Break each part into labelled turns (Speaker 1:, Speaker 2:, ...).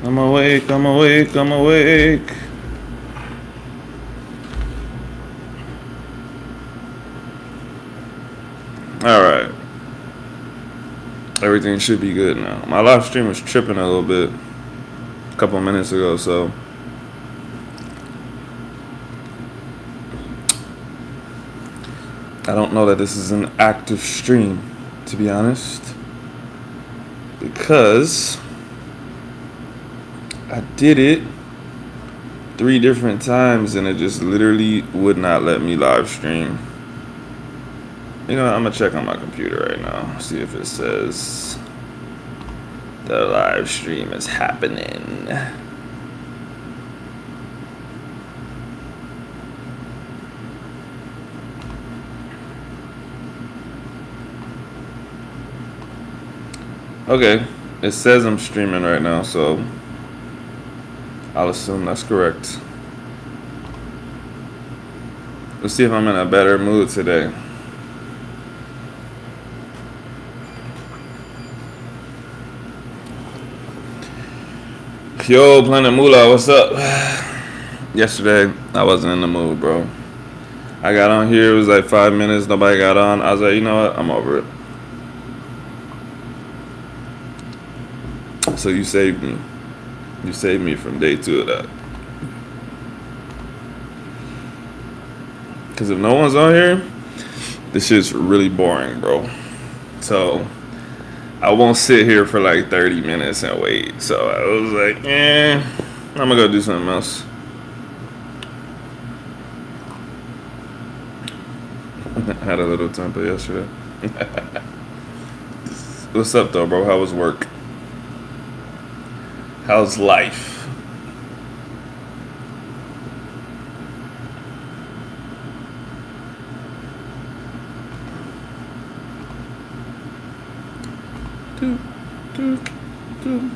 Speaker 1: I'm awake, I'm awake, I'm awake. Alright. Everything should be good now. My live stream was tripping a little bit a couple minutes ago, so I don't know that this is an active stream, to be honest. Because I did it 3 different times and it just literally would not let me live stream. You know what, I'm gonna check on my computer right now, see if it says the live stream is happening. Okay, it says I'm streaming right now, so I'll assume that's correct. Let's see if I'm in a better mood today. Yo, Planet Moolah, what's up? Yesterday, I wasn't in the mood, bro. I got on here, it was like 5 minutes, nobody got on. I was like, you know what, I'm over it. So you saved me. You saved me from day 2 of that. Because if no one's on here, this shit's really boring, bro. So I won't sit here for like 30 minutes and wait. So I was like, I'm gonna go do something else. I had a little temper yesterday. What's up though, bro? How was work? How's life? Do, do, do.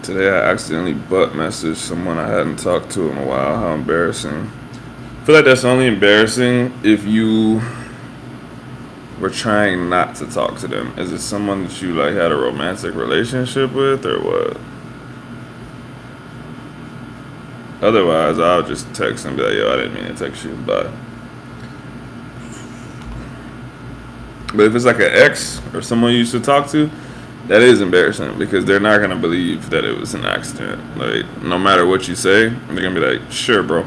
Speaker 1: Today I accidentally butt messaged someone I hadn't talked to in a while. How embarrassing. I feel like that's only embarrassing if you were trying not to talk to them. Is it someone that you like had a romantic relationship with or what? Otherwise, I'll just text and be like, yo, I didn't mean to text you, bye. But if it's like an ex or someone you used to talk to, that is embarrassing because they're not gonna believe that it was an accident. Like, no matter what you say, they're gonna be like, sure, bro.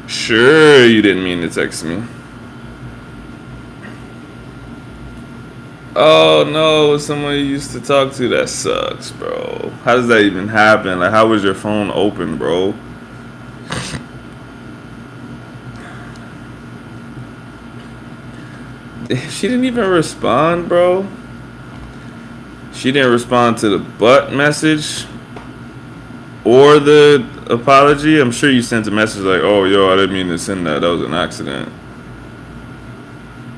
Speaker 1: Sure, you didn't mean to text me. Oh no, someone you used to talk to, that sucks, bro. How does that even happen? Like, how was your phone open, bro? She didn't even respond, bro. She didn't respond to the butt message or the apology. I'm sure you sent a message like, oh, yo, I didn't mean to send that. That was an accident.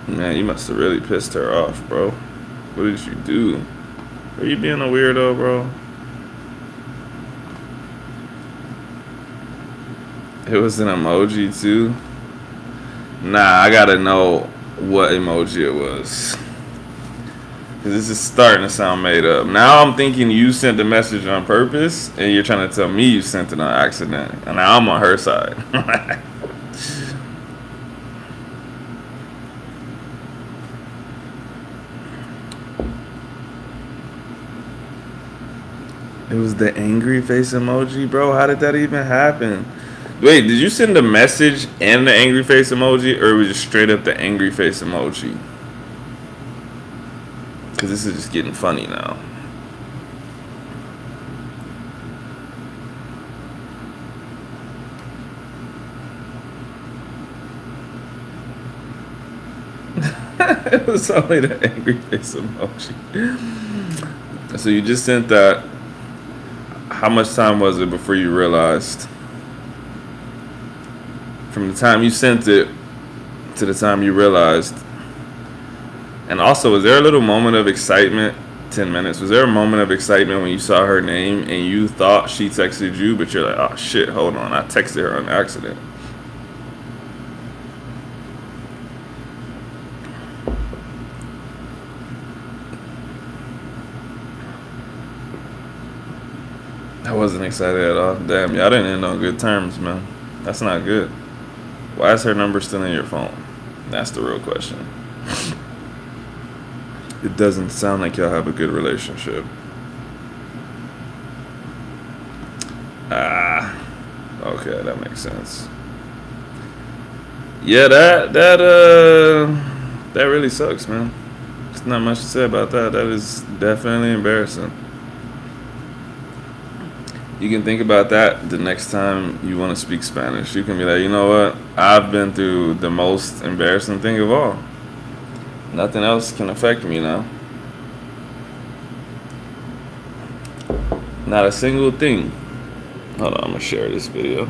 Speaker 1: Man, you must have really pissed her off, bro. What did you do? Are you being a weirdo, bro? It was an emoji, too? Nah, I gotta know what emoji it was. This is starting to sound made up. Now I'm thinking you sent the message on purpose, and you're trying to tell me you sent it on accident. And now I'm on her side. It was the angry face emoji, bro. How did that even happen? Wait, did you send the message and the angry face emoji, or was it straight up the angry face emoji? Because this is just getting funny now. It was only the angry face emoji. So you just sent that. How much time was it before you realized? from the time you sent it to the time you realized. And also, was there a little moment of excitement? 10 minutes. Was there a moment of excitement when you saw her name and you thought she texted you, but you're like, oh shit, hold on, I texted her on accident? I wasn't excited at all. Damn, y'all didn't end on good terms, man. That's not good. Why is her number still in your phone? That's the real question. It doesn't sound like y'all have a good relationship. Ah, okay, that makes sense. Yeah, that really sucks, man. There's not much to say about that. That is definitely embarrassing. You can think about that the next time you want to speak Spanish. You can be like, you know what? I've been through the most embarrassing thing of all. Nothing else can affect me now. Not a single thing. Hold on, I'm gonna share this video.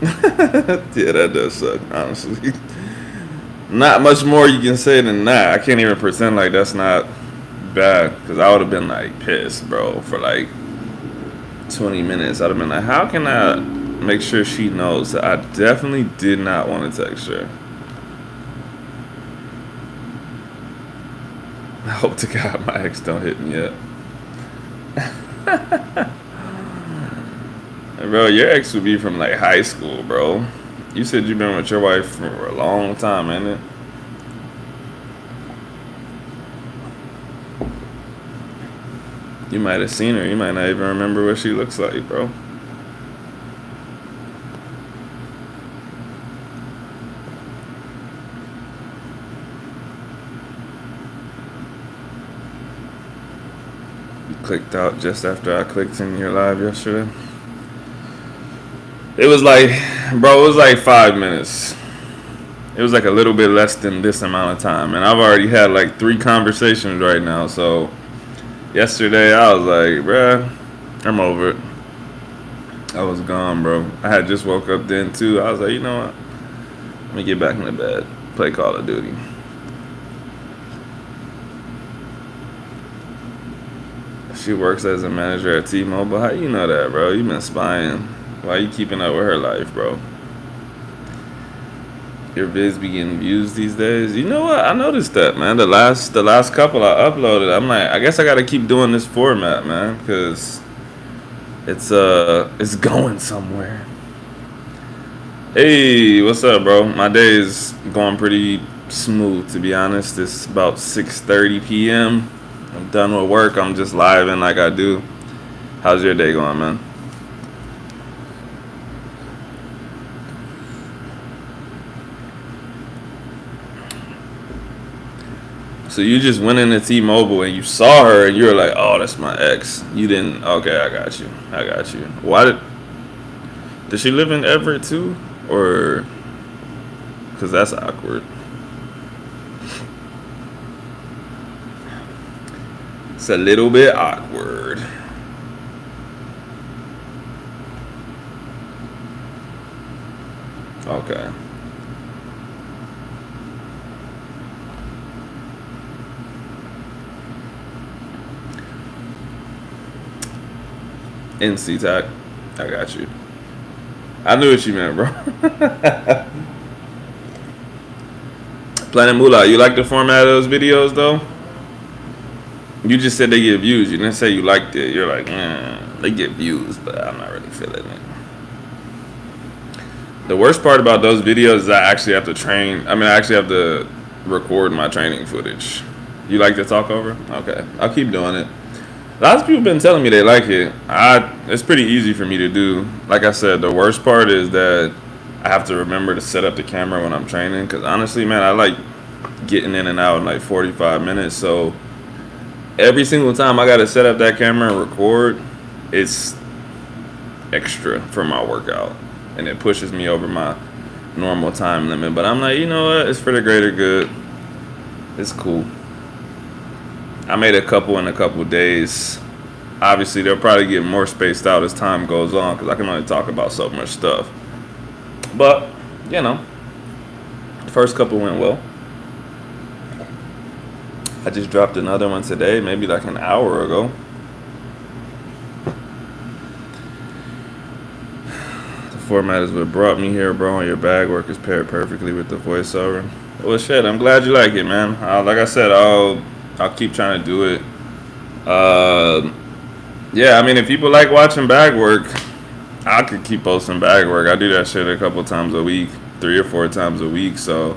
Speaker 1: Yeah, that does suck, honestly. Not much more you can say than that. I can't even pretend like that's not bad, because I would have been like pissed, bro, for like 20 minutes. I'd have been like, how can I make sure she knows that I definitely did not want to text her? I hope to God my ex don't hit me yet. Bro, your ex would be from like high school, bro. You said you've been with your wife for a long time, ain't it? You might have seen her. You might not even remember what she looks like, bro. You clicked out just after I clicked in your live yesterday. It was like, bro, it was like 5 minutes. It was like a little bit less than this amount of time. And I've already had like 3 conversations right now, so... Yesterday, I was like, bruh, I'm over it. I was gone, bro. I had just woke up then, too. I was like, you know what? Let me get back in the bed. Play Call of Duty. She works as a manager at T-Mobile. How you know that, bro? You been spying. Why you keeping up with her life, bro? Your vids be getting views these days. You know what? I noticed that, man. The last couple I uploaded, I'm like, I guess I gotta keep doing this format, man, because it's going somewhere. Hey, what's up, bro? My day is going pretty smooth, to be honest. It's about 6:30 p.m. I'm done with work. I'm just living like I do. How's your day going, man? So you just went into T-Mobile and you saw her and you were like, oh, that's my ex. You didn't, okay, I got you. Why did she live in Everett too? Or, because that's awkward. It's a little bit awkward. Okay. NC Tac. I got you. I knew what you meant, bro. Planet Moolah, you like the format of those videos, though? You just said they get views. You didn't say you liked it. You're like, they get views, but I'm not really feeling it. The worst part about those videos is I actually have to I actually have to record my training footage. You like to talk over? Okay. I'll keep doing it. Lots of people have been telling me they like it. It's pretty easy for me to do. Like I said, the worst part is that I have to remember to set up the camera when I'm training. Because honestly, man, I like getting in and out in like 45 minutes. So every single time I got to set up that camera and record, it's extra for my workout. And it pushes me over my normal time limit. But I'm like, you know what? It's for the greater good. It's cool. I made a couple in a couple days. Obviously, they'll probably get more spaced out as time goes on because I can only talk about so much stuff. But, you know, the first couple went well. I just dropped another one today, maybe like an hour ago. The format is what brought me here, bro. And your bag work is paired perfectly with the voiceover. Well, shit, I'm glad you like it, man. Like I said, I'll keep trying to do it. Yeah, I mean, if people like watching bag work, I could keep posting bag work. I do that shit a couple times a week, 3 or 4 times a week. So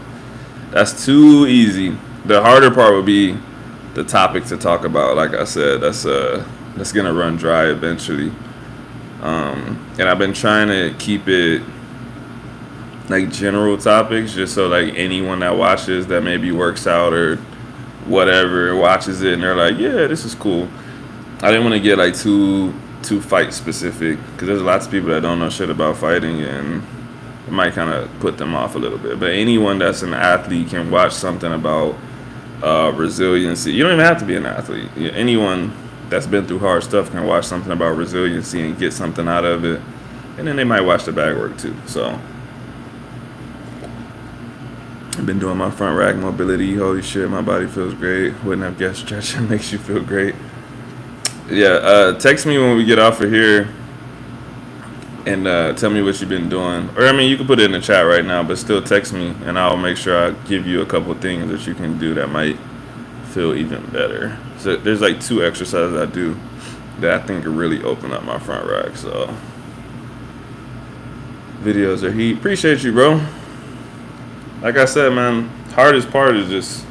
Speaker 1: that's too easy. The harder part would be the topic to talk about. Like I said, that's gonna run dry eventually. And I've been trying to keep it like general topics, just so like anyone that watches that maybe works out or whatever watches it and they're like, yeah, this is cool. I didn't want to get like too fight specific because there's lots of people that don't know shit about fighting and it might kind of put them off a little bit. But anyone that's an athlete can watch something about resiliency. You don't even have to be an athlete. Anyone that's been through hard stuff can watch something about resiliency and get something out of it. And then they might watch the bag work too. So I've been doing my front rack mobility. Holy shit, my body feels great. Wouldn't have guessed stretching makes you feel great. Yeah, text me when we get off of here and tell me what you've been doing. Or, I mean, you can put it in the chat right now, but still text me and I'll make sure I give you a couple things that you can do that might feel even better. So there's like 2 exercises I do that I think will really open up my front rack. So videos are heat. Appreciate you, bro. Like I said, man, hardest part is just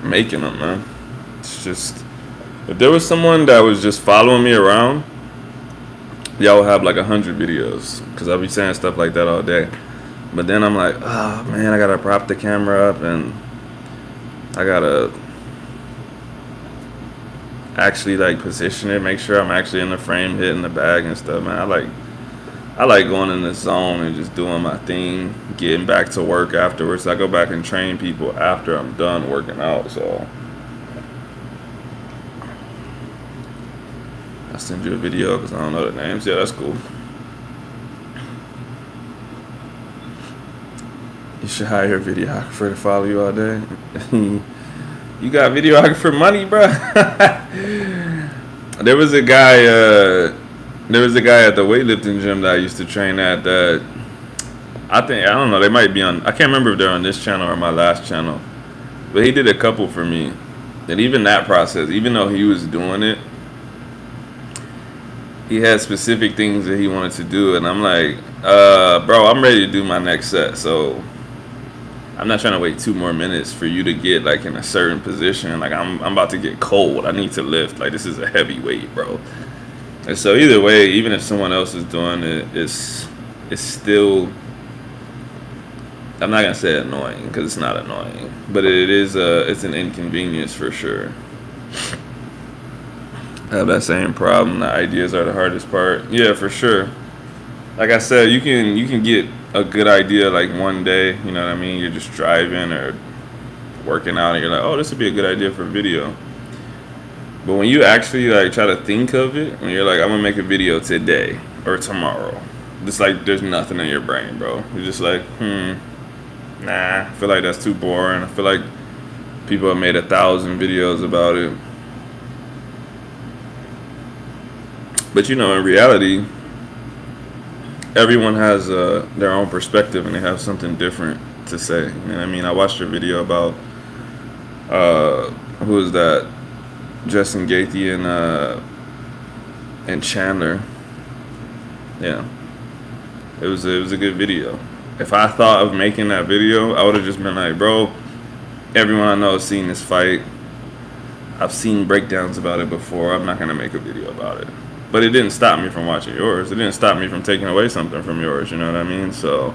Speaker 1: making them, man. It's just, if there was someone that was just following me around, y'all would have like 100 videos because I'll be saying stuff like that all day. But then I'm like, oh man, I gotta prop the camera up and I gotta actually like position it, make sure I'm actually in the frame, hitting the bag and stuff, man. I like going in the zone and just doing my thing, getting back to work afterwards. I go back and train people after I'm done working out, so I'll send you a video because I don't know the names. Yeah, that's cool. You should hire a videographer to follow you all day. You got videographer money, bro? There was a guy at the weightlifting gym that I used to train at that I don't know, they might be on, I can't remember if they're on this channel or my last channel, but he did a couple for me. And even that process, even though he was doing it, he had specific things that he wanted to do, and I'm like, bro, I'm ready to do my next set, so I'm not trying to wait 2 more minutes for you to get like in a certain position. Like I'm about to get cold. I need to lift. Like this is a heavy weight, bro. And so either way, even if someone else is doing it, it's still, I'm not gonna say annoying because it's not annoying, but it's an inconvenience for sure. I have that same problem. The ideas are the hardest part. Yeah, for sure. Like I said, you can get a good idea like one day, you know what I mean? You're just driving or working out and you're like, oh, this would be a good idea for a video. But when you actually like try to think of it, when you're like, I'm gonna make a video today or tomorrow, it's like there's nothing in your brain, bro. You're just like, nah, I feel like that's too boring. I feel like people have made 1,000 videos about it. But you know, in reality, everyone has their own perspective and they have something different to say. You know what I mean? I watched a video about who is that? Justin Gaethje and Chandler. Yeah, it was a good video. If I thought of making that video, I would have just been like, bro, everyone I know has seen this fight. I've seen breakdowns about it before. I'm not gonna make a video about it. But it didn't stop me from watching yours. It didn't stop me from taking away something from yours, you know what I mean? So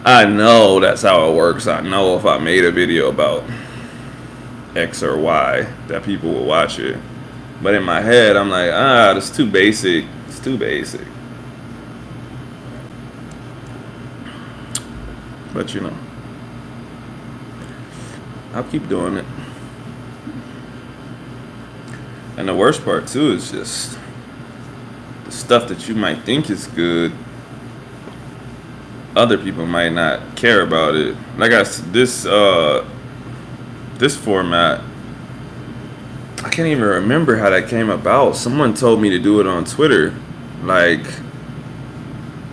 Speaker 1: I know that's how it works. I know if I made a video about X or Y that people will watch it. But in my head, I'm like, that's too basic. It's too basic. But you know, I'll keep doing it. And the worst part too is just the stuff that you might think is good. Other people might not care about it. Like this format, I can't even remember how that came about. Someone told me to do it on Twitter. Like,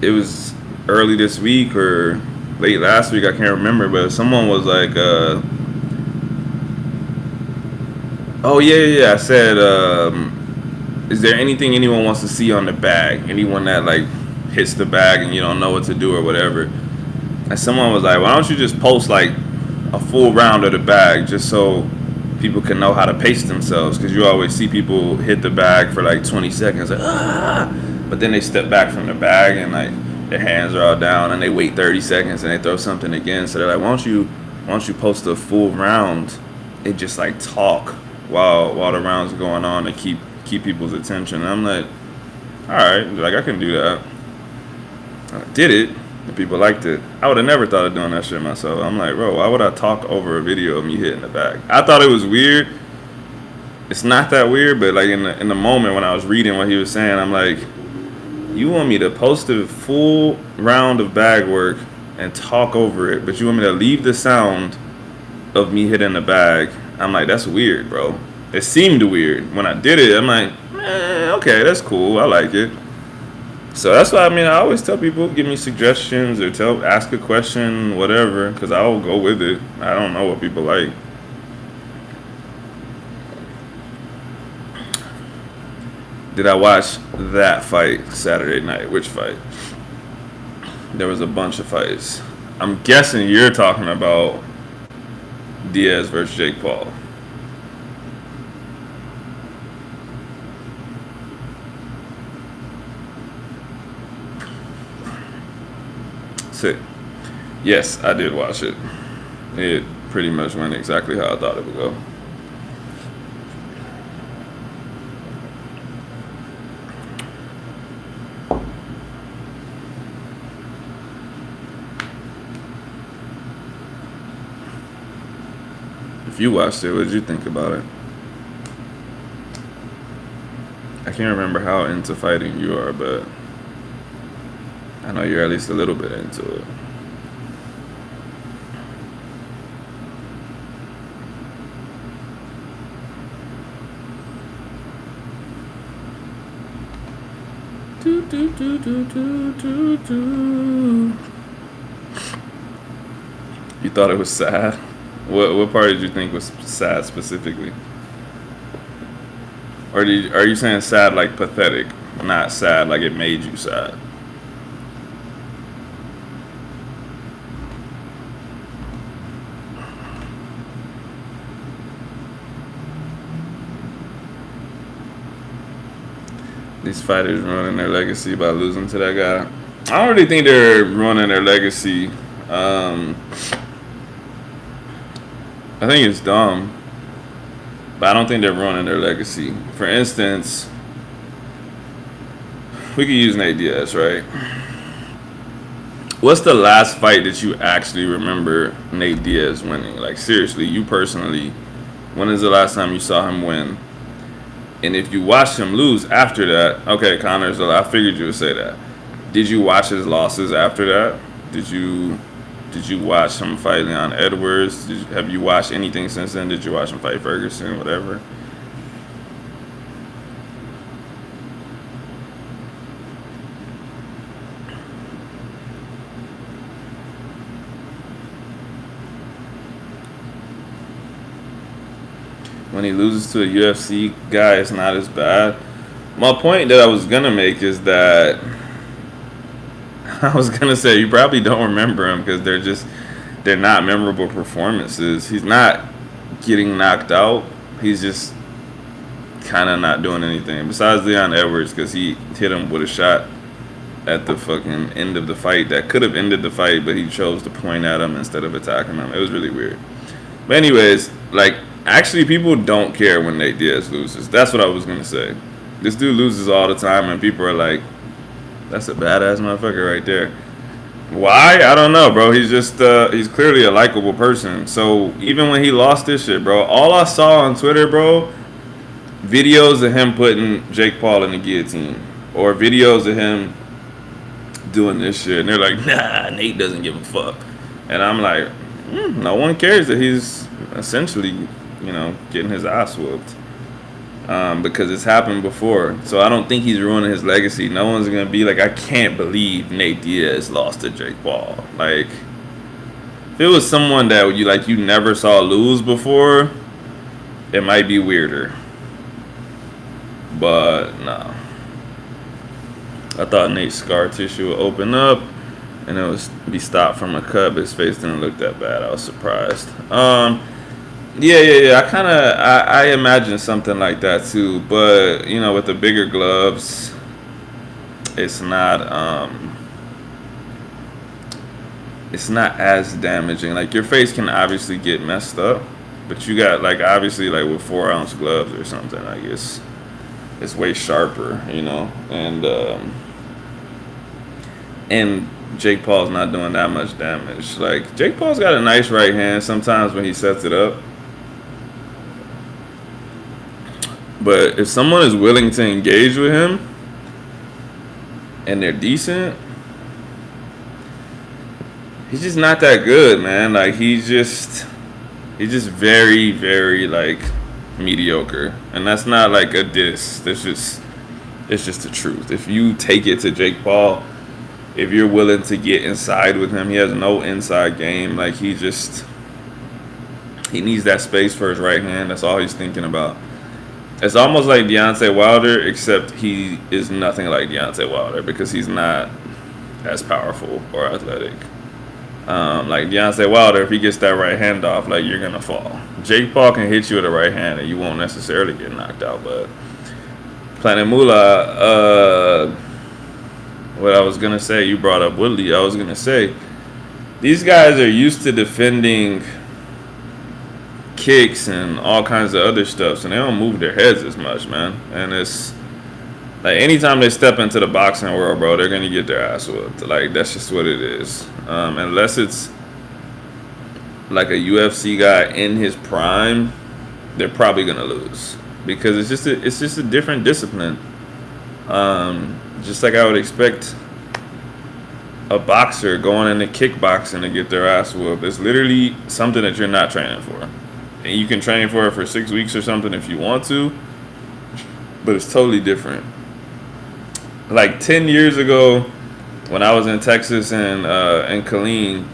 Speaker 1: it was early this week or late last week, I can't remember, but someone was like, oh yeah, I said, is there anything anyone wants to see on the bag? Anyone that like hits the bag and you don't know what to do or whatever. And someone was like, why don't you just post like a full round of the bag just so people can know how to pace themselves? Because you always see people hit the bag for like 20 seconds, like, but then they step back from the bag and like their hands are all down and they wait 30 seconds and they throw something again. So they're like, why don't you post a full round and just like talk while the rounds are going on to keep people's attention. And I'm like, all right, like I can do that. I did it, and people liked it. I would have never thought of doing that shit myself. I'm like, bro, why would I talk over a video of me hitting the bag? I thought it was weird. It's not that weird, but like in the moment when I was reading what he was saying, I'm like, you want me to post a full round of bag work and talk over it, but you want me to leave the sound of me hitting the bag? I'm like, that's weird, bro. It seemed weird. When I did it, I'm like, okay, that's cool. I like it. So that's why, I always tell people, give me suggestions or ask a question, whatever, because I'll go with it. I don't know what people like. Did I watch that fight Saturday night? Which fight? There was a bunch of fights. I'm guessing you're talking about Diaz versus Jake Paul. Sick. Yes, I did watch it. It pretty much went exactly how I thought it would go. If you watched it, what did you think about it? I can't remember how into fighting you are, but I know you're at least a little bit into it. You thought it was sad? What part did you think was sad specifically? Or are you saying sad like pathetic, not sad like it made you sad? These fighters ruining their legacy by losing to that guy. I don't really think they're ruining their legacy. I think it's dumb, but I don't think they're ruining their legacy. For instance, we could use Nate Diaz, right? What's the last fight that you actually remember Nate Diaz winning? Like, seriously, you personally, when is the last time you saw him win? And if you watched him lose after that, okay, Connor's, I figured you would say that. Did you watch his losses after that? Did you watch him fight Leon Edwards? Have you watched anything since then? Did you watch him fight Ferguson, whatever? When he loses to a UFC guy, it's not as bad. My point that I was going to make is that I was going to say you probably don't remember him because they're not memorable performances. He's not getting knocked out. He's just kind of not doing anything. Besides Leon Edwards, because he hit him with a shot at the fucking end of the fight that could have ended the fight, but he chose to point at him instead of attacking him. It was really weird. But anyways, like, actually people don't care when Nate Diaz loses. That's what I was going to say. This dude loses all the time and people are like, that's a badass motherfucker right there. Why? I don't know, bro. He's just, he's clearly a likable person. So even when he lost this shit, bro, all I saw on Twitter, bro, videos of him putting Jake Paul in the guillotine, or videos of him doing this shit, and they're like, nah, Nate doesn't give a fuck. And I'm like, no one cares that he's essentially, getting his ass whooped. Because it's happened before. So I don't think he's ruining his legacy. No one's going to be like, I can't believe Nate Diaz lost to Jake Paul. Like, if it was someone that you never saw lose before, it might be weirder. But no. I thought Nate's scar tissue would open up and it would be stopped from a cut, but his face didn't look that bad. I was surprised. Yeah. I imagine something like that too, but with the bigger gloves, it's not as damaging. Like, your face can obviously get messed up, but you got obviously with 4-ounce gloves or something. I guess it's way sharper, and Jake Paul's not doing that much damage. Like, Jake Paul's got a nice right hand sometimes when he sets it up. But if someone is willing to engage with him and they're decent, he's just not that good, man. Like, he's just very, very mediocre. And that's not a diss. It's just the truth. If you take it to Jake Paul, if you're willing to get inside with him, he has no inside game. Like, he needs that space for his right hand. That's all he's thinking about. It's almost like Deontay Wilder, except he is nothing like Deontay Wilder because he's not as powerful or athletic. Like Deontay Wilder, if he gets that right hand off, you're going to fall. Jake Paul can hit you with a right hand and you won't necessarily get knocked out. But Planet Moolah, what I was going to say, you brought up Woodley. I was going to say, these guys are used to defending kicks and all kinds of other stuff, so they don't move their heads as much, man. And it's anytime they step into the boxing world, bro, they're gonna get their ass whooped. That's just what it is. Unless it's a UFC guy in his prime, they're probably gonna lose because it's just a different discipline. Just like I would expect a boxer going into kickboxing to get their ass whooped. It's literally something that you're not training for. And you can train for it for 6 weeks or something if you want to, but it's totally different. 10 years ago, when I was in Texas and Killeen,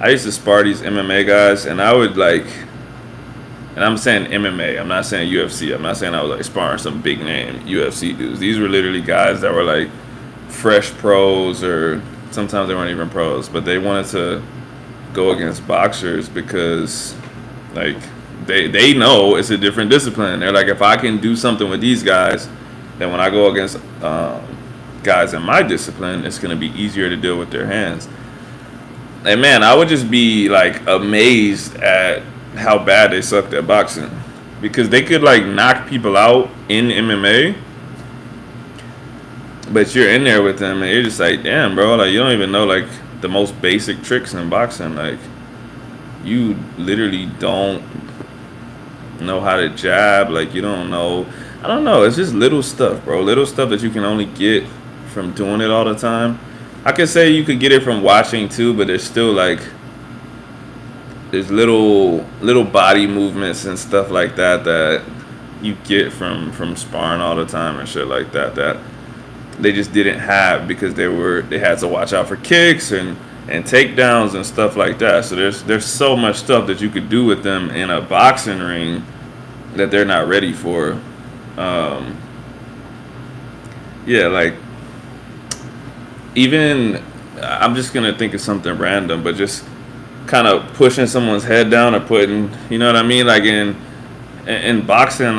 Speaker 1: I used to spar these MMA guys, and I would and I'm saying MMA, I'm not saying UFC, I'm not saying I was sparring some big name UFC dudes. These were literally guys that were fresh pros, or sometimes they weren't even pros, but they wanted to go against boxers because they know it's a different discipline. They're like, if I can do something with these guys, then when I go against guys in my discipline, it's going to be easier to deal with their hands. And man, I would just be amazed at how bad they sucked at boxing, because they could knock people out in MMA, but you're in there with them and you're just damn, bro, you don't even know the most basic tricks in boxing. You literally don't know how to jab. You don't know. I don't know. It's just little stuff, bro. Little stuff that you can only get from doing it all the time. I could say you could get it from watching too, but there's still there's little body movements and stuff like that you get from sparring all the time and shit like that they just didn't have because they had to watch out for kicks and takedowns and stuff like that. So there's so much stuff that you could do with them in a boxing ring that they're not ready for. Even I'm just gonna think of something random, but just kind of pushing someone's head down or putting, you know what I mean? In boxing,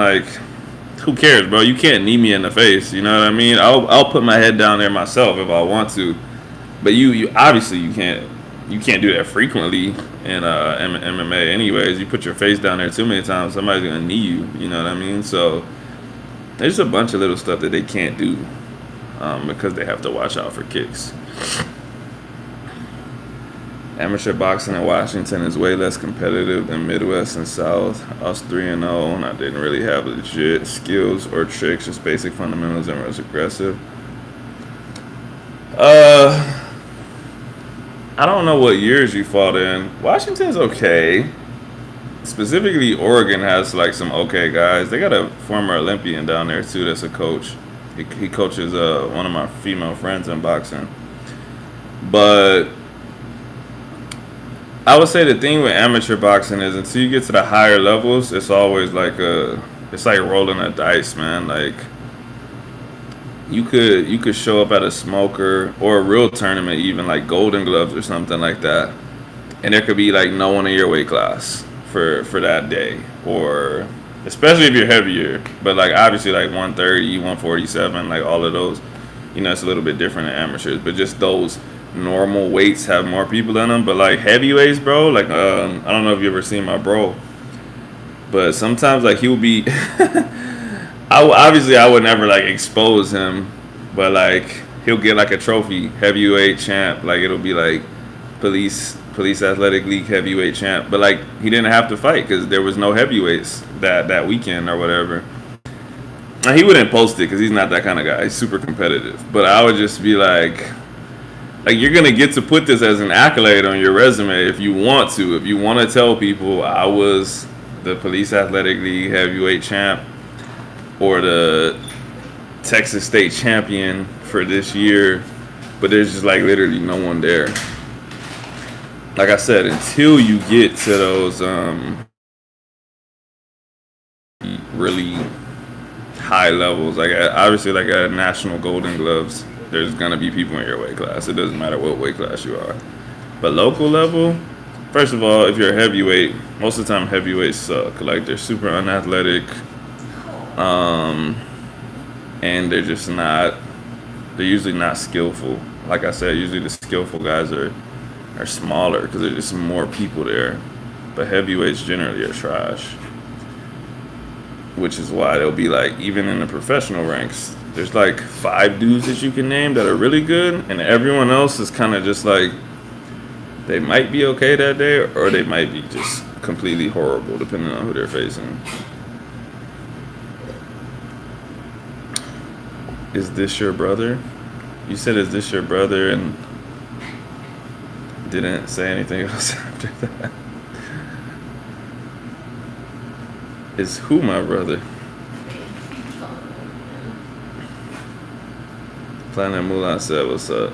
Speaker 1: who cares, bro? You can't knee me in the face, you know what I mean? I'll put my head down there myself if I want to. But you obviously you can't do that frequently in MMA anyways. You put your face down there too many times, somebody's gonna knee you. You know what I mean? So there's a bunch of little stuff that they can't do because they have to watch out for kicks. Amateur boxing in Washington is way less competitive than Midwest and South. Us 3-0, and I didn't really have legit skills or tricks, just basic fundamentals, and was aggressive. I don't know what years you fought in. Washington's okay. Specifically, Oregon has like some okay guys. They got a former Olympian down there too. That's a coach. He coaches one of my female friends in boxing. But I would say the thing with amateur boxing is until you get to the higher levels, it's always like it's like rolling a dice, man. Like you could show up at a smoker or a real tournament, even like Golden Gloves or something like that, and there could be like no one in your weight class for that day, or especially if you're heavier. But like obviously like 130, 147, like all of those, it's a little bit different than amateurs. But just those normal weights have more people in them. But like heavyweights, bro, like I don't know if you ever seen my bro, but sometimes like he'll be. I would never like expose him, but like he'll get like a trophy, heavyweight champ. Like it'll be like police athletic league heavyweight champ. But like he didn't have to fight because there was no heavyweights that weekend or whatever. And he wouldn't post it because he's not that kind of guy. He's super competitive. But I would just be like you're gonna get to put this as an accolade on your resume if you want to. If you want to tell people I was the police athletic league heavyweight champ, or the Texas State champion for this year, but there's just like literally no one there. Like I said, until you get to those really high levels, like obviously like at National Golden Gloves, there's gonna be people in your weight class. It doesn't matter what weight class you are. But local level, first of all, if you're a heavyweight, most of the time heavyweights suck. Like they're super unathletic. And they're just not. They're usually not skillful. Like I said, usually the skillful guys are smaller because there's just more people there. But heavyweights generally are trash, which is why they'll be like, even in the professional ranks, there's like 5 dudes that you can name that are really good, and everyone else is kind of just like they might be okay that day, or they might be just completely horrible depending on who they're facing. Is this your brother? You said, is this your brother? And didn't say anything else after that. Is who my brother? Planet Mulan said, what's up?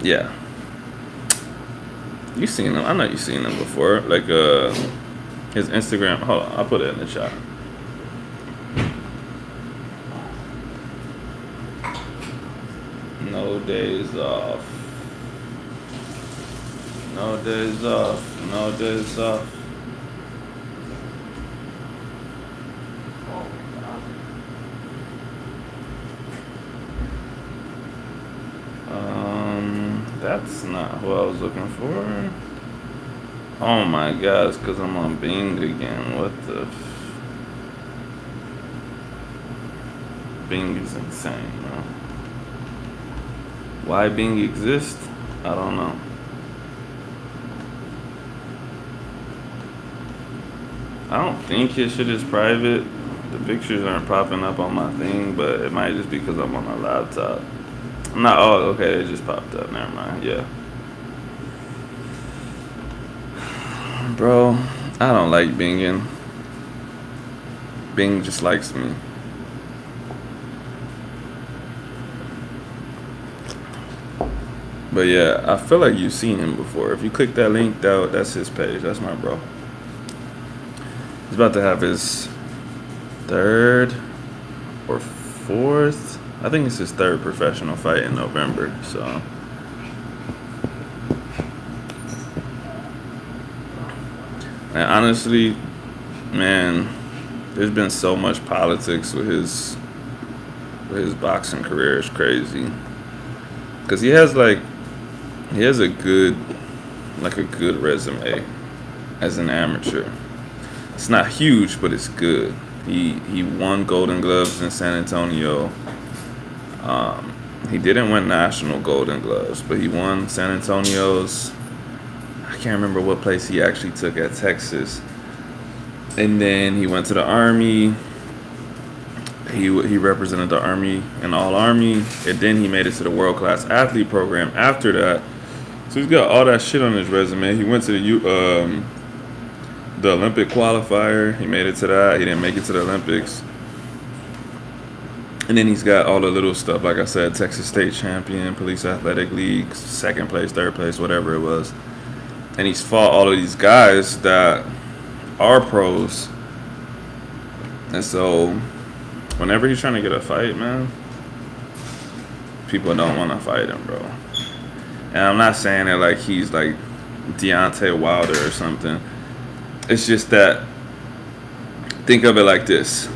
Speaker 1: Yeah. You seen him. I know you seen him before. Like his Instagram. Hold on, I'll put it in the chat. No days off. No days off. No days off. That's not who I was looking for. Oh my god, it's because I'm on Bing again. What the Bing is insane, bro. Why Bing exists? I don't know. I don't think his shit is private. The pictures aren't popping up on my thing, but it might just be because I'm on a laptop. No, oh, okay, it just popped up. Never mind. Yeah. Bro, I don't like Binging. Bing just likes me. But yeah, I feel like you've seen him before. If you click that link, that's his page. That's my bro. He's about to have his 3rd or 4th. I think it's his 3rd professional fight in November. So, and honestly, man, there's been so much politics with his boxing career. It's crazy. Cause he has a good resume as an amateur. It's not huge, but it's good. He won Golden Gloves in San Antonio. He didn't win national Golden Gloves, but he won San Antonio's. I can't remember what place he actually took at Texas. And then he went to the Army. He represented the Army in All Army, and then he made it to the World Class Athlete program after that. So he's got all that shit on his resume. He went to the Olympic qualifier. He made it to that. He didn't make it to the Olympics. And then he's got all the little stuff, like I said, Texas State champion, Police Athletic League, second place, third place, whatever it was. And he's fought all of these guys that are pros. And so whenever he's trying to get a fight, man, people don't want to fight him, bro. And I'm not saying it like he's like Deontay Wilder or something. It's just that, think of it like this.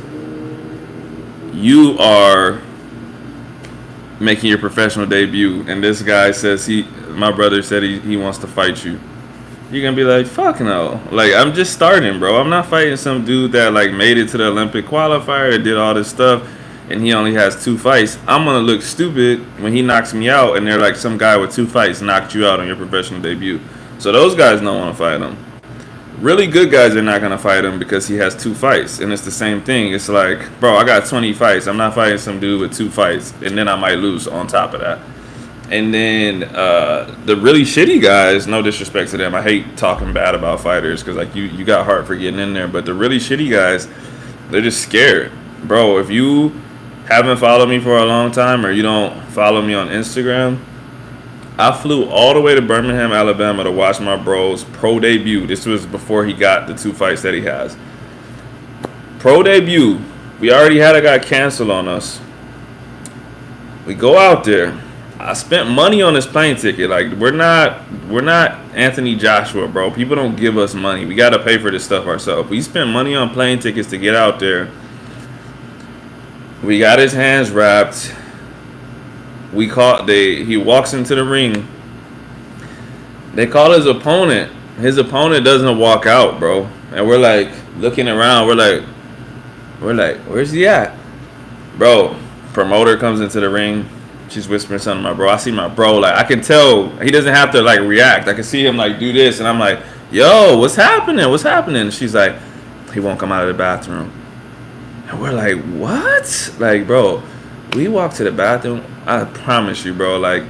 Speaker 1: You are making your professional debut, and this guy says my brother said he wants to fight you. You're gonna be like, fuck no. Like, I'm just starting, bro. I'm not fighting some dude that like made it to the Olympic qualifier, that did all this stuff, and he only has 2 fights. I'm gonna look stupid when he knocks me out, and they're like, some guy with 2 fights knocked you out on your professional debut. So those guys don't want to fight him. Really good guys are not going to fight him because he has 2 fights. And it's the same thing. It's like, bro, I got 20 fights. I'm not fighting some dude with 2 fights. And then I might lose on top of that. And then the really shitty guys, no disrespect to them. I hate talking bad about fighters because, like, you got heart for getting in there. But the really shitty guys, they're just scared. Bro, if you haven't followed me for a long time or you don't follow me on Instagram, I flew all the way to Birmingham, Alabama to watch my bro's pro debut. This was before he got the 2 fights that he has. Pro debut. We already had a guy cancel on us. We go out there. I spent money on this plane ticket. Like, we're not Anthony Joshua, bro. People don't give us money. We got to pay for this stuff ourselves. We spent money on plane tickets to get out there. We got his hands wrapped. He walks into the ring. They call his opponent. His opponent doesn't walk out, bro. And we're like looking around. We're like, where's he at? Bro, promoter comes into the ring. She's whispering something to my bro. I see my bro, like, I can tell he doesn't have to like react. I can see him like do this, and I'm like, yo, what's happening? What's happening? And she's like, he won't come out of the bathroom. And we're like, what? Like, bro, we walked to the bathroom. I promise you, bro, like,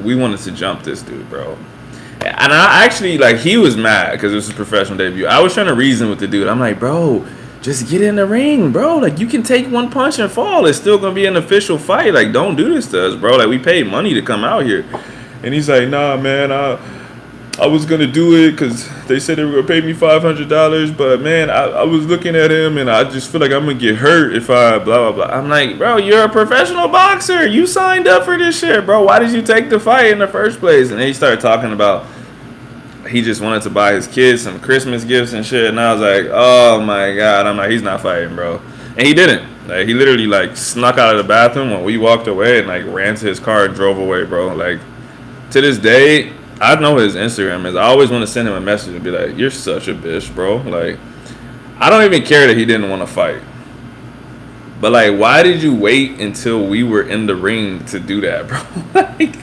Speaker 1: we wanted to jump this dude, bro. And I actually, like, he was mad because it was his professional debut. I was trying to reason with the dude. I'm like, bro, just get in the ring, bro. Like, you can take one punch and fall. It's still going to be an official fight. Like, don't do this to us, bro. Like, we paid money to come out here. And he's like, nah, man, I was going to do it because they said they were going to pay me $500. But, man, I was looking at him, and I just feel like I'm going to get hurt if I blah, blah, blah. I'm like, bro, you're a professional boxer. You signed up for this shit, bro. Why did you take the fight in the first place? And then he started talking about he just wanted to buy his kids some Christmas gifts and shit. And I was like, oh, my God. I'm like, he's not fighting, bro. And he didn't. Like, he literally, like, snuck out of the bathroom when we walked away and, like, ran to his car and drove away, bro. Like, to this day, I know what his Instagram is. I always want to send him a message and be like, you're such a bitch, bro. Like, I don't even care that he didn't want to fight. But, like, why did you wait until we were in the ring to do that, bro? Like,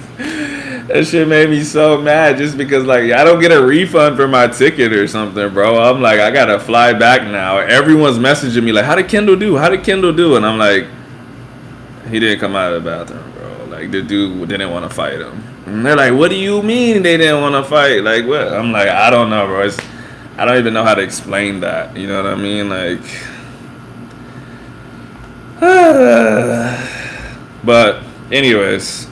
Speaker 1: that shit made me so mad just because, like, I don't get a refund for my ticket or something, bro. I'm like, I got to fly back now. Everyone's messaging me, like, how did Kendall do? How did Kendall do? And I'm like, he didn't come out of the bathroom, bro. Like, the dude didn't want to fight him. And they're like, what do you mean they didn't want to fight? Like, what? I'm like, I don't know, bro. I don't even know how to explain that. You know what I mean? Like, but anyways,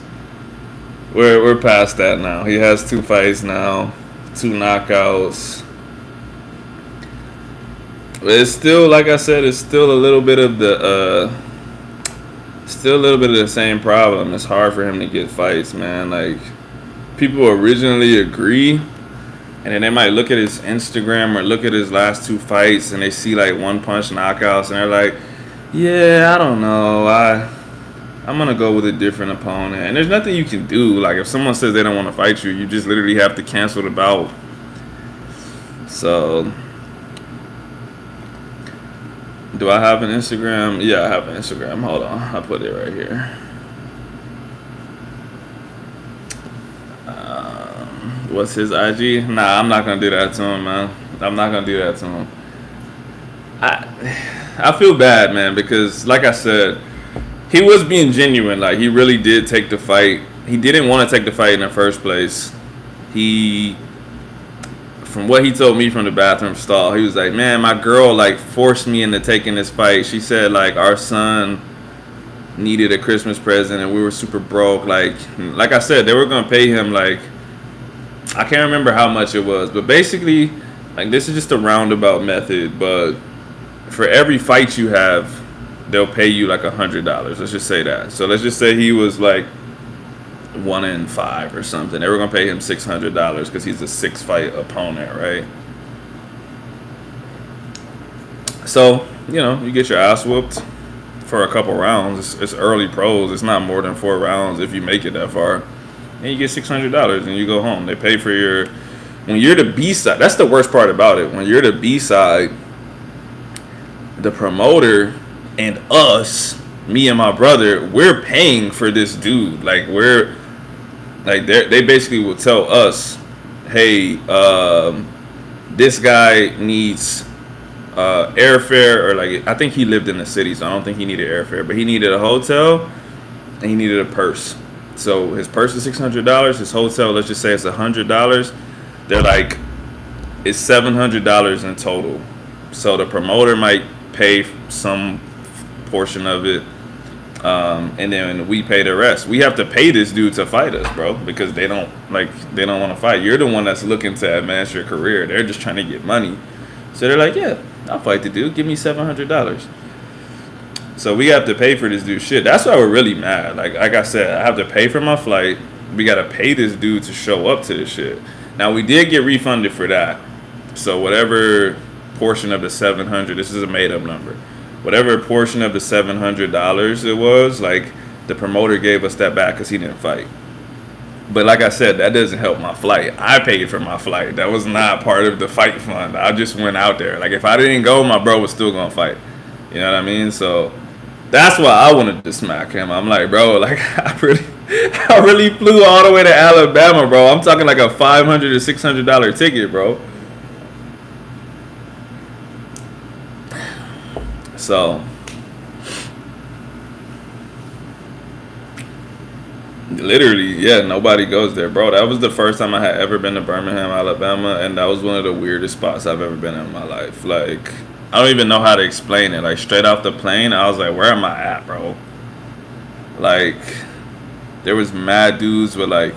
Speaker 1: we're past that now. He has 2 fights now, 2 knockouts. But it's still, like I said, it's still a little bit of the same problem. It's hard for him to get fights, man. Like, people originally agree, and then they might look at his Instagram or look at his last 2 fights, and they see like 1-punch knockouts, and they're like, yeah, I don't know, I'm gonna go with a different opponent. And there's nothing you can do. Like, if someone says they don't want to fight you, you just literally have to cancel the bout. So Do I have an Instagram? Yeah, I have an Instagram. Hold on, I put it right here. What's his IG? Nah, I'm not gonna do that to him, man. I'm not gonna do that to him. I feel bad, man, because like I said, he was being genuine. Like he really did take the fight. He didn't want to take the fight in the first place. He, from what he told me from the bathroom stall, he was like, "Man, my girl like forced me into taking this fight. She said like our son needed a Christmas present and we were super broke. Like I said, they were gonna pay him like I can't remember how much it was, but basically, like this is just a roundabout method. But for every fight you have, they'll pay you like $100. Let's just say that. So let's just say he was like 1-5 or something. They were gonna pay him $600 because he's a 6-fight opponent, right? So you get your ass whooped for a couple rounds. It's early pros. It's not more than 4 rounds if you make it that far. And you get $600 and you go home. They pay for your. When you're the B side, that's the worst part about it. When you're the B side, the promoter and us, me and my brother, we're paying for this dude. Like they basically will tell us, hey, this guy needs airfare, or like I think he lived in the city, so I don't think he needed airfare, but he needed a hotel and he needed a purse. So his purse is $600. His hotel, let's just say it's $100. They're like, it's $700 in total. So the promoter might pay some portion of it, and then we pay the rest. We have to pay this dude to fight us, bro, because they don't want to fight. You're the one that's looking to advance your career. They're just trying to get money. So they're like, yeah, I'll fight the dude. Give me $700. So we have to pay for this dude's shit. That's why we're really mad. Like I said, I have to pay for my flight. We got to pay this dude to show up to this shit. Now, we did get refunded for that. So whatever portion of the $700, this is a made-up number. Whatever portion of the $700 it was, like, the promoter gave us that back because he didn't fight. But like I said, that doesn't help my flight. I paid for my flight. That was not part of the fight fund. I just went out there. Like, if I didn't go, my bro was still going to fight. You know what I mean? So that's why I wanted to smack him. I'm like, bro, like, I really flew all the way to Alabama, bro. I'm talking like a $500 to $600 ticket, bro. So literally, yeah, nobody goes there, bro. That was the first time I had ever been to Birmingham, Alabama, and that was one of the weirdest spots I've ever been in my life. Like, I don't even know how to explain it. Like, straight off the plane, I was like, where am I at, bro? Like, there was mad dudes with, like,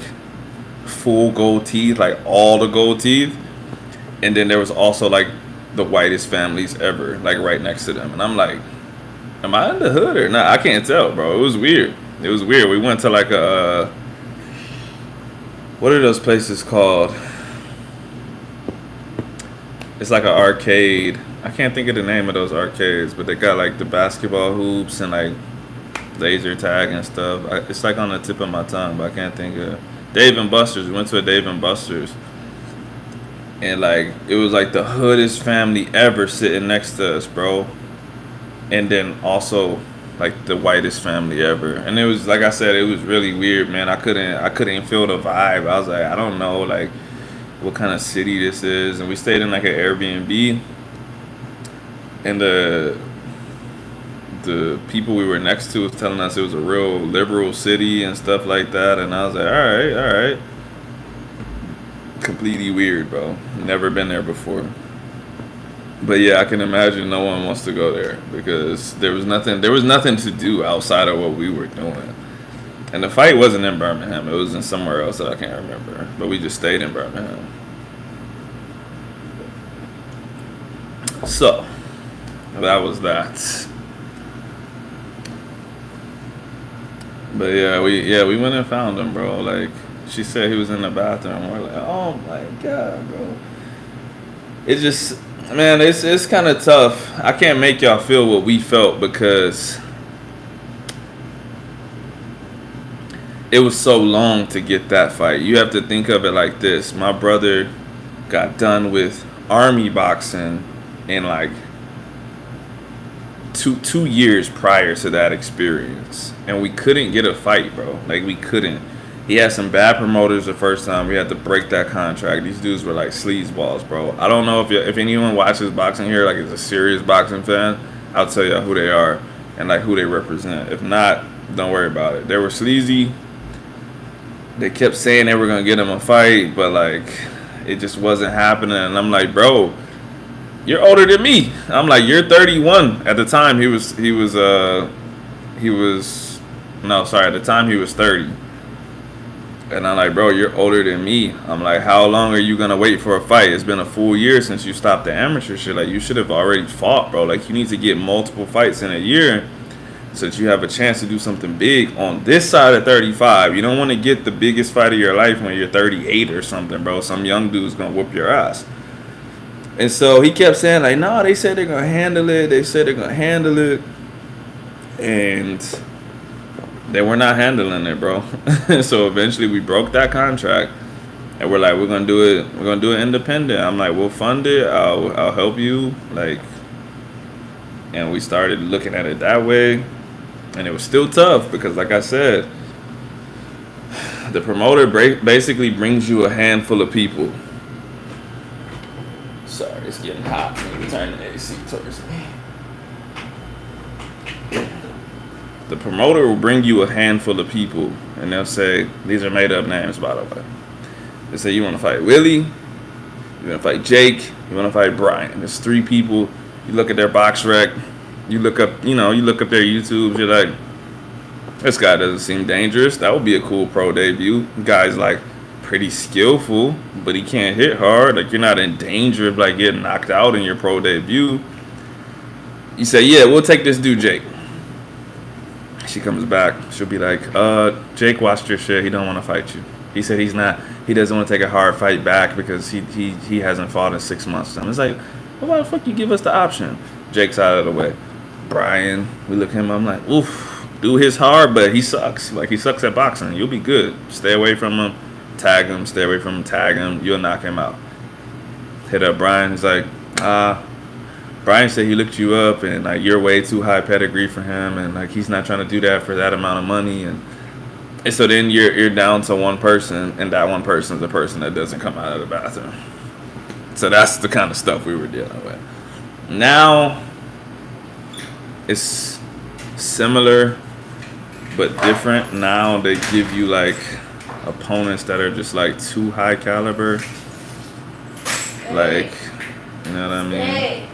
Speaker 1: full gold teeth, like, all the gold teeth. And then there was also, like, the whitest families ever, like, right next to them. And I'm like, am I in the hood or not? I can't tell, bro. It was weird. It was weird. We went to, like, what are those places called? It's like an arcade. I can't think of the name of those arcades, but they got like the basketball hoops and like laser tag and stuff. It's like on the tip of my tongue, but I can't think of Dave and Buster's. We went to a Dave and Buster's, and like it was like the hoodest family ever sitting next to us, bro. And then also like the whitest family ever. And it was, like I said, it was really weird, man. I couldn't feel the vibe. I was like, I don't know like what kind of city this is. And we stayed in like an Airbnb, and the people we were next to was telling us it was a real liberal city and stuff like that. And I was like, all right. Completely weird, bro. Never been there before. But yeah, I can imagine no one wants to go there because there was nothing to do outside of what we were doing. And the fight wasn't in Birmingham. It was in somewhere else that I can't remember. But we just stayed in Birmingham. So that was that. But yeah, we went and found him, bro. Like, she said he was in the bathroom. We're like, oh my god, bro. It just, man, it's kind of tough. I can't make y'all feel what we felt because it was so long to get that fight. You have to think of it like this. My brother got done with army boxing in like two years prior to that experience, and we couldn't get a fight, bro. Like we couldn't. He had some bad promoters the first time. We had to break that contract. These dudes were like sleazeballs, bro. I don't know if anyone watches boxing here, like is a serious boxing fan. I'll tell you who they are and like who they represent. If not, don't worry about it. They were sleazy. They kept saying they were gonna get him a fight, but like it just wasn't happening. And I'm like, bro, you're older than me. I'm like, you're 31. At the time, he was no, sorry. At the time, he was 30. And I'm like, bro, you're older than me. I'm like, how long are you gonna wait for a fight? It's been a full year since you stopped the amateur shit. Like, you should have already fought, bro. Like, you need to get multiple fights in a year so that you have a chance to do something big on this side of 35. You don't want to get the biggest fight of your life when you're 38 or something, bro. Some young dude's gonna whoop your ass. And so he kept saying, like, no, they said they're gonna handle it. They said they're gonna handle it. And they were not handling it, bro. So eventually we broke that contract, and we're like, we're gonna do it. We're gonna do it independent. I'm like, we'll fund it. I'll help you. Like, and we started looking at it that way, and it was still tough because, like I said, the promoter basically brings you a handful of people. Sorry, it's getting hot. Let me turn the AC towards me. The promoter will bring you a handful of people, and they'll say, these are made up names, by the way. They say, you want to fight Willie, you want to fight Jake, you want to fight Brian. There's 3 people. You look at their box rec, you look up their YouTubes, you're like, this guy doesn't seem dangerous. That would be a cool pro debut. The guy's like pretty skillful, but he can't hit hard. Like, you're not in danger of like getting knocked out in your pro debut. You say, yeah, we'll take this dude, Jake. She comes back. She'll be like, Jake watched your shit. He don't want to fight you. He said he doesn't want to take a hard fight back because he hasn't fought in 6 months. And it's like, well, why the fuck you give us the option? Jake's out of the way. Brian, we look at him. I'm like, oof, dude hits hard, but he sucks. Like, he sucks at boxing. You'll be good. Stay away from him. Tag him. Stay away from him. Tag him. You'll knock him out. Hit up Brian. He's like, Brian said he looked you up, and like you're way too high pedigree for him, and like he's not trying to do that for that amount of money, and so then you're down to one person, and that one person is the person that doesn't come out of the bathroom. So that's the kind of stuff we were dealing with. Now it's similar but different. Now they give you like opponents that are just like too high caliber, like, you know what I mean?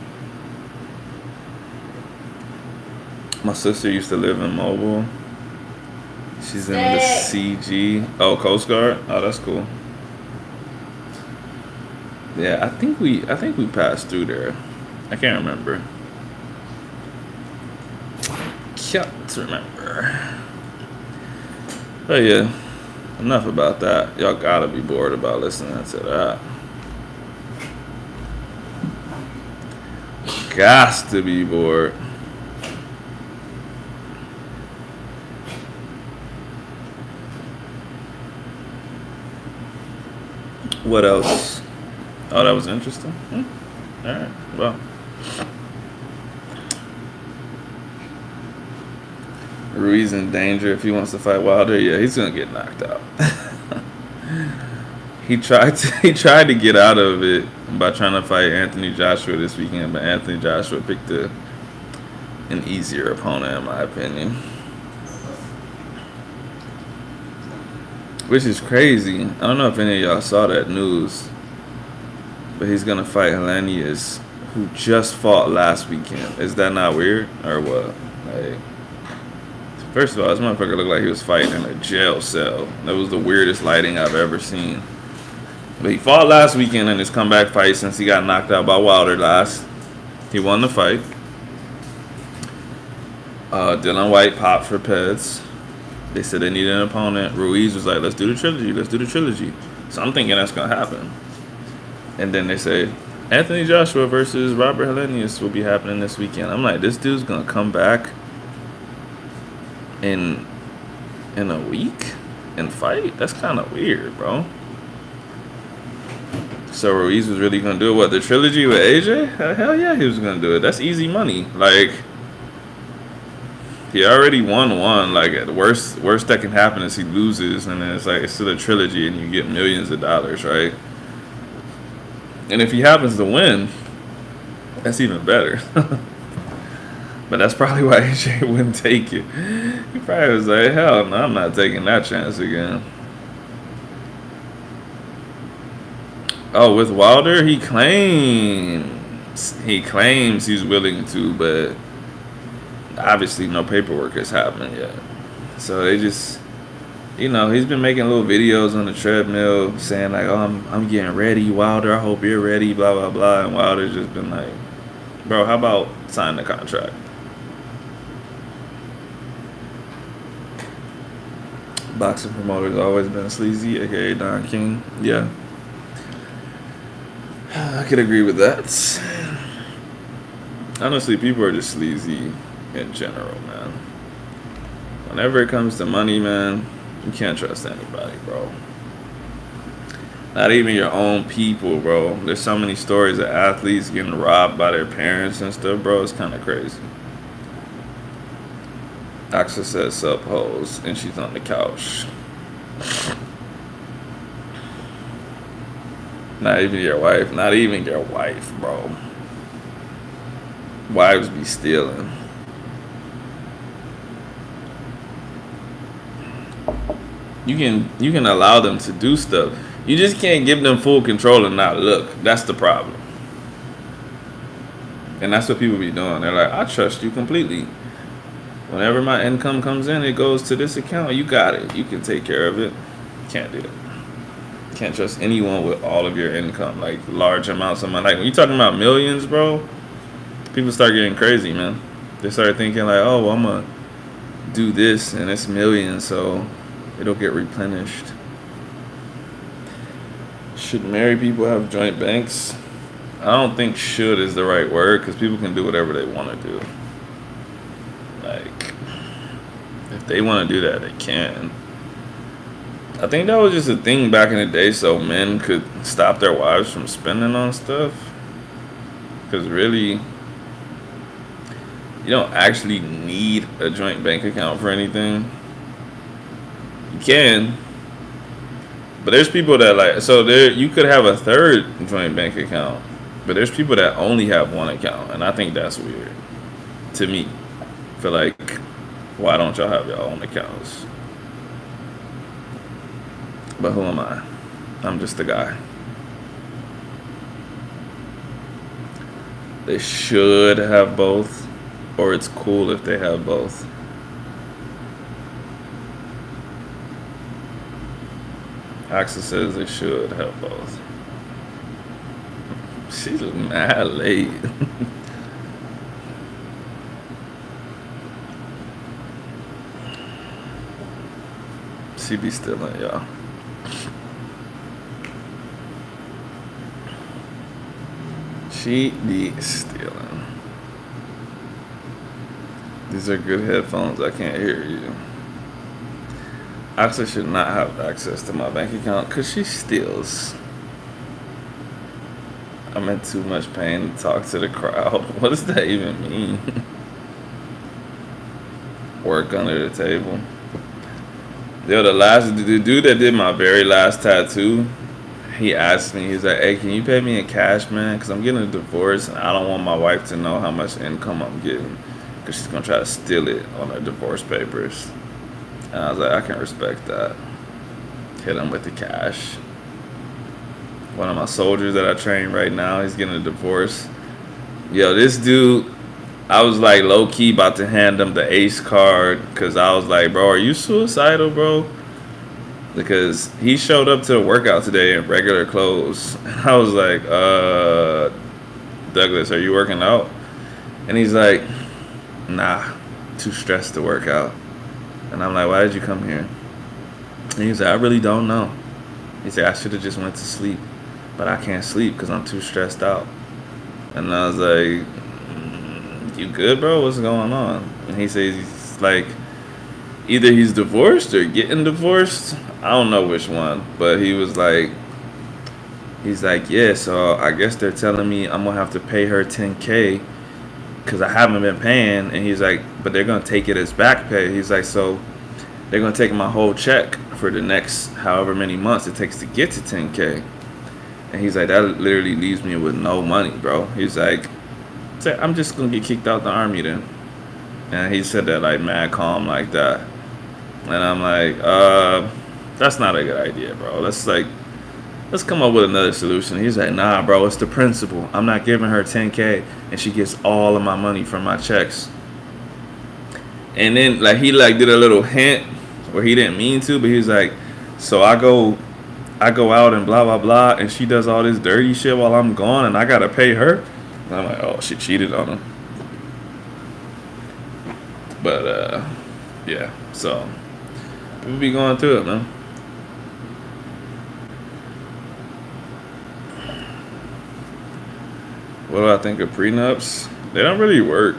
Speaker 1: My sister used to live in Mobile. She's in the CG. Oh, Coast Guard. Oh, that's cool. Yeah, I think we passed through there. I can't remember. Can't remember. But yeah, enough about that. Y'all gotta be bored about listening to that. Gots to be bored. What else? Oh, that was interesting. All right. Well, Ruiz in danger if he wants to fight Wilder. Yeah, he's gonna get knocked out. He tried to get out of it by trying to fight Anthony Joshua this weekend, but Anthony Joshua picked an easier opponent, in my opinion. Which is crazy. I don't know if any of y'all saw that news, but he's gonna fight Helenius, who just fought last weekend. Is that not weird or what? Like, first of all, this motherfucker looked like he was fighting in a jail cell. That was the weirdest lighting I've ever seen. But he fought last weekend in his comeback fight since he got knocked out by Wilder last. He won the fight. Dylan White popped for Peds. They said they needed an opponent. Ruiz was like, let's do the trilogy. So I'm thinking that's going to happen. And then they say, Anthony Joshua versus Robert Helenius will be happening this weekend. I'm like, this dude's going to come back in a week and fight? That's kind of weird, bro. So Ruiz was really going to do it. What, the trilogy with AJ? Hell yeah, he was going to do it. That's easy money. Like, He already won one. Like the worst that can happen is he loses, and then it's still a trilogy, and you get millions of dollars, right? And if he happens to win, that's even better. But that's probably why AJ wouldn't take it. He probably was like, hell no, I'm not taking that chance again. Oh, with Wilder, he claims he's willing to, but obviously no paperwork has happened yet. So they just, he's been making little videos on the treadmill saying like, "Oh, I'm getting ready, Wilder. I hope you're ready." Blah blah blah. And Wilder's just been like, "Bro, how about sign the contract?" Boxing promoter's always been sleazy, aka Don King. Yeah, I could agree with that. Honestly, people are just sleazy in general, man. Whenever it comes to money, man, you can't trust anybody, bro. Not even your own people, bro. There's so many stories of athletes getting robbed by their parents and stuff, bro. It's kind of crazy. Axa says sub hoes, and she's on the couch. Not even your wife. Not even your wife, bro. Wives be stealing. You can allow them to do stuff. You just can't give them full control and not look. That's the problem. And that's what people be doing. They're like, I trust you completely. Whenever my income comes in, it goes to this account. You got it. You can take care of it. Can't do that. Can't trust anyone with all of your income, like large amounts of money. Like when you're talking about millions, bro, people start getting crazy, man. They start thinking like, oh, well, I'm gonna do this and it's millions, so it'll get replenished. Should married people have joint banks? I don't think should is the right word because people can do whatever they want to do. Like, if they want to do that, they can. I think that was just a thing back in the day so men could stop their wives from spending on stuff. Because really, you don't actually need a joint bank account for anything. You can. But there's people that like, so there you could have a third joint bank account. But there's people that only have one account. And I think that's weird. To me. I feel like, why don't y'all have your own accounts? But who am I? I'm just a guy. They should have both, or it's cool if they have both. Axa says they should have both. She's mad late. She be stealing, y'all. She be stealing. These are good headphones. I can't hear you. Axa should not have access to my bank account because she steals. I'm in too much pain to talk to the crowd. What does that even mean? Work under the table. Yo, the dude that did my very last tattoo, he asked me, he's like, hey, can you pay me in cash, man? Because I'm getting a divorce and I don't want my wife to know how much income I'm getting because she's going to try to steal it on her divorce papers. And I was like, I can respect that. Hit him with the cash. One of my soldiers that I train right now, he's getting a divorce. Yo, this dude, I was like low-key about to hand him the ace card because I was like, bro, are you suicidal, bro? Because he showed up to the workout today in regular clothes. And I was like, Douglas, are you working out? And he's like, nah, too stressed to work out. And I'm like, why did you come here? And he's like, I really don't know. He said, I should have just went to sleep. But I can't sleep because I'm too stressed out. And I was like, you good, bro? What's going on? And he says, he's like, either he's divorced or getting divorced. I don't know which one. But he was like, he's like, yeah, so I guess they're telling me I'm going to have to pay her $10K because I haven't been paying. And he's like, but they're gonna take it as back pay. He's like, so they're gonna take my whole check for the next however many months it takes to get to 10K. And he's like, that literally leaves me with no money, bro. He's like, I'm just gonna get kicked out the army then. And he said that like mad calm like that. And I'm like, that's not a good idea, bro. Let's come up with another solution. He's like, nah, bro, it's the principle. I'm not giving her 10K and she gets all of my money from my checks. And then like he like did a little hint where he didn't mean to, but he was like, so I go out and blah blah blah, and she does all this dirty shit while I'm gone, and I gotta pay her. And I'm like, oh, she cheated on him. But yeah. So we'll be going through it, man. What do I think of prenups? They don't really work.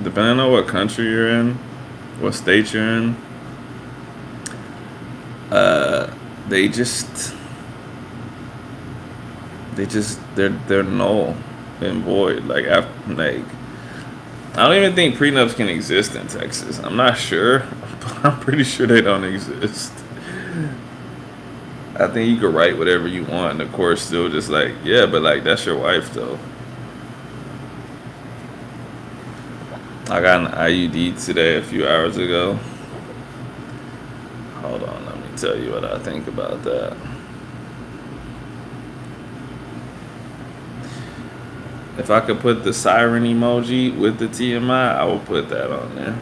Speaker 1: Depending on what country you're in, what state you're in, they just they're null and void. Like I don't even think prenups can exist in Texas. I'm not sure, but I'm pretty sure they don't exist. I think you could write whatever you want, and of course, still just like, yeah, but like that's your wife though. I got an IUD today a few hours ago. Hold on, let me tell you what I think about that. If I could put the siren emoji with the TMI, I will put that on there.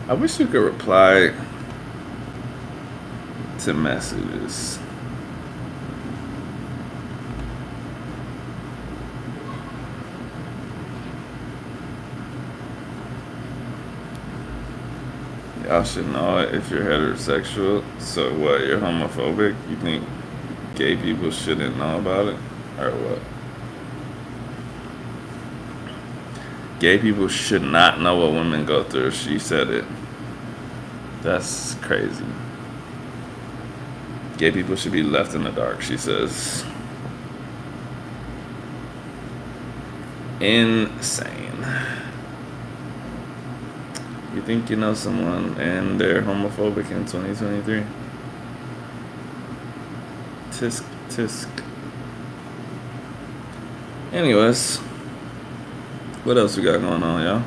Speaker 1: I wish you could reply to messages. Y'all should know it if you're heterosexual. So what, you're homophobic? You think gay people shouldn't know about it? Or what? Gay people should not know what women go through. She said it. That's crazy. Gay people should be left in the dark, she says. Insane. You think you know someone and they're homophobic in 2023? Tisk, tisk. Anyways, what else we got going on, y'all?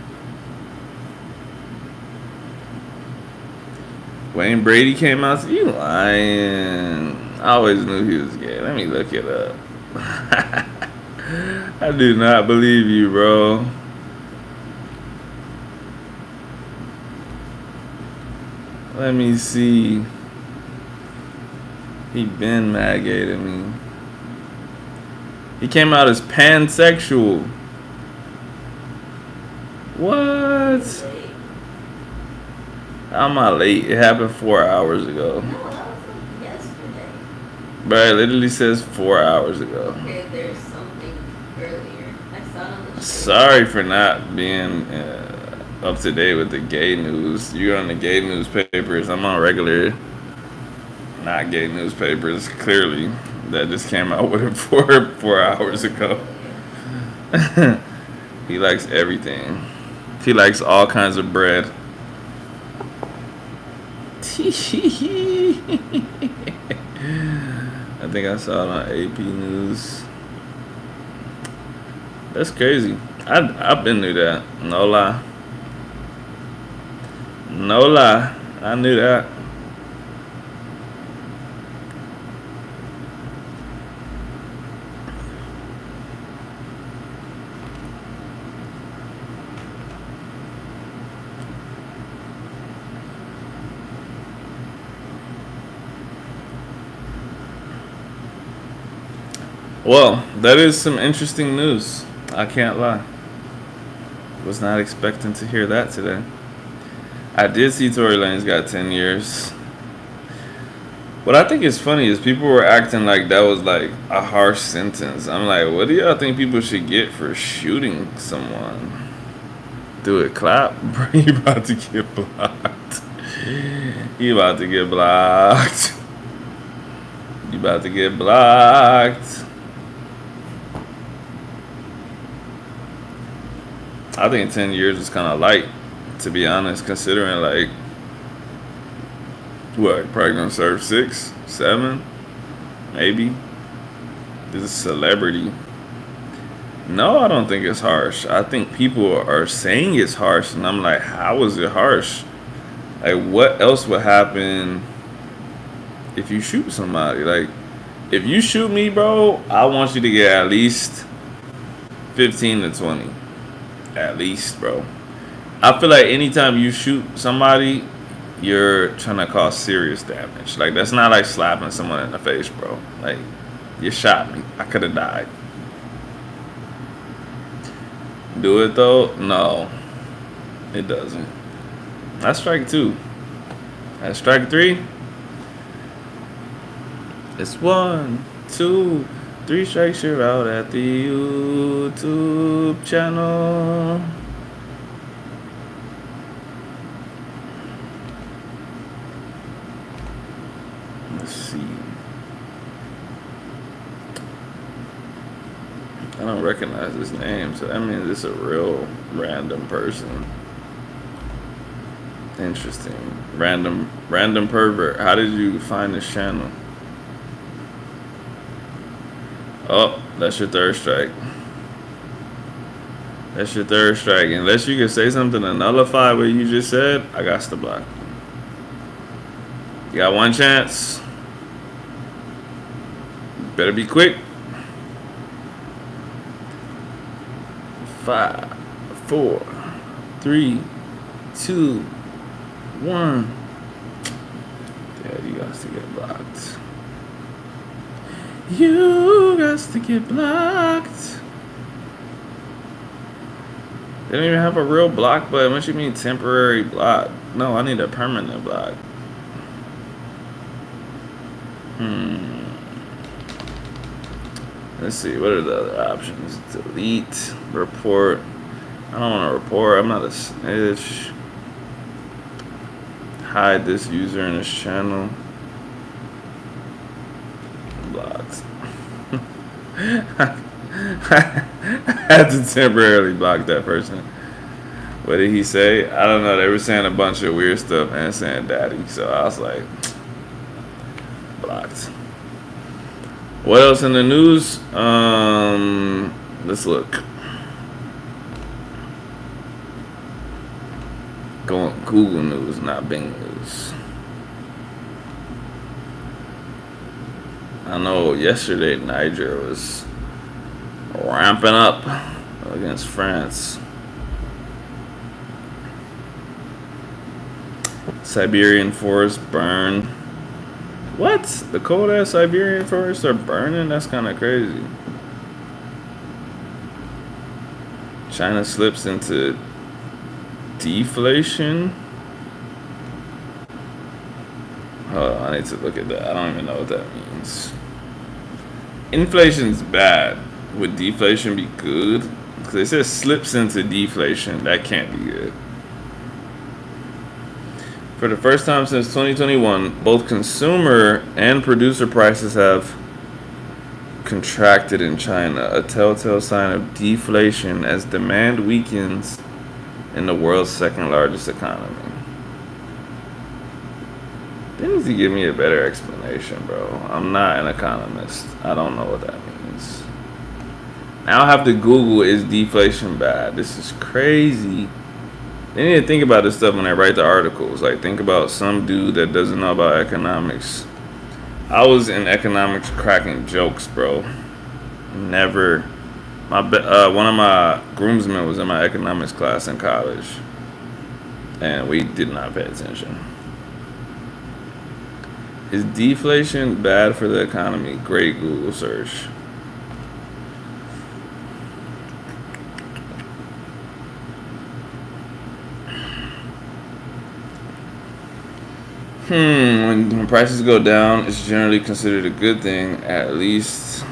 Speaker 1: Wayne Brady came out. You lying. I always knew he was gay. Let me look it up. I do not believe you, bro. Let me see. He been mad gay to me. He came out as pansexual. What? How am I late? It happened 4 hours ago.
Speaker 2: No, that was yesterday.
Speaker 1: But it literally says 4 hours ago.
Speaker 2: Okay, there's something earlier. I saw it on the
Speaker 1: Sorry for not being up to date with the gay news. You're on the gay newspapers. I'm on regular, not gay newspapers. Clearly, that just came out with it 4 hours ago. He likes everything. He likes all kinds of bread. I think I saw it on AP News. That's crazy. I've been knew that. No lie. No lie. I knew that. Well, that is some interesting news. I can't lie. Was not expecting to hear that today. I did see Tory Lanez got 10 years. What I think is funny is people were acting like that was like a harsh sentence. I'm like, what do y'all think people should get for shooting someone? Do it, clap, bro. You about to get blocked. You about to get blocked. You about to get blocked. I think 10 years is kind of light, to be honest, considering like what, probably gonna serve 6, 7, maybe. This is celebrity. No, I don't think it's harsh. I think people are saying it's harsh, and I'm like, how is it harsh? Like, what else would happen if you shoot somebody? Like, if you shoot me, bro, I want you to get at least 15 to 20. At least, bro. I feel like anytime you shoot somebody, you're trying to cause serious damage. Like, that's not like slapping someone in the face, bro. Like, you shot me. I could have died. Do it though? No, it doesn't. That's strike 2. That's strike 3. It's 1, 2, 3 strikes. You're out at the YouTube channel. Let's see. I don't recognize his name, so that means it's a real random person. Interesting. Random pervert. How did you find this channel? Oh, that's your third strike. That's your third strike. Unless you can say something to nullify what you just said, I got to block. You got one chance. Better be quick. 5, 4, 3, 2, 1. Yeah, you got to get blocked. You got to get blocked. They don't even have a real block button. What you mean temporary block? No, I need a permanent block. Let's see, what are the other options? Delete, report. I don't want to report. I'm not a snitch. Hide this user in this channel. Blocked. I had to temporarily block that person. What did he say? I don't know. They were saying a bunch of weird stuff and saying daddy. So I was like, blocked. What else in the news? Let's look. Go on Google News, not Bing News. I know yesterday Niger was ramping up against France. Siberian forest burned. What? The cold ass Siberian forests are burning? That's kind of crazy. China slips into deflation. Hold on, I need to look at that. I don't even know what that means. Inflation's bad. Would deflation be good? Because it says slips into deflation. That can't be good. For the first time since 2021, both consumer and producer prices have contracted in China, a telltale sign of deflation as demand weakens in the world's second largest economy. They need to give me a better explanation, bro. I'm not an economist. I don't know what that means. Now I have to Google, is deflation bad? This is crazy. They need to think about this stuff when they write the articles. Like, think about some dude that doesn't know about economics. I was in economics cracking jokes, bro. Never. One of my groomsmen was in my economics class in college, and we did not pay attention. Is deflation bad for the economy? Great Google search. When prices go down, it's generally considered a good thing, at least,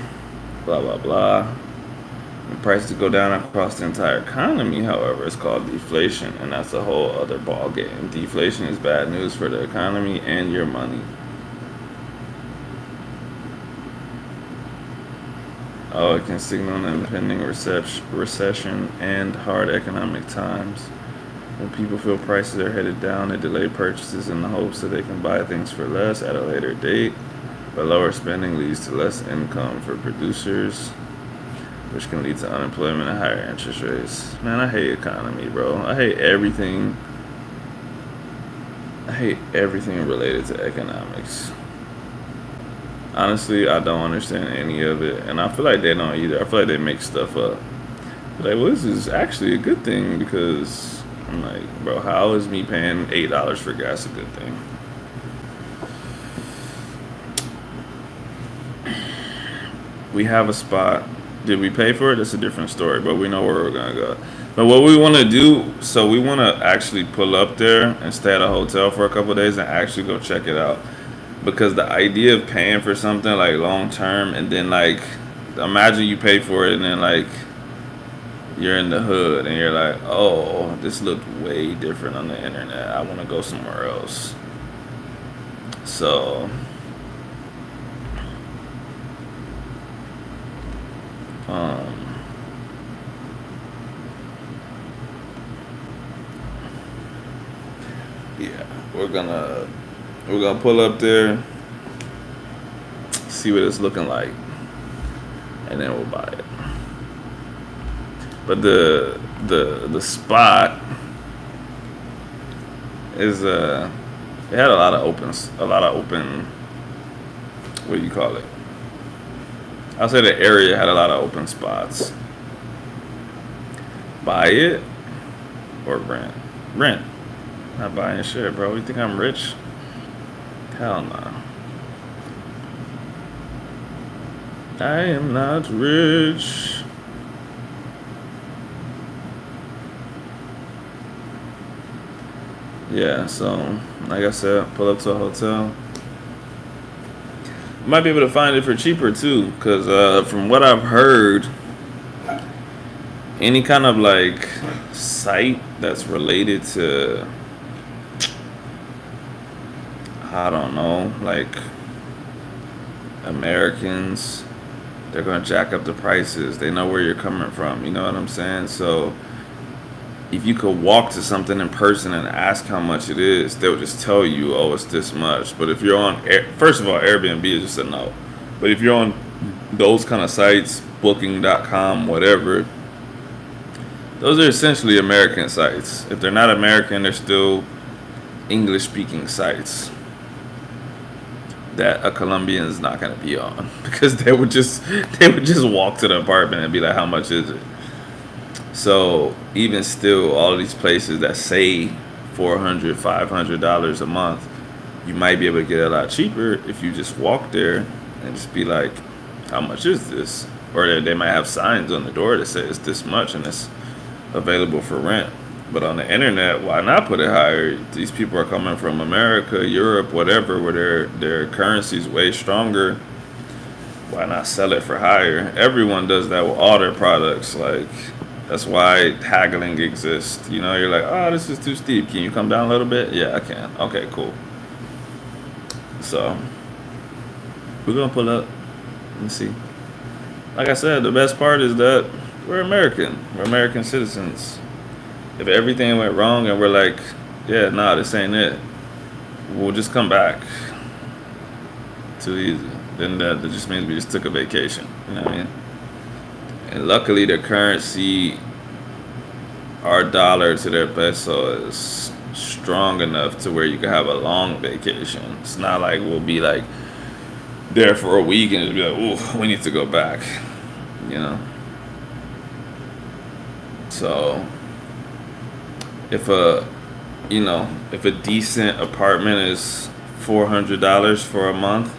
Speaker 1: blah, blah, blah. When prices go down across the entire economy, however, it's called deflation, and that's a whole other ball game. Deflation is bad news for the economy and your money. Oh, it can signal an impending recession and hard economic times. When people feel prices are headed down, they delay purchases in the hopes that they can buy things for less at a later date. But lower spending leads to less income for producers, which can lead to unemployment and higher interest rates. Man, I hate economy, bro. I hate everything. I hate everything related to economics. Honestly, I don't understand any of it, and I feel like they don't either. I feel like they make stuff up. Like, well, this is actually a good thing because I'm like, bro, how is me paying $8 for gas a good thing? We have a spot. Did we pay for it? That's a different story, but we know where we're gonna go. But what we want to do, so we want to actually pull up there and stay at a hotel for a couple of days and actually go check it out. Because the idea of paying for something like long term and then like imagine you pay for it and then like you're in the hood and you're like, oh, this looked way different on the internet. I want to go somewhere else. So yeah, we're gonna pull up there, see what it's looking like, and then we'll buy it. But the spot is it had a lot of open, what do you call it? I'll say the area had a lot of open spots. Buy it or rent? Rent. Not buying shit, bro. You think I'm rich? Hell no. I am not rich. Yeah, so like I said, pull up to a hotel. Might be able to find it for cheaper too, because from what I've heard, any kind of like site that's related to, I don't know, like Americans, they're gonna jack up the prices. They know where you're coming from. You know what I'm saying? So if you could walk to something in person and ask how much it is, they'll just tell you, oh, it's this much. But if you're on, first of all, Airbnb is just a no. But if you're on those kind of sites, Booking.com, whatever, those are essentially American sites. If they're not American, they're still English-speaking sites that a Colombian is not going to be on, because they would just walk to the apartment and be like, how much is it? So even still, all of these places that say $400, $500 a month, you might be able to get it a lot cheaper if you just walk there and just be like, how much is this? Or they might have signs on the door that says this much and it's available for rent. But on the internet, why not put it higher? These people are coming from America, Europe, whatever, where their currency is way stronger. Why not sell it for higher? Everyone does that with all their products. Like, that's why haggling exists. You know, you're like, oh, this is too steep. Can you come down a little bit? Yeah, I can. Okay, cool. So we're gonna pull up and see. Like I said, the best part is that we're American. We're American citizens. If everything went wrong and we're like, yeah, nah, this ain't it, we'll just come back. Too easy. Then that just means we just took a vacation. You know what I mean? And luckily, the currency, our dollar to their peso, is strong enough to where you can have a long vacation. It's not like we'll be like there for a week and just be like, ooh, we need to go back. You know? So if a decent apartment is $400 for a month,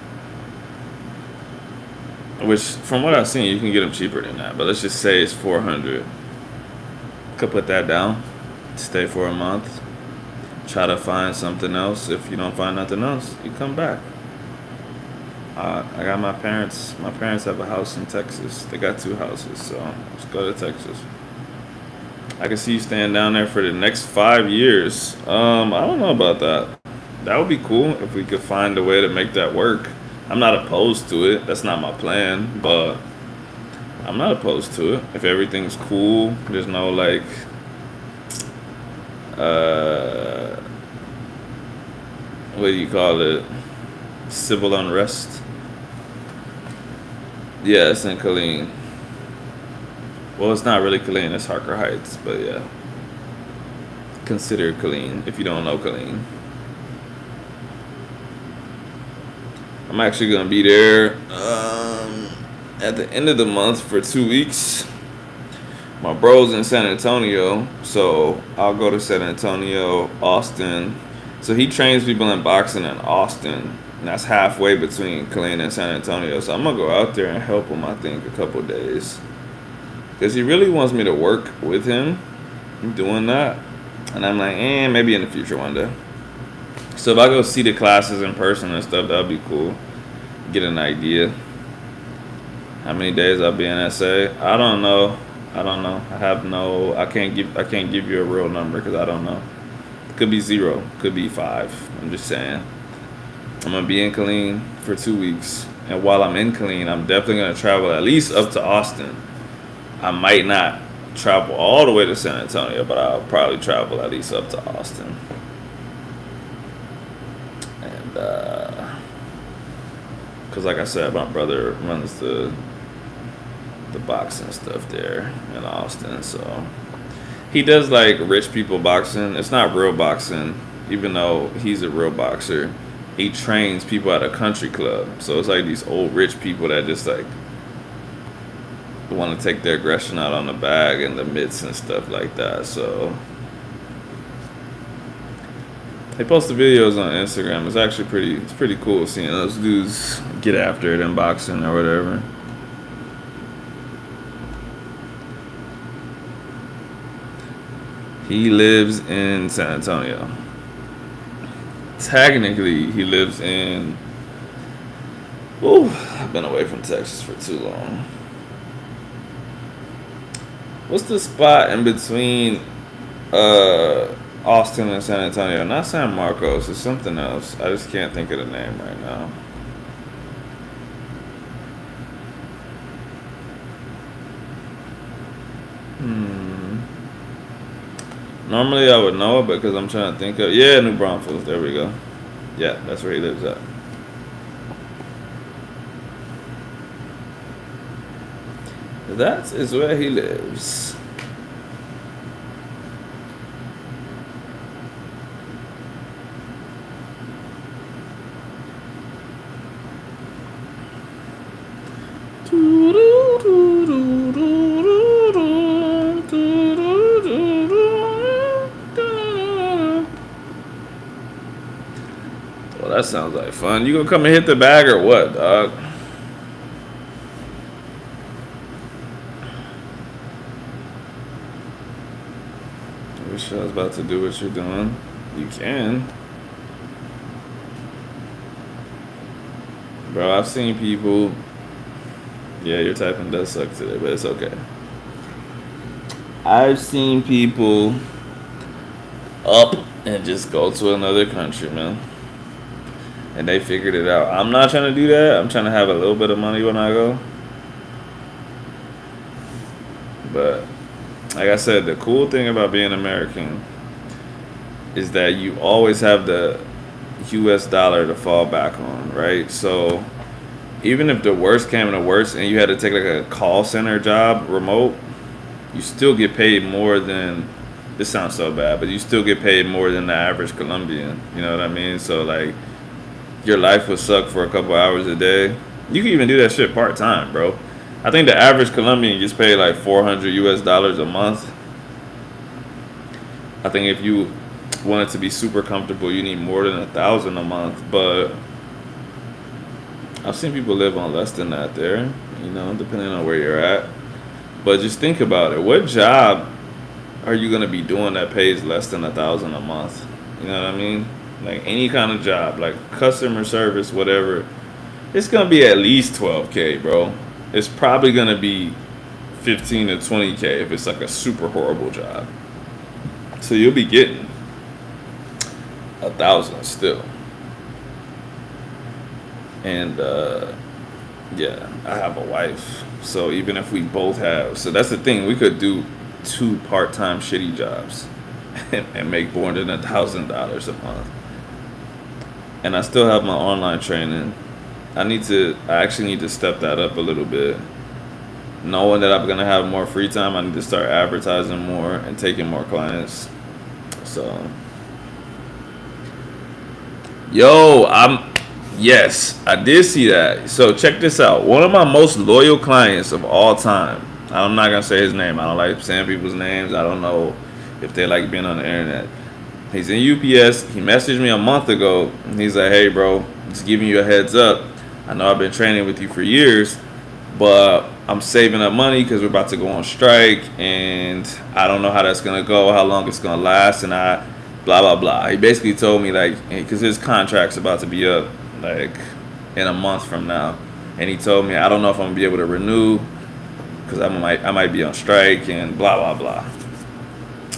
Speaker 1: which from what I've seen, you can get them cheaper than that. But let's just say it's $400. Could put that down, stay for a month. try to find something else. If you don't find nothing else, you come back. I got my parents. My parents have a house in Texas. They got two houses, so let's go to Texas. I can see you staying down there for the next 5 years. I don't know about that. That would be cool if we could find a way to make that work. I'm not opposed to it. That's not my plan, but I'm not opposed to it. If everything's cool, there's no like uh what do you call it? Civil unrest. Yeah, it's in Killeen. Well, it's not really Killeen, it's Harker Heights, but yeah. Consider Killeen if you don't know Killeen. I'm actually gonna be there at the end of the month for 2 weeks. My bro's in San Antonio, so I'll go to San Antonio, Austin. So he trains people in boxing in Austin, and that's halfway between Killeen and San Antonio. So I'm gonna go out there and help him. I think a couple days, because he really wants me to work with him doing that, and I'm like, maybe in the future one day. So if I go see the classes in person and stuff, that'd be cool. Get an idea. How many days I'll be in SA? I don't know. I don't know. I have no. I can't give you a real number because I don't know. Could be 0. Could be 5. I'm just saying. I'm gonna be in Killeen for 2 weeks, and while I'm in Killeen, I'm definitely gonna travel at least up to Austin. I might not travel all the way to San Antonio, but I'll probably travel at least up to Austin. And because like I said, my brother runs the boxing stuff there in Austin, so he does like rich people boxing. It's not real boxing, even though he's a real boxer. He trains people at a country club, so it's like these old rich people that just like want to take their aggression out on the bag and the mitts and stuff like that. So they post the videos on Instagram. It's actually pretty cool seeing those dudes get after it in boxing or whatever. He lives in San Antonio. Technically, he lives in. Ooh, I've been away from Texas for too long. What's the spot in between Austin and San Antonio? Not San Marcos. It's something else. I just can't think of the name right now. Normally I would know it because I'm trying to think of. Yeah, New Braunfels. There we go. Yeah, that's where he lives at. That is where he lives. Well, that sounds like fun. You gonna come and hit the bag or what, dog? I wish I was about to do what you're doing. You can. Bro, I've seen people. Yeah, your typing does suck today, but it's okay. I've seen people up and just go to another country, man. And they figured it out. I'm not trying to do that. I'm trying to have a little bit of money when I go. But like I said, the cool thing about being American is that you always have the US dollar to fall back on, right? So even if the worst came to worst and you had to take like a call center job remote, you still get paid more than, this sounds so bad, but you still get paid more than the average Colombian. You know what I mean? So like your life would suck for a couple hours a day. You can even do that shit part-time, bro. I think the average Colombian gets paid like $400 a month. I think if you want it to be super comfortable, you need more than $1,000 a month. But I've seen people live on less than that there, you know, depending on where you're at. But just think about it. What job are you gonna be doing that pays less than $1,000 a month? You know what I mean? Like any kind of job, like customer service, whatever. It's gonna be at least 12K, bro. It's probably gonna be 15 to 20K if it's like a super horrible job. So you'll be getting 1,000 still. And yeah, I have a wife. So even if we both have, so that's the thing, we could do two part-time shitty jobs and make more than $1,000 a month. And I still have my online training. I actually need to step that up a little bit. Knowing that I'm gonna have more free time, I need to start advertising more and taking more clients. So, yo, yes, I did see that. So check this out. One of my most loyal clients of all time. I'm not gonna say his name. I don't like saying people's names. I don't know if they like being on the internet. He's in UPS. He messaged me a month ago. And he's like, "Hey, bro, just giving you a heads up. I know I've been training with you for years, but I'm saving up money because we're about to go on strike, and I don't know how that's gonna go, how long it's gonna last, and I, blah blah blah." He basically told me like, because his contract's about to be up like in a month from now, and he told me I don't know if I'm gonna be able to renew because I might be on strike and blah blah blah.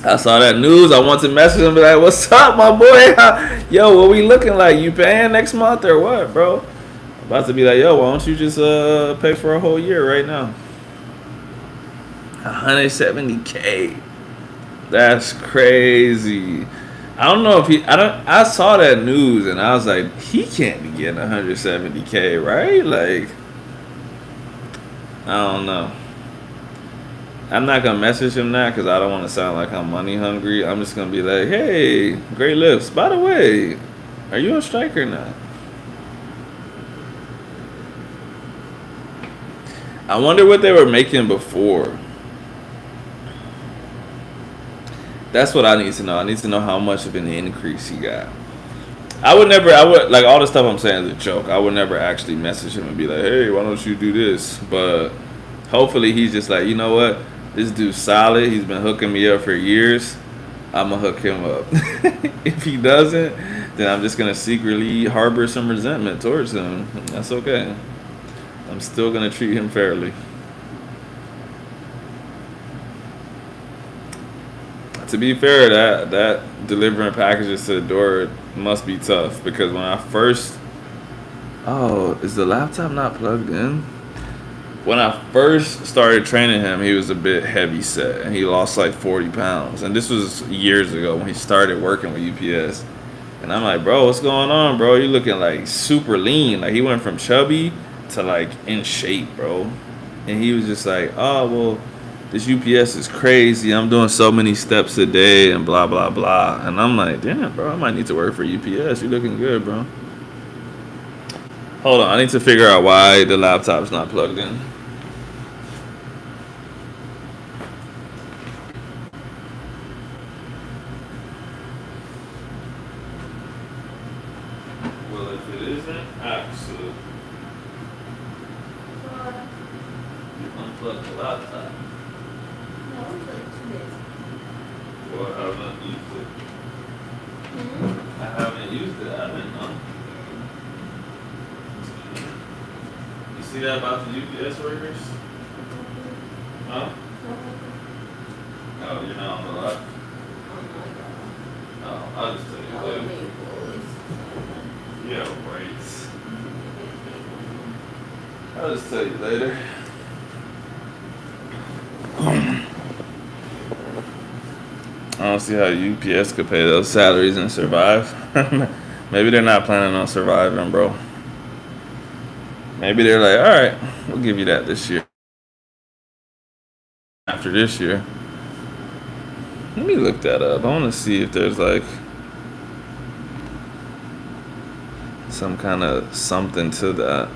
Speaker 1: I saw that news. I want to message him and be like, "What's up, my boy? Yo, what we looking like? You paying next month or what, bro?" About to be like, "Yo, why don't you just pay for a whole year right now?" 170K. That's crazy. I don't know if I saw that news and I was like, he can't be getting 170K, right? Like, I don't know. I'm not gonna message him now because I don't want to sound like I'm money hungry. I'm just gonna be like, "Hey, great lifts. By the way, are you on strike or not?" I wonder what they were making before. That's what I need to know. I need to know how much of an increase he got. I would like all the stuff I'm saying is a joke. I would never actually message him and be like, "Hey, why don't you do this?" But hopefully he's just like, "You know what? This dude's solid. He's been hooking me up for years. I'm going to hook him up." If he doesn't, then I'm just going to secretly harbor some resentment towards him. That's okay. I'm still going to treat him fairly. To be fair, that delivering packages to the door must be tough because when I first, oh, is the laptop not plugged in? When I first started training him, he was a bit heavy set and he lost like 40 pounds. And this was years ago when he started working with UPS. And I'm like, "Bro, what's going on, bro? You looking like super lean." Like he went from chubby to like in shape, bro. And he was just like, "Oh, well, this UPS is crazy. I'm doing so many steps a day and blah, blah, blah." And I'm like, "Damn, bro, I might need to work for UPS. You looking good, bro." Hold on, I need to figure out why the laptop's not plugged in. Well, if it isn't, absolutely. You unplug the laptop.
Speaker 2: No, it's like 2 days.
Speaker 1: Well, I haven't used it. I haven't used it. I didn't know. You see that about the UPS workers? Huh? Oh, you're not on the left? Oh, I'll just tell you later. Yeah, right. I'll just tell you later. I don't see how UPS could pay those salaries and survive. Maybe they're not planning on surviving, bro. Maybe they're like, "All right, we'll give you that this year." After this year. Let me look that up. I want to see if there's like some kind of something to that.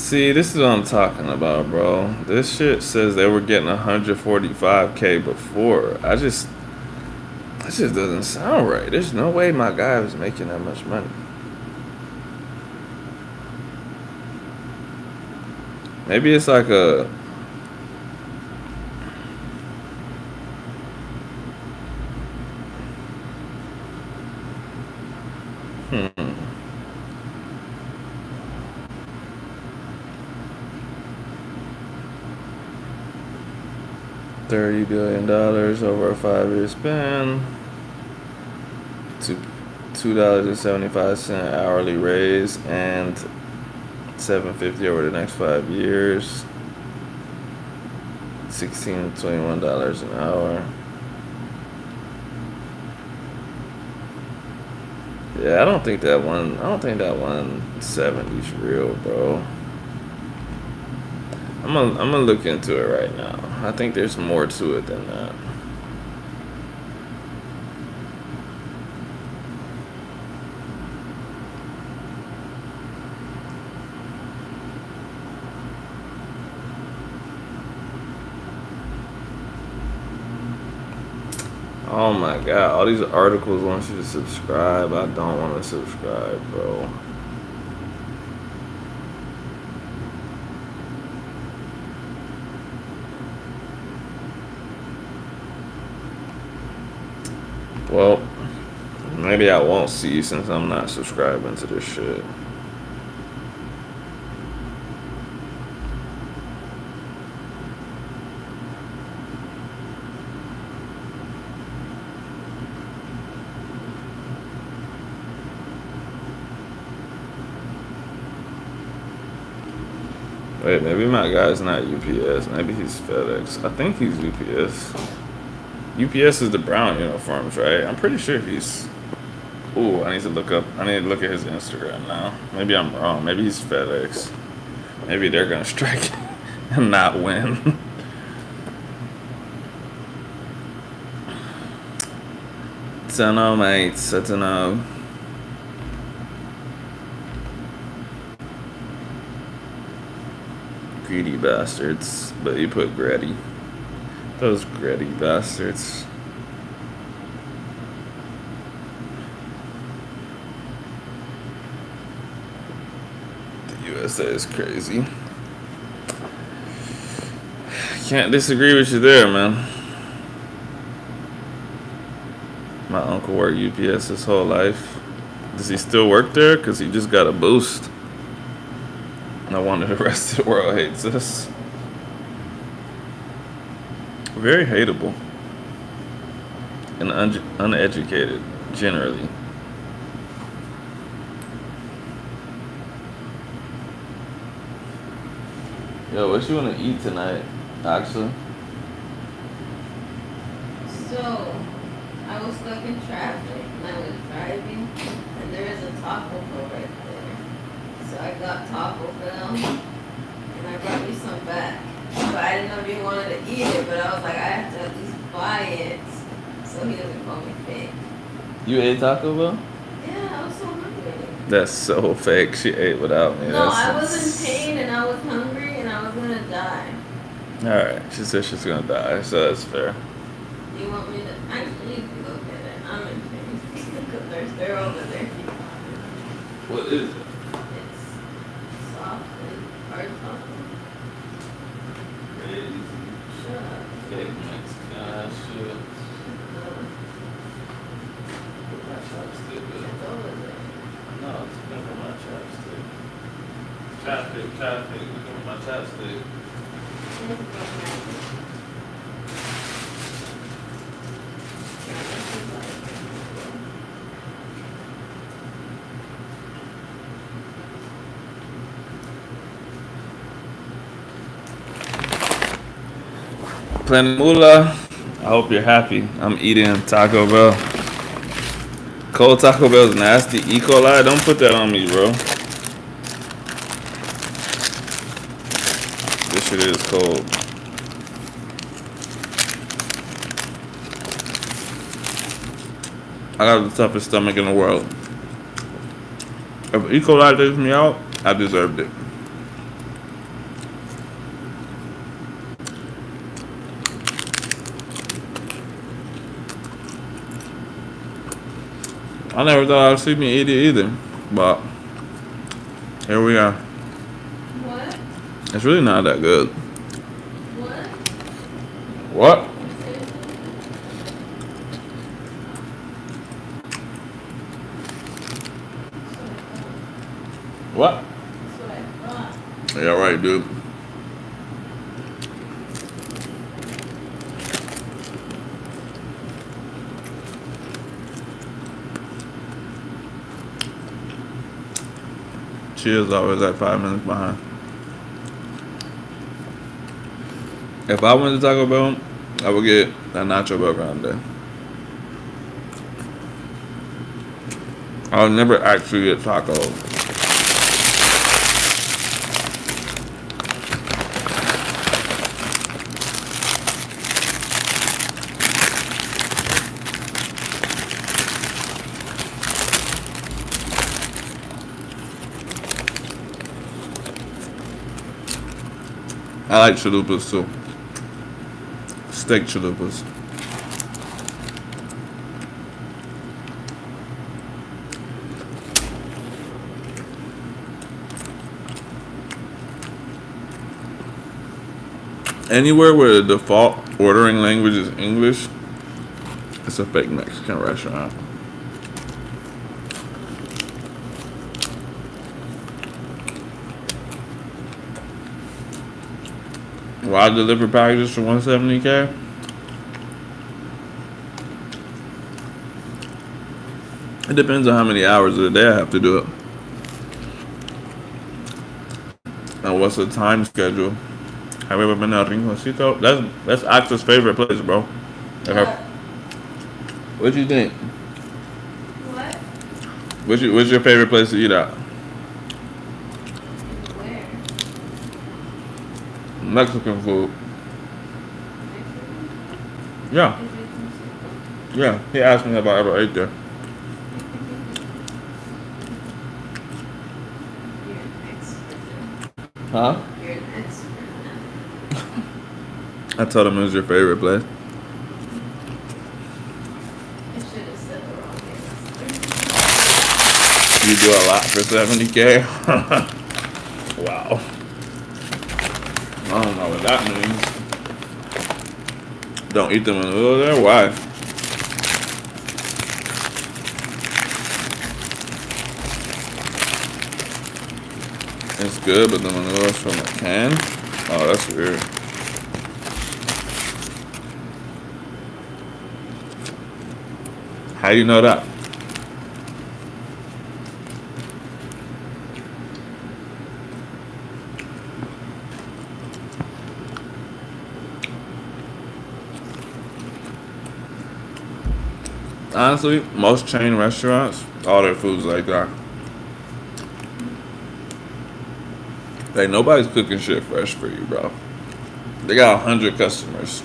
Speaker 1: See, this is what I'm talking about, bro. This shit says they were getting 145K before. That just doesn't sound right. There's no way my guy was making that much money. Maybe it's like a. Hmm. $30 billion over a 5-year span. $2.75 hourly raise and $7.50 over the next 5 years. $16 to $21 an hour. Yeah, I don't think that 170 is real, bro. I'm gonna look into it right now. I think there's more to it than that. Oh my god, all these articles want you to subscribe. I don't want to subscribe, bro. Well, maybe I won't see since I'm not subscribing to this shit. Wait, maybe my guy's not UPS. Maybe he's FedEx. I think he's UPS. UPS is the brown uniforms, right? I'm pretty sure he's. Ooh, I need to look at his Instagram now. Maybe I'm wrong. Maybe he's FedEx. Maybe they're gonna strike and not win. Don't know, mates. I don't know. Greedy bastards. But you put Gretty. Those Gretty bastards. The USA is crazy. Can't disagree with you there, man. My uncle worked UPS his whole life. Does he still work there? Because he just got a boost. No wonder the rest of the world hates us. Very hateable. And uneducated, generally. Yo, what you want to eat tonight, actually?
Speaker 2: So, I was stuck in traffic and I was driving, and there is a Taco Bell right there. So I got Taco Bell, and I brought me some back. But I didn't know if he wanted to eat it, but I was like, I have to at least buy it, so he doesn't call me fake.
Speaker 1: You ate Taco Bell?
Speaker 2: Yeah, I was so hungry.
Speaker 1: That's so fake. She ate without me.
Speaker 2: No, I was in pain and I was hungry and I was gonna die.
Speaker 1: Alright, she said she's gonna die, so that's fair.
Speaker 2: You want me to? Actually, you can go get it. I'm in pain. Because they're over there.
Speaker 1: What is it?
Speaker 2: It's soft and hard taco.
Speaker 1: Crazy.
Speaker 2: Shut up.
Speaker 1: Fake Mexican shit. Put my chopstick
Speaker 2: It's
Speaker 1: in.
Speaker 2: over there.
Speaker 1: No, it's never my chopstick. Traffic. Look at my chopstick.
Speaker 2: It's okay.
Speaker 1: Planet Moolah, I hope you're happy. I'm eating Taco Bell. Cold Taco Bell is nasty. E. coli, don't put that on me, bro. This shit is cold. I got the toughest stomach in the world. If E. coli takes me out, I deserved it. I never thought I'd see me eat it either, but here we are.
Speaker 2: What?
Speaker 1: It's really not that good.
Speaker 2: What?
Speaker 1: What? What?
Speaker 2: That's what I thought.
Speaker 1: Yeah, right, dude. Cheers always at 5 minutes behind. If I went to Taco Bell, I would get a nacho bell grande. I would never actually get tacos. I like chalupas too. Steak chalupas. Anywhere where the default ordering language is English, it's a fake Mexican restaurant. Why deliver packages for $170K? It depends on how many hours of the day I have to do it. And what's the time schedule? Have you ever been to Rinconcito? That's Axel's favorite place, bro. What you think?
Speaker 2: What?
Speaker 1: What's your favorite place to eat at?
Speaker 2: Where?
Speaker 1: Mexican food.
Speaker 2: Mexico?
Speaker 1: Yeah.
Speaker 2: Is it
Speaker 1: Yeah. He asked me if I ever ate there.
Speaker 2: You're an expert.
Speaker 1: Huh?
Speaker 2: You're an expert now.
Speaker 1: I told him it was your favorite place.
Speaker 2: I should have said the wrong answer.
Speaker 1: You do a lot for $70K? Wow. I don't know what that means. Don't eat them in the middle there? Why? It's good, but the manula's from a can? Oh, that's weird. How do you know that? Honestly, most chain restaurants, all their food's like that. Like, nobody's cooking shit fresh for you, bro. They got 100 customers.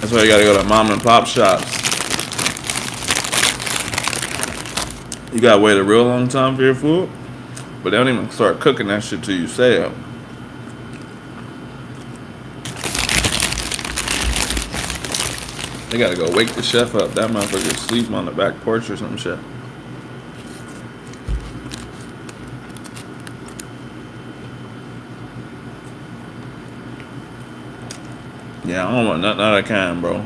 Speaker 1: That's why you gotta go to mom and pop shops. You gotta wait a real long time for your food, but they don't even start cooking that shit till you say it. They gotta go wake the chef up. That motherfucker sleep on the back porch or some shit. Yeah, I don't want nothing out of can, bro.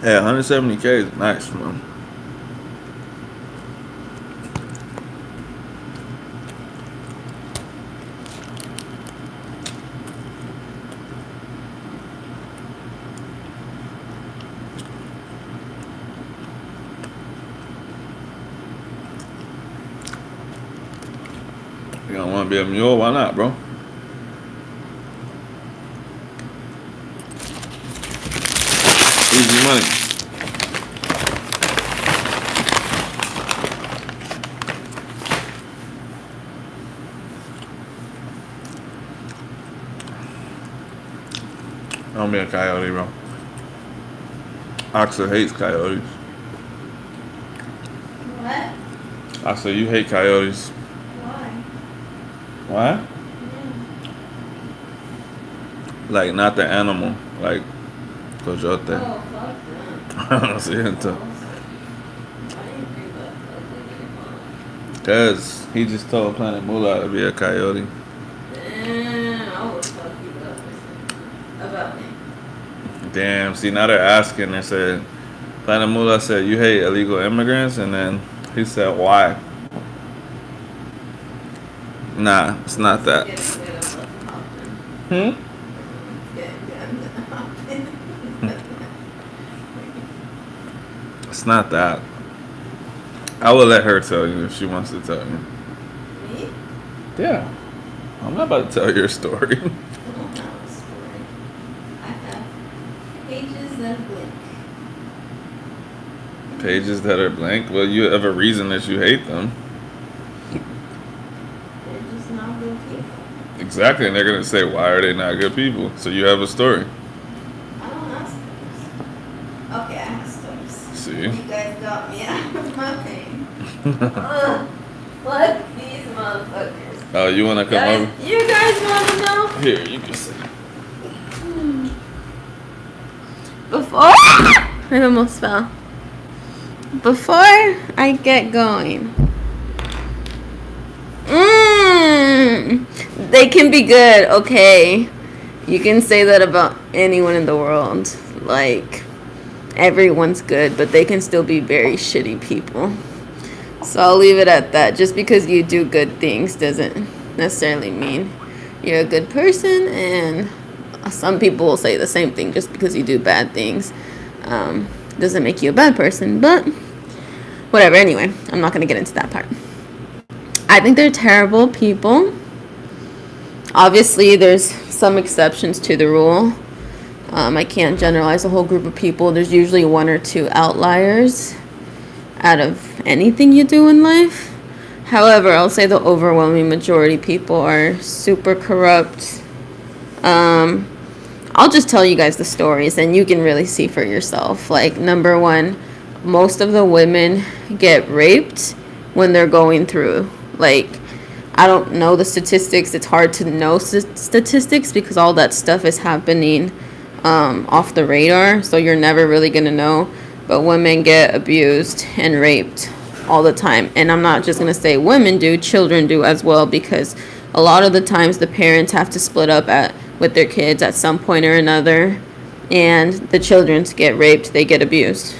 Speaker 1: Yeah, 170K is nice, man. You don't want to be a mule? Why not, bro? Easy money. Don't be a coyote, bro. Oxa hates coyotes.
Speaker 2: What?
Speaker 1: I said you hate coyotes.
Speaker 2: Why?
Speaker 1: Why?
Speaker 2: Yeah.
Speaker 1: Like not the animal, like coyote.
Speaker 2: Oh, fuck them.
Speaker 1: Sí, entonces.
Speaker 2: I didn't think that fucking
Speaker 1: Cause he just told Planet Moolah to be a coyote.
Speaker 2: Damn, I would fuck you up about me.
Speaker 1: Damn. See, now they're asking. They said Planet Moolah said you hate illegal immigrants, and then he said why? Nah, it's not that.
Speaker 2: Getting good about hopping.
Speaker 1: Hmm.
Speaker 2: Getting good at hopping.
Speaker 1: It's not that. I will let her tell you if she wants to tell you.
Speaker 2: Me?
Speaker 1: Yeah. I'm not about to tell your story.
Speaker 2: I don't have a story. I have pages that blink.
Speaker 1: Pages that are blank. Well, you have a reason that you hate them.
Speaker 2: They're just not good people.
Speaker 1: Exactly, and they're gonna say, "Why are they not good people?" So you have a story.
Speaker 2: I don't have stories. Okay, I have stories.
Speaker 1: See?
Speaker 2: You guys got me out of my pain. Ugh. Fuck these motherfuckers.
Speaker 1: Oh, you wanna come over?
Speaker 2: You guys wanna know?
Speaker 1: Here, you can sit.
Speaker 2: Before I almost fell. Before I get going. They can be good, okay. You can say that about anyone in the world. Like, everyone's good, but they can still be very shitty people. So I'll leave it at that. Just because you do good things doesn't necessarily mean you're a good person, and some people will say the same thing. Just because you do bad things doesn't make you a bad person, but whatever. Anyway, I'm not going to get into that part. I think they're terrible people. Obviously, there's some exceptions to the rule. I can't generalize a whole group of people. There's usually one or two outliers out of anything you do in life. However, I'll say the overwhelming majority people are super corrupt. I'll just tell you guys the stories and you can really see for yourself. Like, number one, most of the women get raped when they're going through. Like, I don't know the statistics. It's hard to know statistics because all that stuff is happening off the radar. So you're never really going to know. But women get abused and raped all the time. And I'm not just going to say women do, children do as well, because a lot of the times the parents have to split up with their kids at some point or another. And the children get raped, they get abused.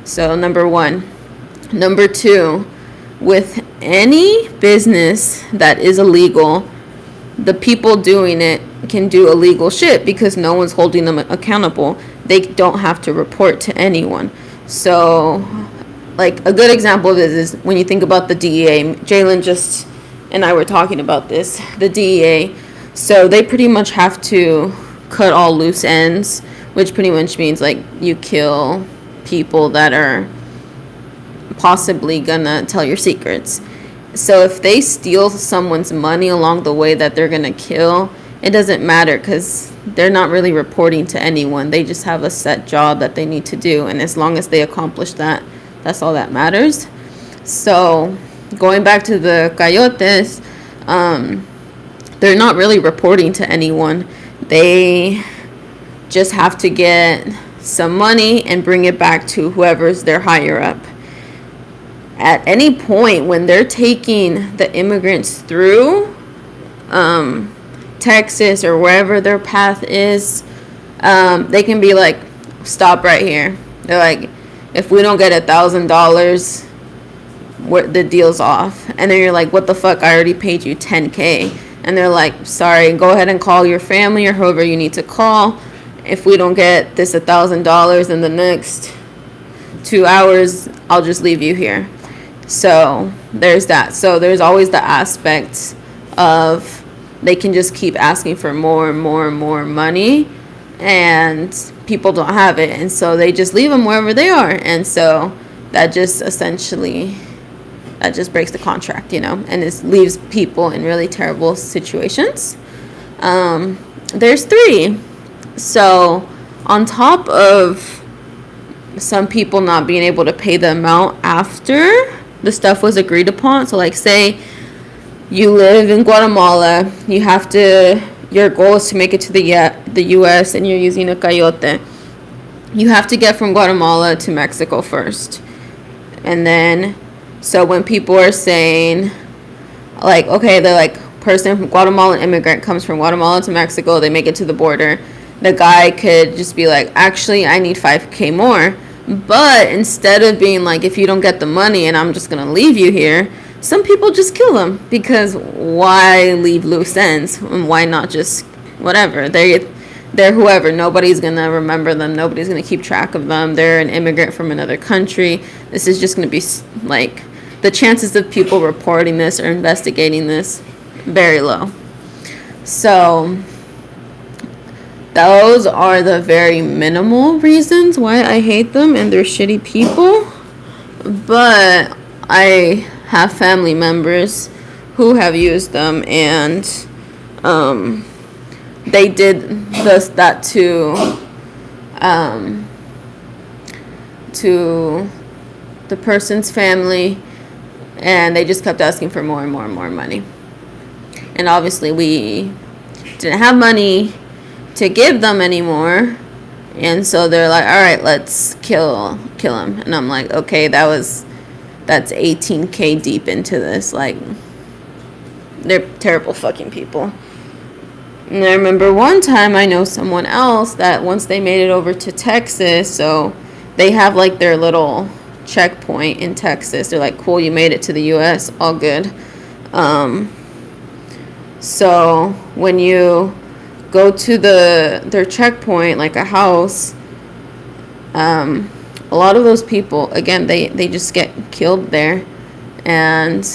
Speaker 2: So number one. Number two, with any business that is illegal, the people doing it can do illegal shit because no one's holding them accountable. They don't have to report to anyone. So, like, a good example of this is when you think about the DEA. Jalen just and I were talking about this. The DEA, so they pretty much have to cut all loose ends, which pretty much means, like, you kill people that are possibly gonna tell your secrets. So if they steal someone's money along the way that they're gonna kill, it doesn't matter because they're not really reporting to anyone. They just have a set job that they need to do, and as long as they accomplish that, that's all that matters. So going back to the coyotes, they're not really reporting to anyone. They just have to get some money and bring it back to whoever's their higher up. At any point when they're taking the immigrants through Texas or wherever their path is, they can be like, stop right here. They're like, if we don't get $1,000, the deal's off. And then you're like, what the fuck? I already paid you $10K. And they're like, sorry, go ahead and call your family or whoever you need to call. If we don't get this $1,000 in the next 2 hours, I'll just leave you here. So there's that. So there's always the aspect of they can just keep asking for more and more and more money, and people don't have it, and so they just leave them wherever they are. And so that just essentially, that just breaks the contract, and it leaves people in really terrible situations. There's three.
Speaker 3: So, on top of some people not being able to pay the amount after the stuff was agreed upon, so like say you live in Guatemala, you have to, your goal is to make it to the US and you're using a coyote. You have to get from Guatemala to Mexico first. And then, so when people are saying, like, okay, they're like, person from Guatemalan immigrant comes from Guatemala to Mexico, they make it to the border. The guy could just be like, actually, I need 5K more. But instead of being like, if you don't get the money and I'm just going to leave you here, some people just kill them. Because why leave loose ends? And why not just whatever? They're whoever. Nobody's going to remember them. Nobody's going to keep track of them. They're an immigrant from another country. This is just going to be like, the chances of people reporting this or investigating this, very low. So those are the very minimal reasons why I hate them and they're shitty people. But I have family members who have used them, and they did that to the person's family, and they just kept asking for more and more and more money. And obviously we didn't have money to give them anymore, and so they're like, all right, let's kill him. And I'm like, okay, that's 18K deep into this. Like, they're terrible fucking people. And I remember one time I know someone else that once they made it over to Texas, so they have like their little checkpoint in Texas. They're like, cool, you made it to the US, all good. So when you go to their checkpoint, like a house, a lot of those people, again, they just get killed there. And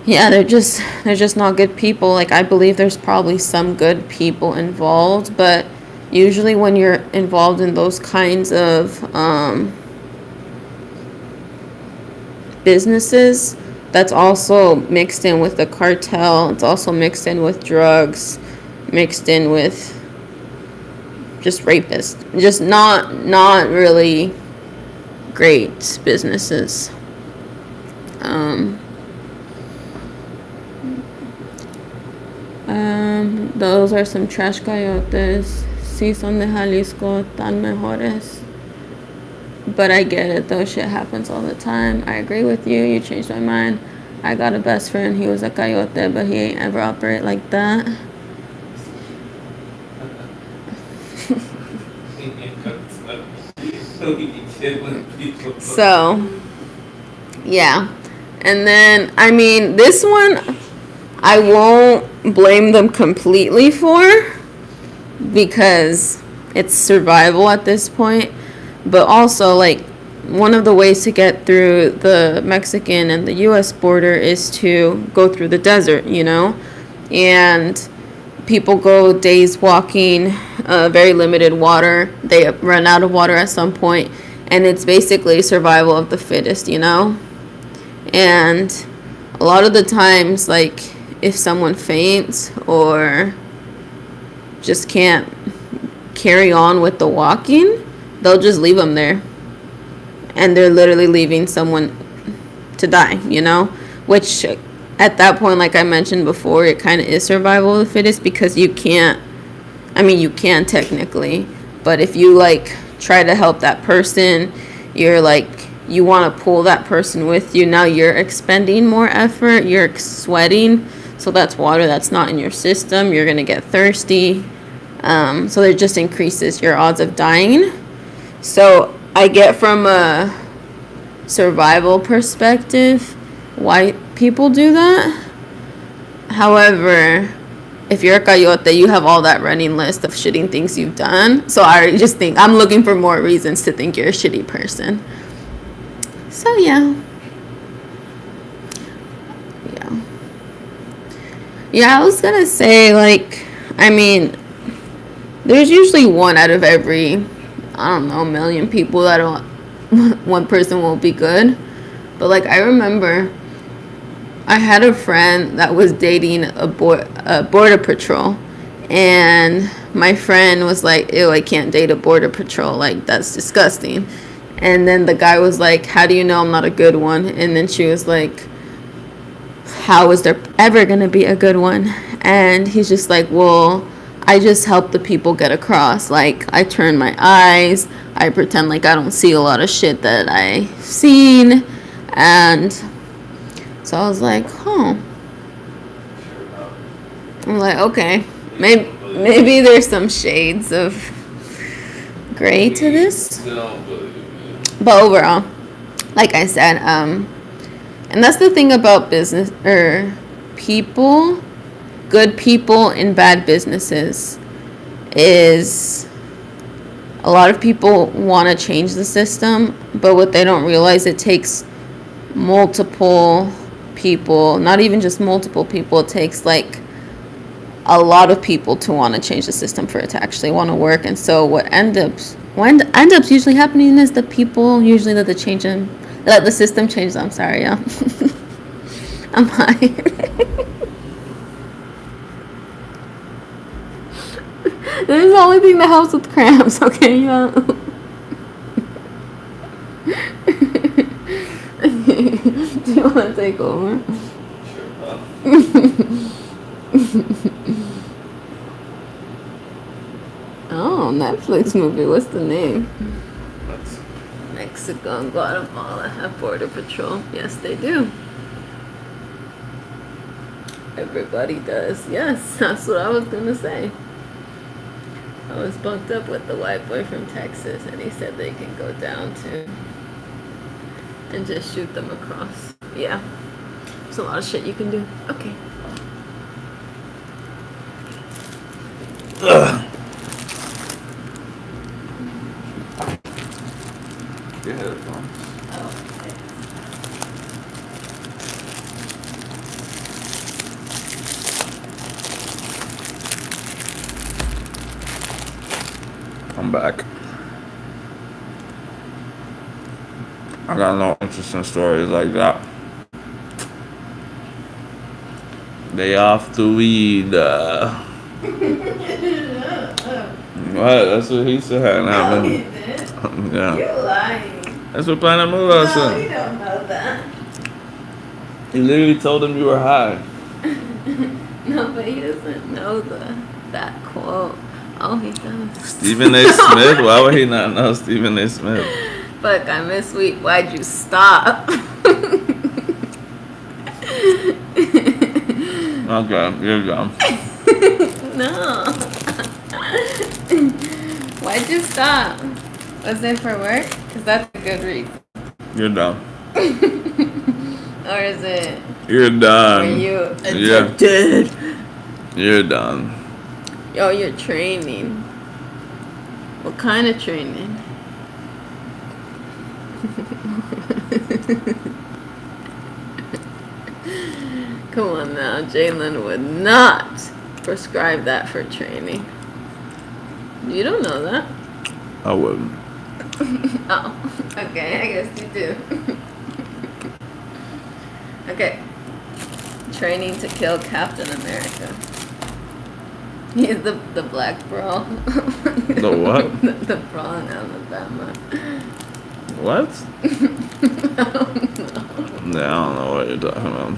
Speaker 3: yeah, they're just not good people. Like, I believe there's probably some good people involved, but usually when you're involved in those kinds of businesses, that's also mixed in with the cartel. It's also mixed in with drugs, mixed in with just rapists. Just not really great businesses. Those are some trash coyotes. Sí, son de Jalisco, tan mejores. But I get it, though. Shit happens all the time. I agree with you. You changed my mind. I got a best friend. He was a coyote, but he ain't ever operate like that. So, yeah. And then, I mean, this one, I won't blame them completely for, because it's survival at this point. But also, like, one of the ways to get through the Mexican and the U.S. border is to go through the desert, you know? And people go days walking, very limited water. They run out of water at some point, and it's basically survival of the fittest, you know? And a lot of the times, like, if someone faints or just can't carry on with the walking, they'll just leave them there. And they're literally leaving someone to die, you know? Which, at that point, like I mentioned before, it kind of is survival of the fittest, because you can technically, but if you, like, try to help that person, you're, like, you want to pull that person with you. Now you're expending more effort, you're sweating, so that's water that's not in your system. You're going to get thirsty. So it just increases your odds of dying. So I get from a survival perspective why people do that. However, if you're a coyote, you have all that running list of shitty things you've done. So I just think I'm looking for more reasons to think you're a shitty person. So yeah, I was gonna say, like, I mean, there's usually one out of every, I don't know, million people that one person will be good. But, like, I remember I had a friend that was dating a border patrol, and my friend was like, ew, I can't date a border patrol. Like, that's disgusting. And then the guy was like, how do you know I'm not a good one? And then she was like, how is there ever going to be a good one? And he's just like, well, I just help the people get across. Like, I turn my eyes. I pretend like I don't see a lot of shit that I've seen. And so I was like, huh. I'm like, okay. Maybe there's some shades of gray to this. But overall, like I said, and that's the thing about business or people, good people in bad businesses, is a lot of people want to change the system, but what they don't realize, it takes multiple people, not even just multiple people, it takes like a lot of people to want to change the system for it to actually want to work. And so what ends up usually happening is the people usually that the system changes. I'm sorry, yeah. I'm high. This is the only thing that helps with cramps, okay? Yeah. Do you want to take over? Oh, Netflix movie. What's the name? Mexico and Guatemala have border patrol. Yes, they do. Everybody does. Yes, that's what I was going to say. I was bunked up with the white boy from Texas, and he said they can go down to and just shoot them across. Yeah. There's a lot of shit you can do. Okay.
Speaker 1: Your headphones.
Speaker 2: Oh, okay.
Speaker 1: I'm back. I got no interesting stories like that. They off the weed. What? That's what he said.
Speaker 2: No, he didn't.
Speaker 1: Yeah.
Speaker 2: You're lying.
Speaker 1: That's what Planet Moolah
Speaker 2: No,
Speaker 1: said.
Speaker 2: you don't know that.
Speaker 1: He literally told him you were high.
Speaker 3: No, but he doesn't know that quote. Oh, he does.
Speaker 1: Stephen A. Smith? Why would he not know Stephen A. Smith?
Speaker 3: Fuck, I miss weed. Why'd you stop?
Speaker 1: Okay, you're gone.
Speaker 3: No. Why'd you stop? Was it for work? Because that's a good reason.
Speaker 1: You're done.
Speaker 3: Or is it
Speaker 1: You're
Speaker 3: for
Speaker 1: done.
Speaker 3: you
Speaker 1: Yeah.
Speaker 3: addicted?
Speaker 1: You're done.
Speaker 3: Yo, you're training. What kind of training? Come on now, Jalen would not prescribe that for training. You don't know that.
Speaker 1: I wouldn't.
Speaker 3: Oh, okay, I guess you do. Okay. Training to kill Captain America. He's the black bro.
Speaker 1: The what?
Speaker 3: The bro in Alabama.
Speaker 1: What?
Speaker 3: I don't know.
Speaker 1: Yeah, I don't know what you're talking about.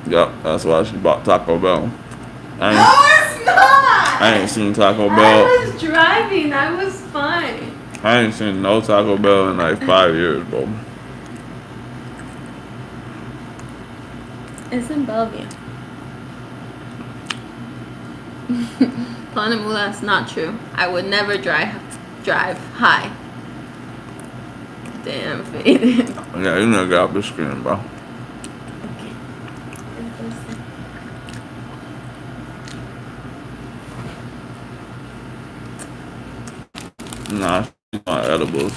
Speaker 1: Yep, that's why she bought Taco Bell.
Speaker 2: No, it's not.
Speaker 1: I ain't seen Taco
Speaker 3: I
Speaker 1: Bell.
Speaker 3: was driving. I was fine.
Speaker 1: I ain't seen no Taco Bell in like 5 years, bro.
Speaker 3: It's in Bellevue. Planet Moolah, that's not true. I would never drive high. Damn, faded.
Speaker 1: Yeah, you never got off the screen, bro. Nah, she's not edibles.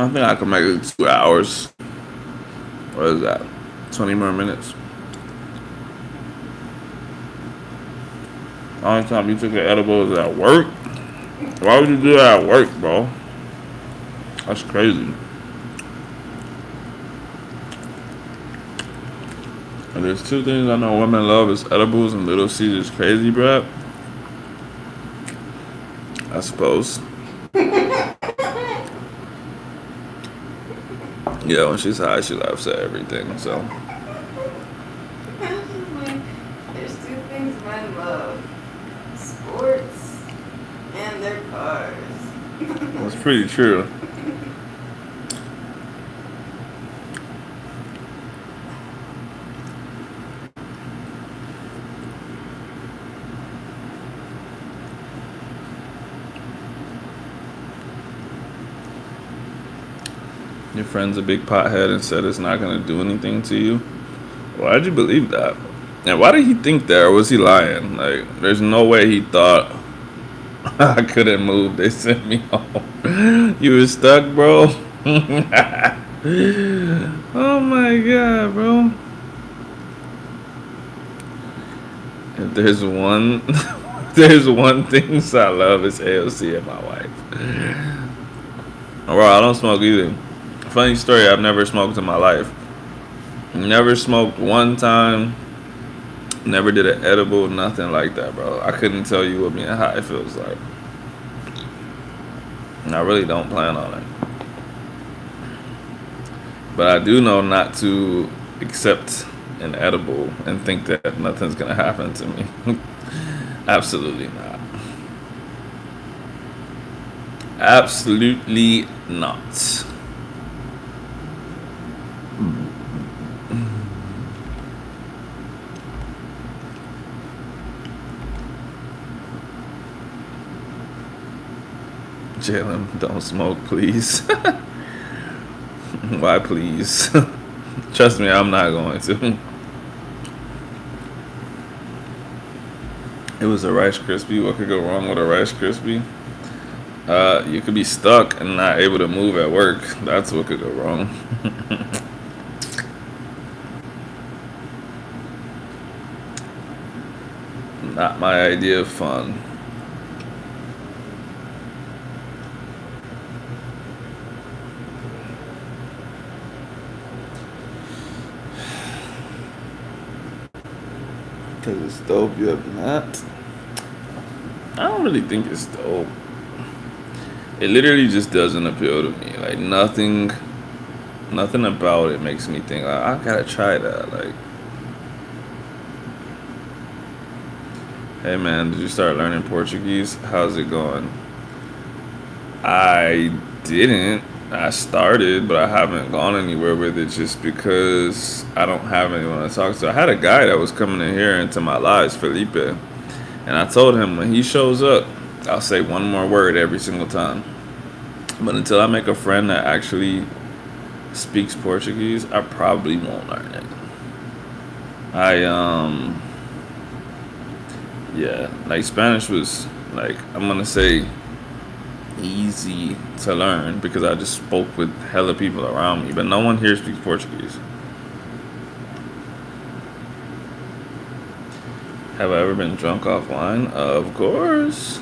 Speaker 1: I think I can make it 2 hours. What is that? 20 more minutes. Only time you took an edible is at work? Why would you do that at work, bro? That's crazy. And there's two things I know women love is edibles and Little Caesars crazy bread. I suppose. Yeah, when she's high, she laughs at everything, so.
Speaker 2: There's two things men love. Sports and their cars.
Speaker 1: That's pretty true. Your friend's a big pothead and said it's not going to do anything to you. Why'd you believe that? And why did he think that? Or was he lying? Like, there's no way he thought I couldn't move. They sent me home. You were stuck, bro? Oh my God, bro. If there's one, there's one thing I love, it's AOC and my wife. Bro, I don't smoke either. Funny story, I've never smoked in my life. Never smoked one time. Never did an edible, nothing like that, bro. I couldn't tell you what being high feels like. And I really don't plan on it. But I do know not to accept an edible and think that nothing's gonna happen to me. Absolutely not. Absolutely not. Jalen, don't smoke, please. Why, please? Trust me, I'm not going to. It was a Rice Krispie. What could go wrong with a Rice Krispie? You could be stuck and not able to move at work. That's what could go wrong. Not my idea of fun. Because it's dope, you have not. I don't really think it's dope. It literally just doesn't appeal to me. Like nothing about it makes me think, like, I gotta try that. Like, hey man, did you start learning Portuguese? How's it going? I didn't. I started, but I haven't gone anywhere with it just because I don't have anyone to talk to. I had a guy that was coming in here into my lives, Felipe, and I told him when he shows up, I'll say one more word every single time. But until I make a friend that actually speaks Portuguese, I probably won't learn it. Yeah, like Spanish was like, I'm gonna say easy to learn because I just spoke with hella people around me, but no one here speaks Portuguese. Have I ever been drunk off wine? Of course.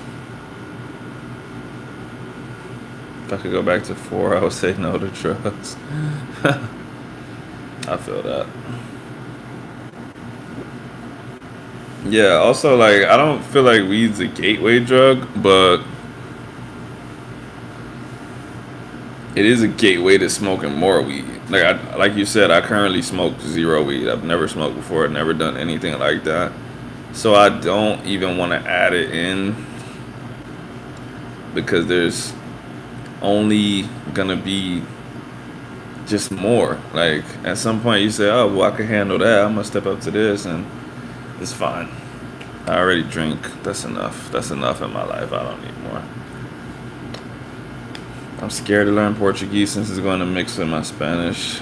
Speaker 1: If I could go back to 4, I would say no to drugs. I feel that. Yeah, also, like, I don't feel like weed's a gateway drug, but it is a gateway to smoking more weed. Like you said, I currently smoke 0 weed. I've never smoked before, never done anything like that. So I don't even want to add it in because there's only gonna be just more. Like at some point you say, oh well, I can handle that, I'm gonna step up to this, and it's fine. I already drink. That's enough in my life. I don't need more. I'm scared to learn Portuguese since it's going to mix with my Spanish.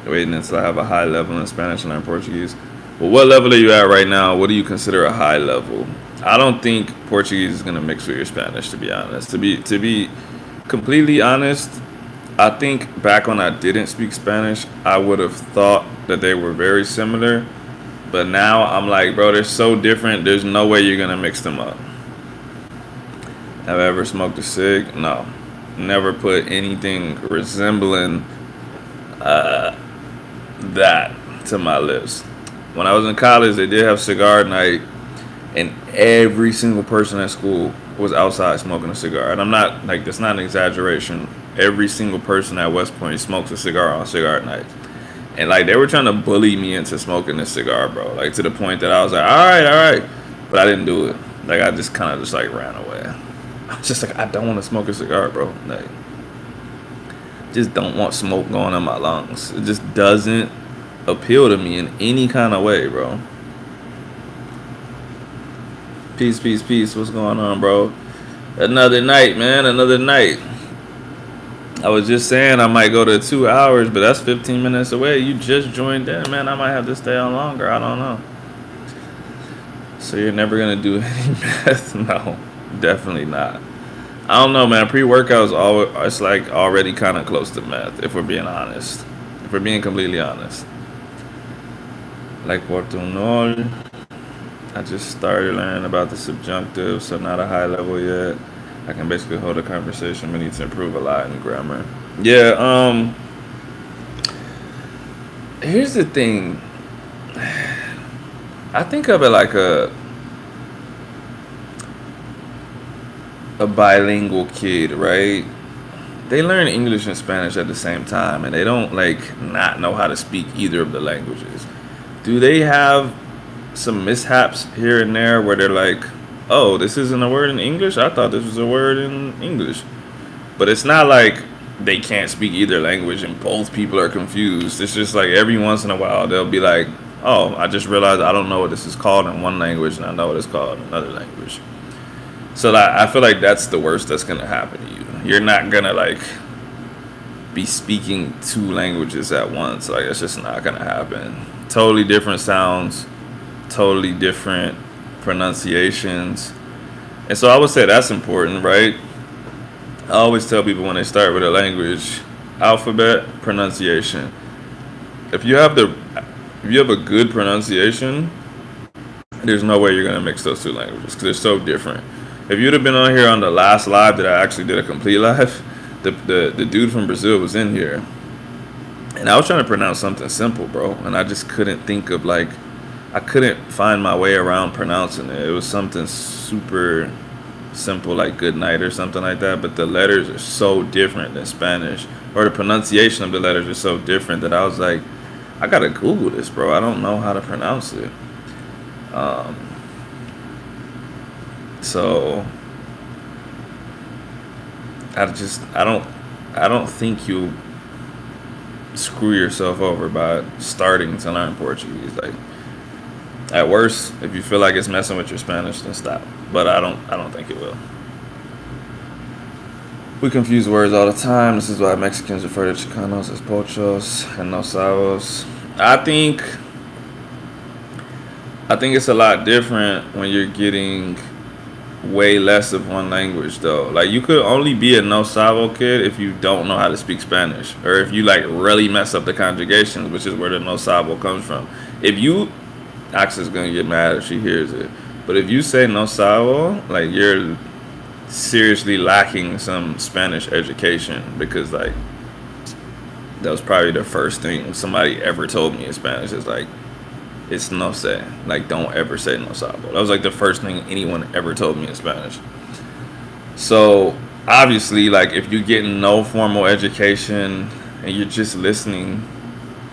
Speaker 1: Waiting until I have a high level in Spanish and learn Portuguese. Well, what level are you at right now? What do you consider a high level? I don't think Portuguese is gonna mix with your Spanish. To be honest, to be completely honest, I think back when I didn't speak Spanish, I would have thought that they were very similar. But now I'm like, bro, they're so different. There's no way you're gonna mix them up. Have I ever smoked a cig? No. Never put anything resembling that to my lips. When I was in college, they did have cigar night, and every single person at school was outside smoking a cigar. And I'm not like, that's not an exaggeration. Every single person at West Point smokes a cigar on cigar night. And like they were trying to bully me into smoking this cigar, bro. Like to the point that I was like, all right, but I didn't do it. Like I just kind of just like ran away. I was just like, I don't want to smoke a cigar, bro. Like, just don't want smoke going in my lungs. It just doesn't appeal to me in any kind of way, bro. Peace, peace, peace. What's going on, bro? Another night, man. Another night. I was just saying I might go to 2 hours, but that's 15 minutes away. You just joined in, man. I might have to stay on longer. I don't know. So you're never gonna do any meth? No, definitely not. I don't know, man. Pre-workout is always, it's like already kind of close to meth, if we're being honest. If we're being completely honest. Like Portunol, I just started learning about the subjunctive, so not a high level yet. I can basically hold a conversation. We need to improve a lot in grammar. Yeah, here's the thing. I think of it like a bilingual kid, right? They learn English and Spanish at the same time, and they don't like not know how to speak either of the languages. Do they have some mishaps here and there where they're like, oh, this isn't a word in English? I thought this was a word in English. But it's not like they can't speak either language and both people are confused. It's just like every once in a while they'll be like, oh, I just realized I don't know what this is called in one language and I know what it's called in another language. So like, I feel like that's the worst that's going to happen to you. You're not going to like be speaking two languages at once. Like it's just not going to happen. Totally different sounds, totally different pronunciations. And so I would say that's important, right? I always tell people when they start with a language, alphabet, pronunciation. If you have a good pronunciation, there's no way you're gonna mix those two languages because they're so different. If you'd have been on here on the last live that I actually did a complete live, the dude from Brazil was in here, and I was trying to pronounce something simple, bro, and I just couldn't think of like, I couldn't find my way around pronouncing it. It was something super simple like good night or something like that, but the letters are so different than Spanish, or the pronunciation of the letters are so different that I was like, I gotta Google this, bro. I don't know how to pronounce it. So I don't think you screw yourself over by starting to learn Portuguese. Like at worst, if you feel like it's messing with your Spanish, then stop. But I don't think it will. We confuse words all the time. This is why Mexicans refer to Chicanos as pochos and nosavos. I think it's a lot different when you're getting way less of one language though. Like you could only be a no sabo kid if you don't know how to speak Spanish, or if you like really mess up the conjugations, which is where the no sabo comes from. If you, Axel's gonna get mad if she hears it, but if you say no sabo, like you're seriously lacking some Spanish education, because like that was probably the first thing somebody ever told me in Spanish is like, it's no sé. Like, don't ever say no sabo. That was like the first thing anyone ever told me in Spanish. So obviously, like if you're getting no formal education and you're just listening,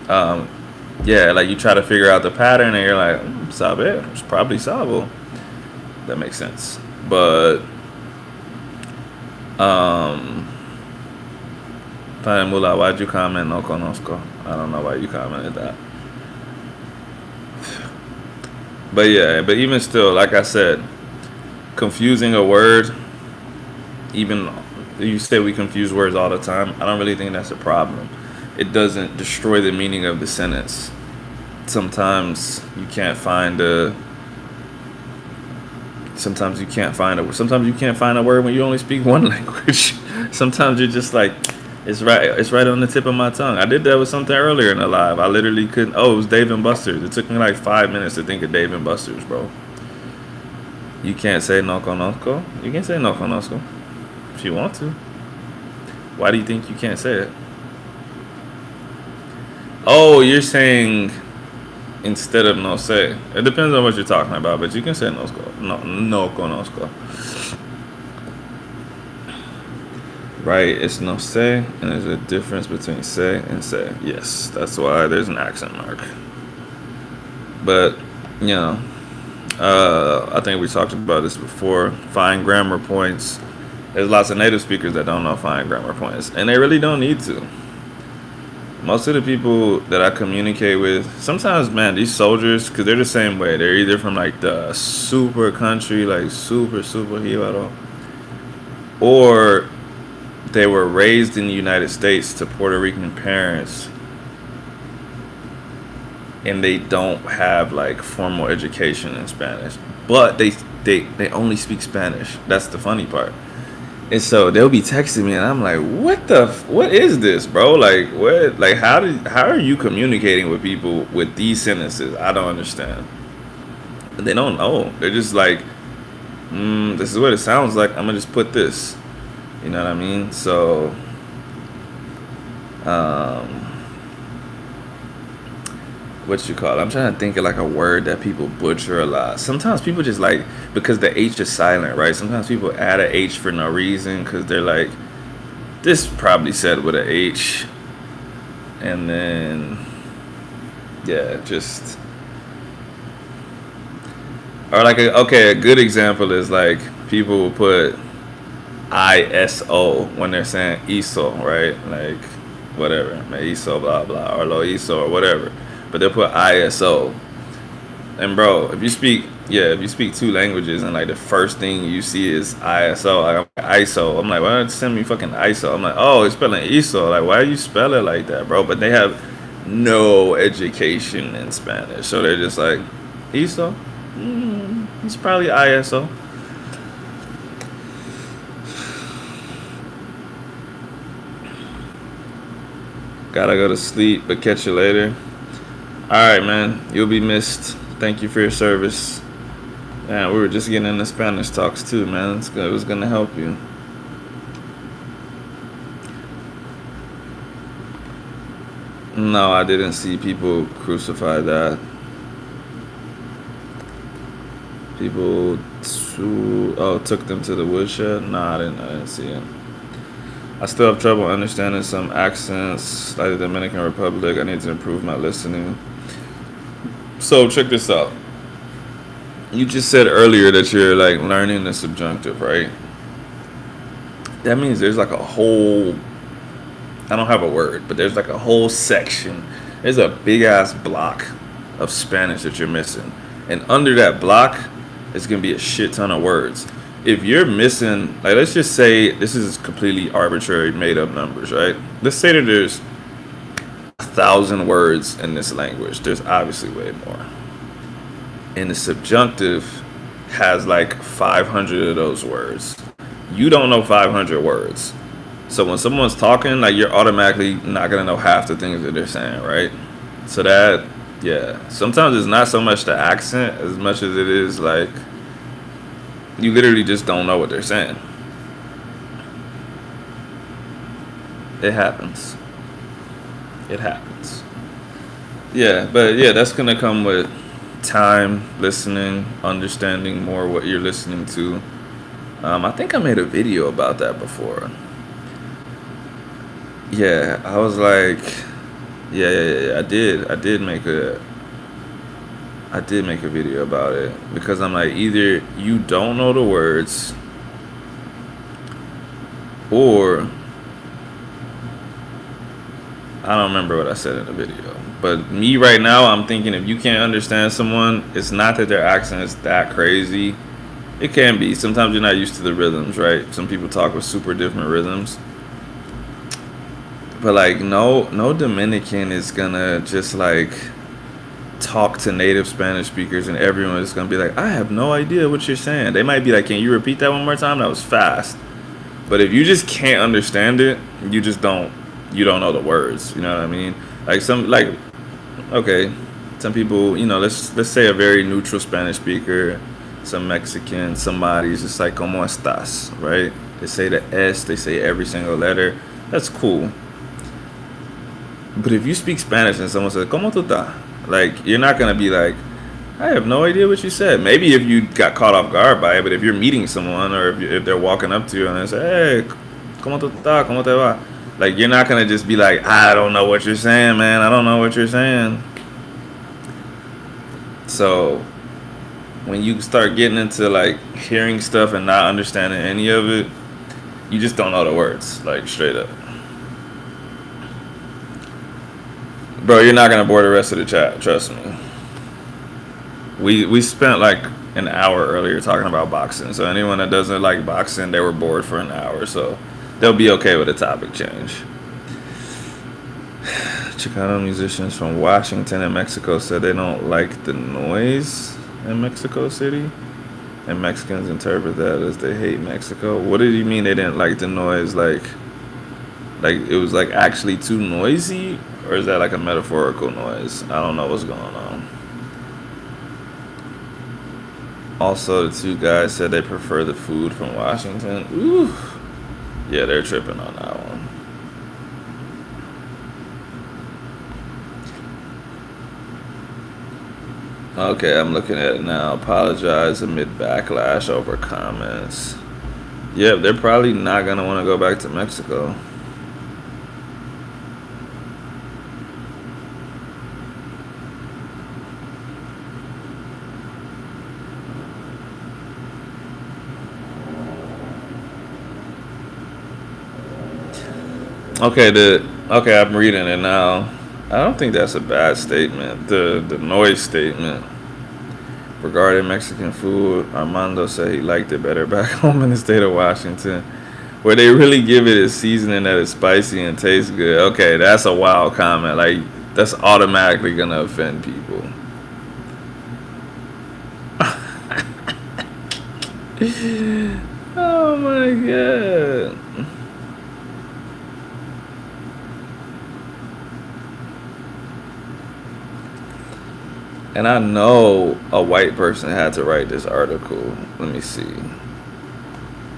Speaker 1: yeah, like you try to figure out the pattern and you're like, sabe, it's probably sabo. That makes sense. But Mula, why'd you comment no conozco? I don't know why you commented that. But yeah, but even still, like I said, confusing a word, even you say we confuse words all the time, I don't really think that's a problem. It doesn't destroy the meaning of the sentence. Sometimes you can't find Sometimes you can't find a. Sometimes you can't find a word when you only speak one language. Sometimes you're just like, it's right. It's right on the tip of my tongue. I did that with something earlier in the live. I literally couldn't. Oh, it was Dave and Buster's. It took me like 5 minutes to think of Dave and Buster's, bro. You can't say no conozco. You can say no conozco if you want to. Why do you think you can't say it? Oh, you're saying instead of no sé. It depends on what you're talking about, but you can say no conozco. Right, it's no sé, and there's a difference between sé and sé. Yes, that's why there's an accent mark. But, you know, I think we talked about this before. Fine grammar points. There's lots of native speakers that don't know fine grammar points, and they really don't need to. Most of the people that I communicate with, sometimes, man, these soldiers, because they're the same way. They're either from like the super country, like super jibaro, or they were raised in the United States to Puerto Rican parents, and they don't have like formal education in Spanish, but they only speak Spanish. That's the funny part. And so they'll be texting me, and I'm like, what is this, bro? Like, what? Like, how are you communicating with people with these sentences? I don't understand. They don't know. They're just like, this is what it sounds like. I'm gonna just put this. You know what I mean? So, what you call it? I'm trying to think of like a word that people butcher a lot. Sometimes people just like, because the H is silent, right? Sometimes people add a H for no reason because they're like, this probably said with a H. And then, yeah, just. Or like, a good example is like, people will put ISO when they're saying ISO, right? Like, whatever. ISO, blah, blah, or lo ISO, or whatever. But they'll put ISO. And bro, if you speak 2 languages and like the first thing you see is ISO, like ISO, I'm like, why don't you send me fucking ISO? I'm like, oh, it's spelling ISO. Like, why do you spell it like that, bro? But they have no education in Spanish. So they're just like, ISO? It's probably ISO. Gotta go to sleep, but catch you later. Alright, man. You'll be missed. Thank you for your service. Man, we were just getting into Spanish talks too, man. It was gonna help you. No, I didn't see people crucify that. People took them to the woodshed? Nah, I didn't see it. I still have trouble understanding some accents, like the Dominican Republic. I need to improve my listening. So check this out. You just said earlier that you're like learning the subjunctive, right? That means there's like a whole, I don't have a word, but there's like a whole section. There's a big ass block of Spanish that you're missing. And under that block, it's going to be a shit ton of words. If you're missing, like, let's just say, this is completely arbitrary, made up numbers, right? Let's say that there's 1,000 words in this language. There's obviously way more. And the subjunctive has like 500 of those words. You don't know 500 words. So when someone's talking, like, you're automatically not going to know half the things that they're saying, right? So that, yeah. Sometimes it's not so much the accent as much as it is like, you literally just don't know what they're saying. It happens. It happens. Yeah, but yeah, that's going to come with time, listening, understanding more what you're listening to. I think I made a video about that before. Yeah, I was like, yeah, I did make a video about it, because I'm like, either you don't know the words, or I don't remember what I said in the video. But me right now, I'm thinking, if you can't understand someone, it's not that their accent is that crazy. It can be. Sometimes you're not used to the rhythms, right? Some people talk with super different rhythms. But like, no Dominican is gonna just like talk to native Spanish speakers and everyone is gonna be like, I have no idea what you're saying. They might be like, can you repeat that one more time? That was fast. But if you just can't understand it, you just don't know the words. You know what I mean? Like okay, some people, let's say a very neutral Spanish speaker, some Mexican, somebody's just like, ¿Cómo estás? Right? They say the S, they say every single letter. That's cool. But if you speak Spanish and someone says, ¿Cómo tú estás? Like, you're not going to be like, I have no idea what you said. Maybe if you got caught off guard by it, but if you're meeting someone or if they're walking up to you and they say, hey, ¿Cómo tú estás? ¿Cómo te va? Like, you're not going to just be like, I don't know what you're saying, man. I don't know what you're saying. So, when you start getting into, like, hearing stuff and not understanding any of it, you just don't know the words, like, straight up. Bro, you're not going to bore the rest of the chat, trust me. We spent, like, an hour earlier talking about boxing. So, anyone that doesn't like boxing, they were bored for an hour. So, they'll be okay with a topic change. Chicano musicians from Washington and Mexico said they don't like the noise in Mexico City. And Mexicans interpret that as they hate Mexico. What did you mean they didn't like the noise? Like it was like actually too noisy? Or is that like a metaphorical noise? I don't know what's going on. Also, the two guys said they prefer the food from Washington. Ooh. Yeah, they're tripping on that one. Okay, I'm looking at it now. Apologize amid backlash over comments. Yep, they're probably not going to want to go back to Mexico. Okay, I'm reading it now. I don't think that's a bad statement. The noise statement regarding Mexican food. Armando said he liked it better back home in the state of Washington, where they really give it a seasoning that is spicy and tastes good. Okay, that's a wild comment. Like, that's automatically gonna offend people. Oh my god. And I know a white person had to write this article. Let me see.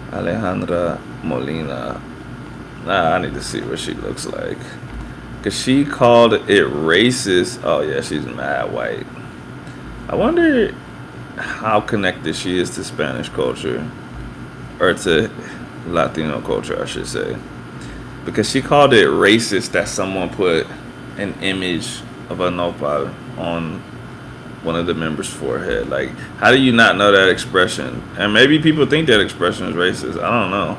Speaker 1: Alejandra Molina. I need to see what she looks like. Because she called it racist. Oh, yeah, she's mad white. I wonder how connected she is to Spanish culture. Or to Latino culture, I should say. Because she called it racist that someone put an image of a nopal on one of the members' forehead. Like, how do you not know that expression? And maybe people think that expression is racist. I don't know.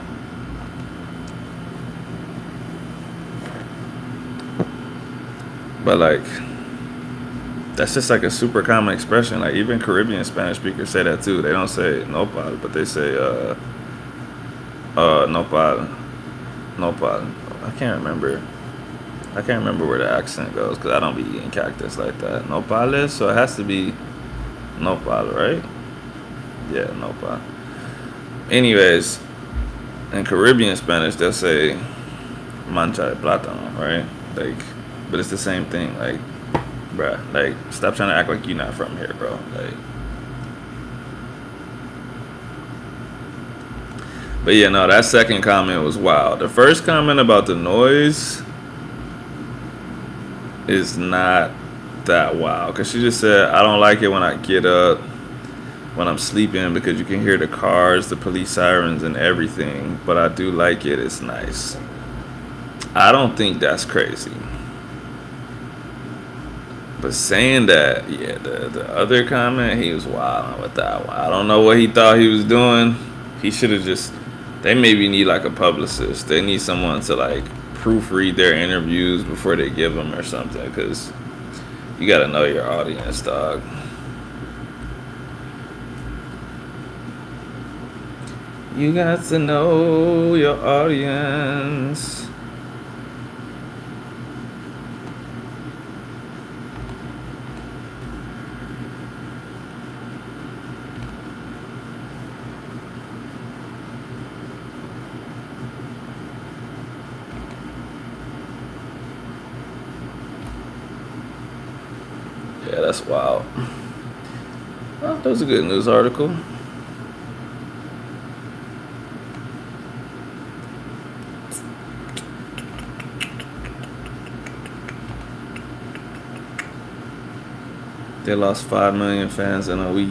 Speaker 1: But like, that's just like a super common expression. Like, even Caribbean Spanish speakers say that too. They don't say nopal, but they say nopal. I can't remember where the accent goes because I don't be eating cactus like that. Nopales, so it has to be nopal, right? Yeah, nopal. Anyways, in Caribbean Spanish, they'll say mancha de plátano, right? Like, but it's the same thing. Like, bruh, like, stop trying to act like you're not from here, bro. Like, but yeah, no, that second comment was wild. The first comment about the noise is not that wild, because she just said, I don't like it when I get up, when I'm sleeping, because you can hear the cars, the police sirens, and everything, but I do like it. It's nice. I don't think that's crazy. But saying that, yeah, the other comment, he was wilding with that one. I don't know what he thought he was doing. He should have just, they maybe need like a publicist. They need someone to like proofread their interviews before they give them or something, because you gotta know your audience, dog. You got to know your audience. Yeah, that's wild. Well, that was a good news article. They lost 5 million fans in a week.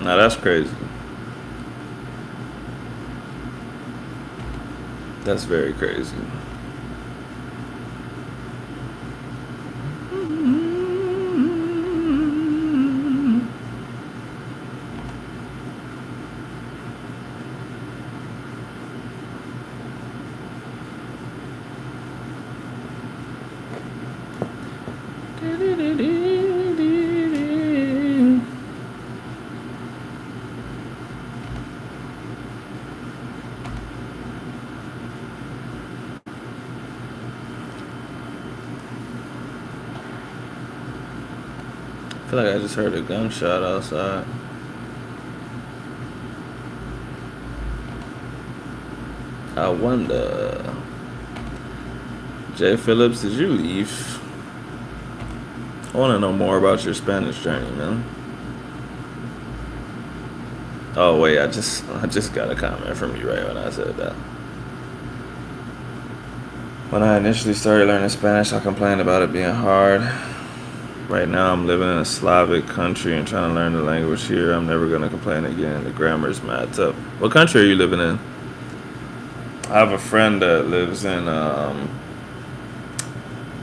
Speaker 1: Now that's crazy. That's very crazy. I feel like I just heard a gunshot outside. I wonder. Jay Phillips, did you leave? I want to know more about your Spanish journey, man. Oh wait, I just got a comment from you right when I said that. When I initially started learning Spanish, I complained about it being hard. Right now, I'm living in a Slavic country and trying to learn the language here. I'm never gonna complain again. The grammar is mad tough. What country are you living in? I have a friend that lives in.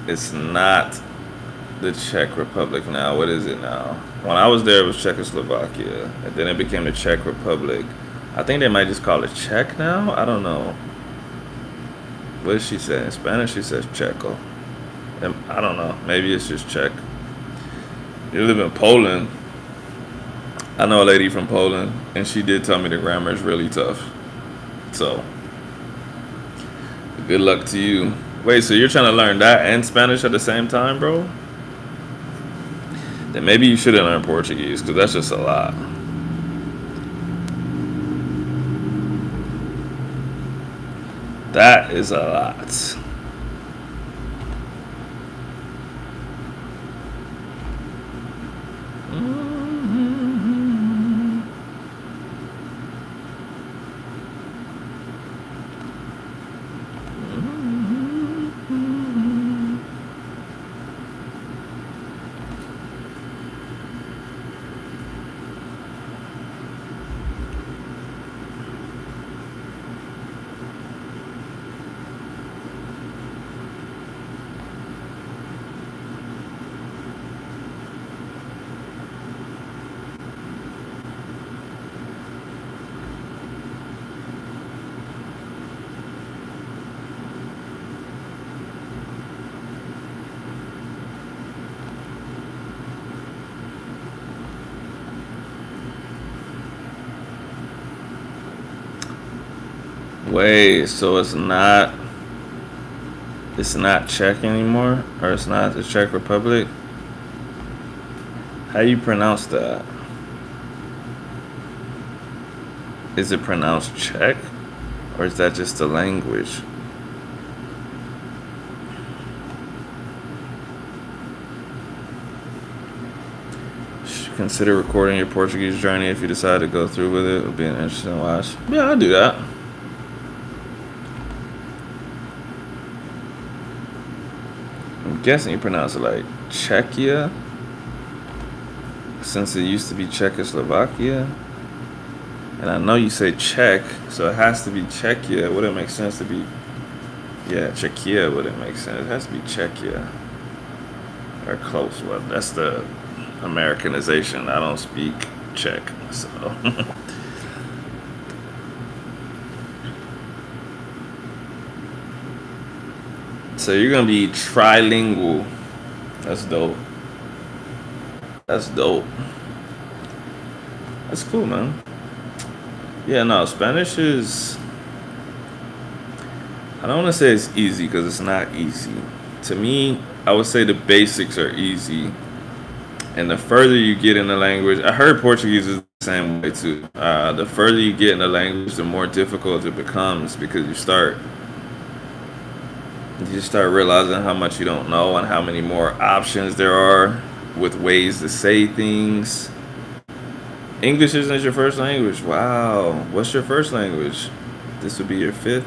Speaker 1: It's not the Czech Republic now. What is it now? When I was there, it was Czechoslovakia, and then it became the Czech Republic. I think they might just call it Czech now. I don't know. What does she say in Spanish? She says Checo. And I don't know. Maybe it's just Czech. You live in Poland. I know a lady from Poland, and she did tell me the grammar is really tough. So, good luck to you. Wait, so you're trying to learn that and Spanish at the same time, bro? Then maybe you shouldn't learn Portuguese, because that's just a lot. That is a lot. Wait, so it's not Czech anymore, or it's not the Czech Republic? How you pronounce that? Is it pronounced Czech, or is that just the language? Consider recording your Portuguese journey if you decide to go through with it. It'll be an interesting watch. Yeah, I'll do that. I'm guessing you pronounce it like Czechia, since it used to be Czechoslovakia. And I know you say Czech, so it has to be Czechia. It wouldn't make sense to be, yeah, Czechia wouldn't make sense. It has to be Czechia. Or close. Well, that's the Americanization. I don't speak Czech, so. So you're gonna be trilingual. That's dope. That's dope. That's cool, man. Yeah, no, Spanish is. I don't want to say it's easy because it's not easy. To me, I would say the basics are easy. And the further you get in the language, I heard Portuguese is the same way too. The further you get in the language, the more difficult it becomes because you start realizing how much you don't know and how many more options there are with ways to say things. English isn't your first language. Wow. What's your first language? This would be your fifth?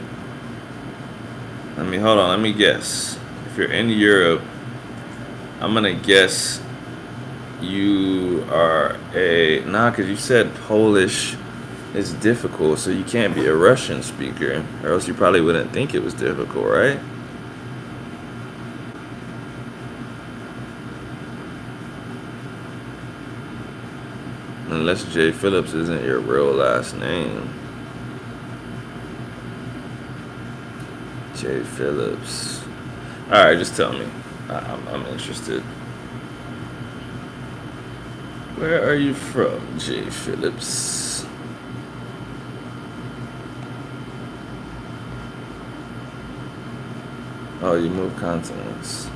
Speaker 1: Hold on, let me guess. If you're in Europe, I'm gonna guess you are because you said Polish is difficult, so you can't be a Russian speaker, or else you probably wouldn't think it was difficult, right? Unless Jay Phillips isn't your real last name. Jay Phillips. Alright, just tell me. I'm interested. Where are you from, Jay Phillips? Oh, you moved continents.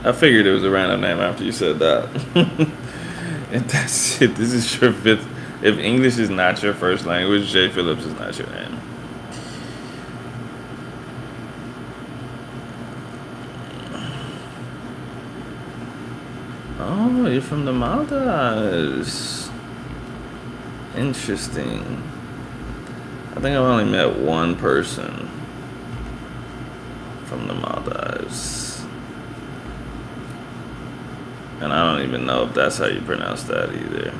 Speaker 1: I figured it was a random name after you said that. And that's it. This is your fifth. If English is not your first language, Jay Phillips is not your name. Oh, you're from the Maldives. Interesting. I think I've only met one person from the Maldives. And I don't even know if that's how you pronounce that either.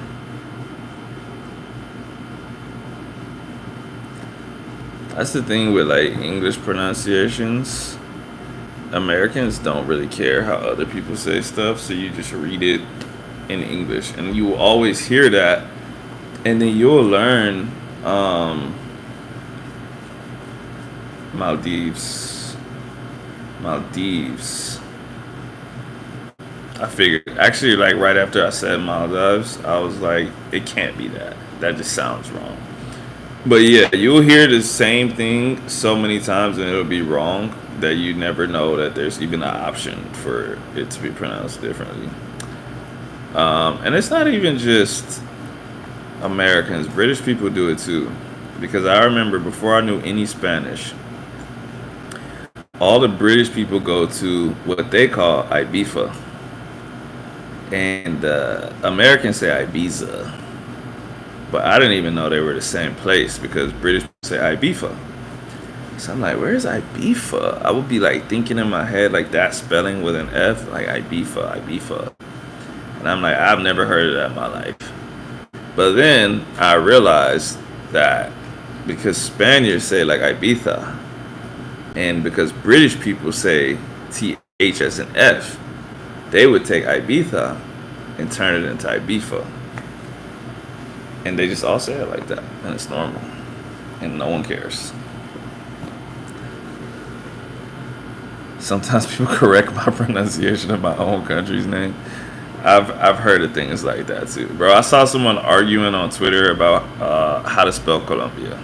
Speaker 1: That's the thing with like English pronunciations. Americans don't really care how other people say stuff, so you just read it in English, and you will always hear that, and then you'll learn Maldives. I figured, actually, like right after I said Maldives, I was like, it can't be that. That just sounds wrong. But yeah, you'll hear the same thing so many times and it'll be wrong that you never know that there's even an option for it to be pronounced differently. And it's not even just Americans. British people do it too. Because I remember before I knew any Spanish, all the British people go to what they call Ibiza. And Americans say Ibiza. But I didn't even know they were the same place because British people say Ibiza. So I'm like, where's Ibiza? I would be like thinking in my head like that spelling with an F, like Ibiza. And I'm like, I've never heard of that in my life. But then I realized that because Spaniards say like Ibiza, and because British people say TH as an F, they would take Ibiza and turn it into Ibiza. And they just all say it like that. And it's normal. And no one cares. Sometimes people correct my pronunciation of my own country's name. I've heard of things like that too. Bro, I saw someone arguing on Twitter about how to spell Colombia.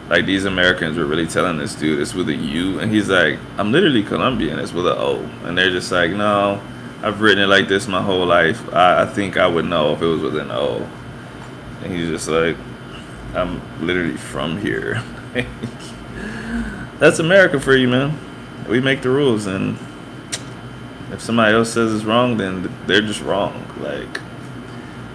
Speaker 1: Like these Americans were really telling this dude it's with a U. And he's like, I'm literally Colombian. It's with an O. And they're just like, no, I've written it like this my whole life. I think I would know if it was with an O. And he's just like, I'm literally from here. That's America for you, man. We make the rules, and if somebody else says it's wrong, then they're just wrong. Like,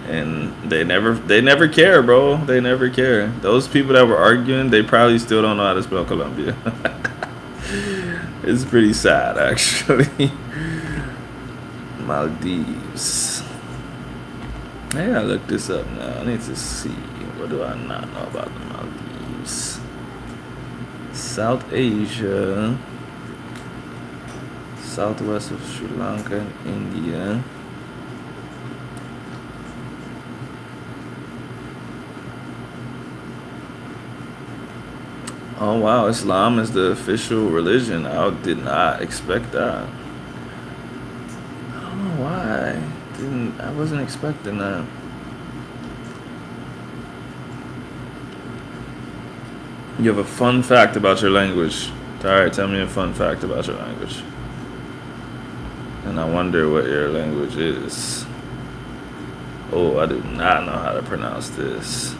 Speaker 1: and they never care, bro. They never care. Those people that were arguing, they probably still don't know how to spell Colombia. It's pretty sad, actually. Maldives. I gotta look this up now. I need to see. What do I not know about the Maldives? South Asia. Southwest of Sri Lanka and India. Oh wow, Islam is the official religion. I did not expect that. I don't know why. I wasn't expecting that. You have a fun fact about your language. Alright, tell me a fun fact about your language. And I wonder what your language is. Oh, I do not know how to pronounce this.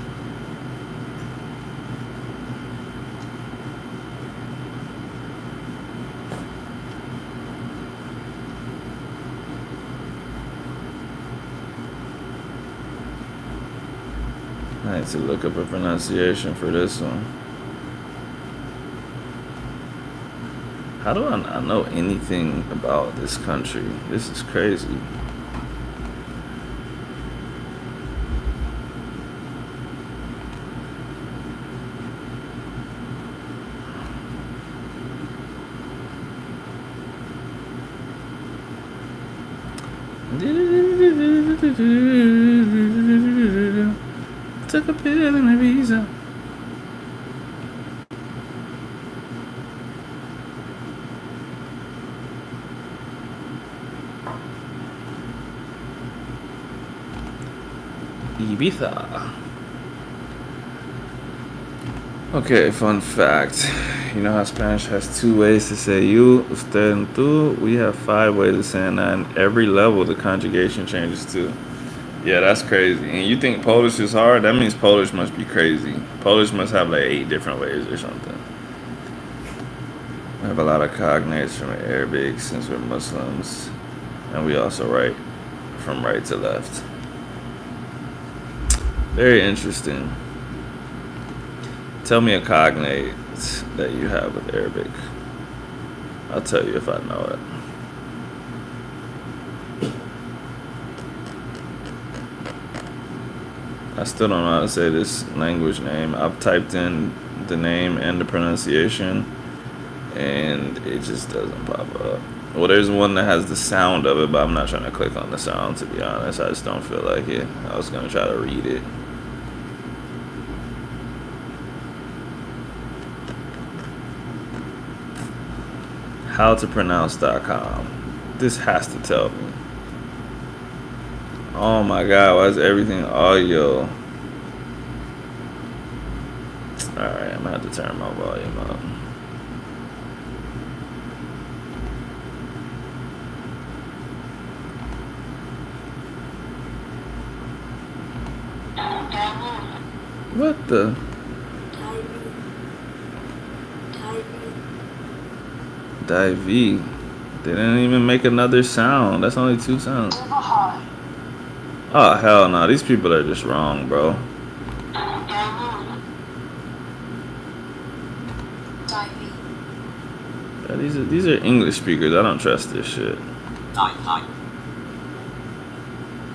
Speaker 1: I need to look up a pronunciation for this one. How do I not know anything about this country? This is crazy. Took a pill and a visa. Ibiza. Okay, fun fact. You know how Spanish has 2 ways to say you, usted, and tú? We have 5 ways of saying that, and every level the conjugation changes too. Yeah, that's crazy. And you think Polish is hard? That means Polish must be crazy. Polish must have like 8 different ways or something. We have a lot of cognates from Arabic since we're Muslims, and we also write from right to left. Very interesting. Tell me a cognate that you have with Arabic. I'll tell you if I know it. I still don't know how to say this language name. I've typed in the name and the pronunciation, and it just doesn't pop up. Well, there's one that has the sound of it, but I'm not trying to click on the sound, to be honest. I just don't feel like it. I was going to try to read it. Howtopronounce.com. This has to tell me. Oh my god, why is everything audio? Alright, I'm gonna have to turn my volume up. What the? Divey. They didn't even make another sound. That's only 2 sounds. Oh hell no, these people are just wrong, bro. Yeah, these are English speakers. I don't trust this shit.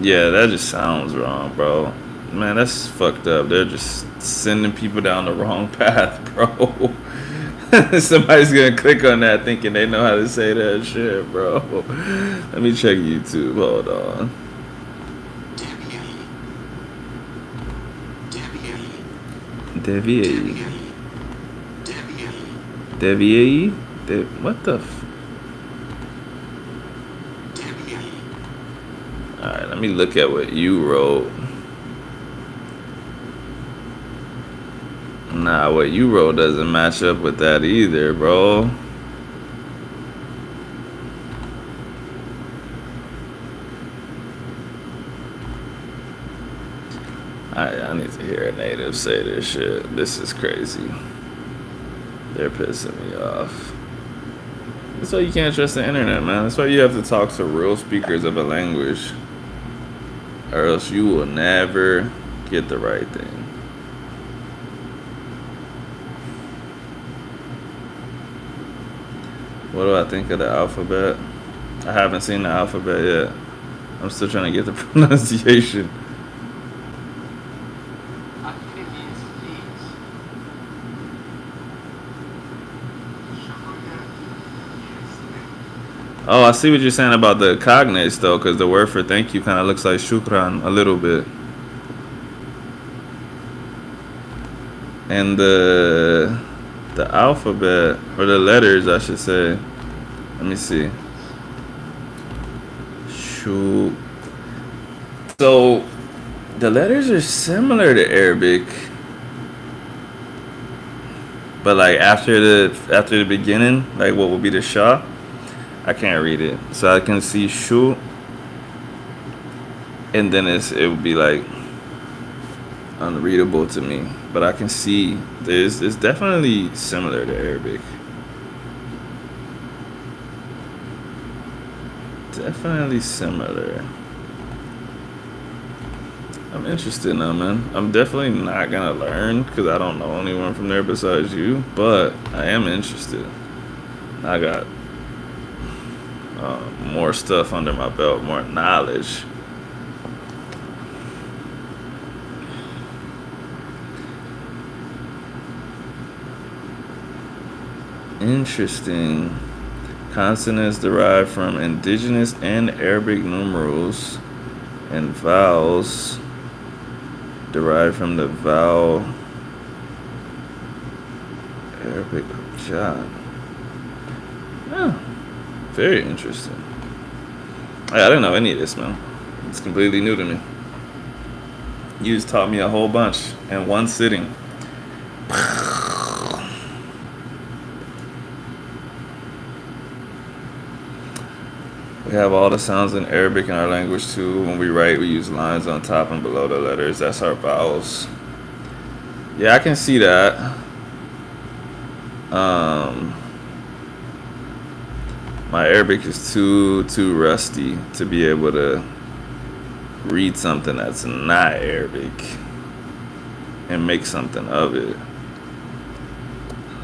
Speaker 1: Yeah, that just sounds wrong, bro. Man, that's fucked up. They're just sending people down the wrong path, bro. Somebody's gonna click on that thinking they know how to say that shit, bro. Let me check YouTube. Hold on. Deviate. Deviate? What the Alright, let me look at what you wrote. Nah, what you wrote doesn't match up with that either, bro. I need to hear a native say this shit. This is crazy. They're pissing me off. That's why you can't trust the internet, man. That's why you have to talk to real speakers of a language, or else you will never get the right thing. What do I think of the alphabet? I haven't seen the alphabet yet. I'm still trying to get the pronunciation. Oh, I see what you're saying about the cognates, though, because the word for thank you kind of looks like shukran a little bit. And the alphabet, or the letters, I should say. Let me see. Shu. So, the letters are similar to Arabic. But, like, after the beginning, like, what would be the sha? I can't read it, so I can see shu, and then it would be like unreadable to me. But I can see it's definitely similar to Arabic. Definitely similar. I'm interested now, man. I'm definitely not gonna learn because I don't know anyone from there besides you, but I am interested. I got more stuff under my belt, more knowledge. Interesting. Consonants derived from indigenous and Arabic numerals, and vowels derived from the vowel Arabic Abjad. Oh, very interesting. I didn't know any of this, man. It's completely new to me. You just taught me a whole bunch in one sitting. We have all the sounds in Arabic in our language too. When we write, we use lines on top and below the letters. That's our vowels. Yeah, I can see that. My Arabic is too rusty to be able to read something that's not Arabic and make something of it.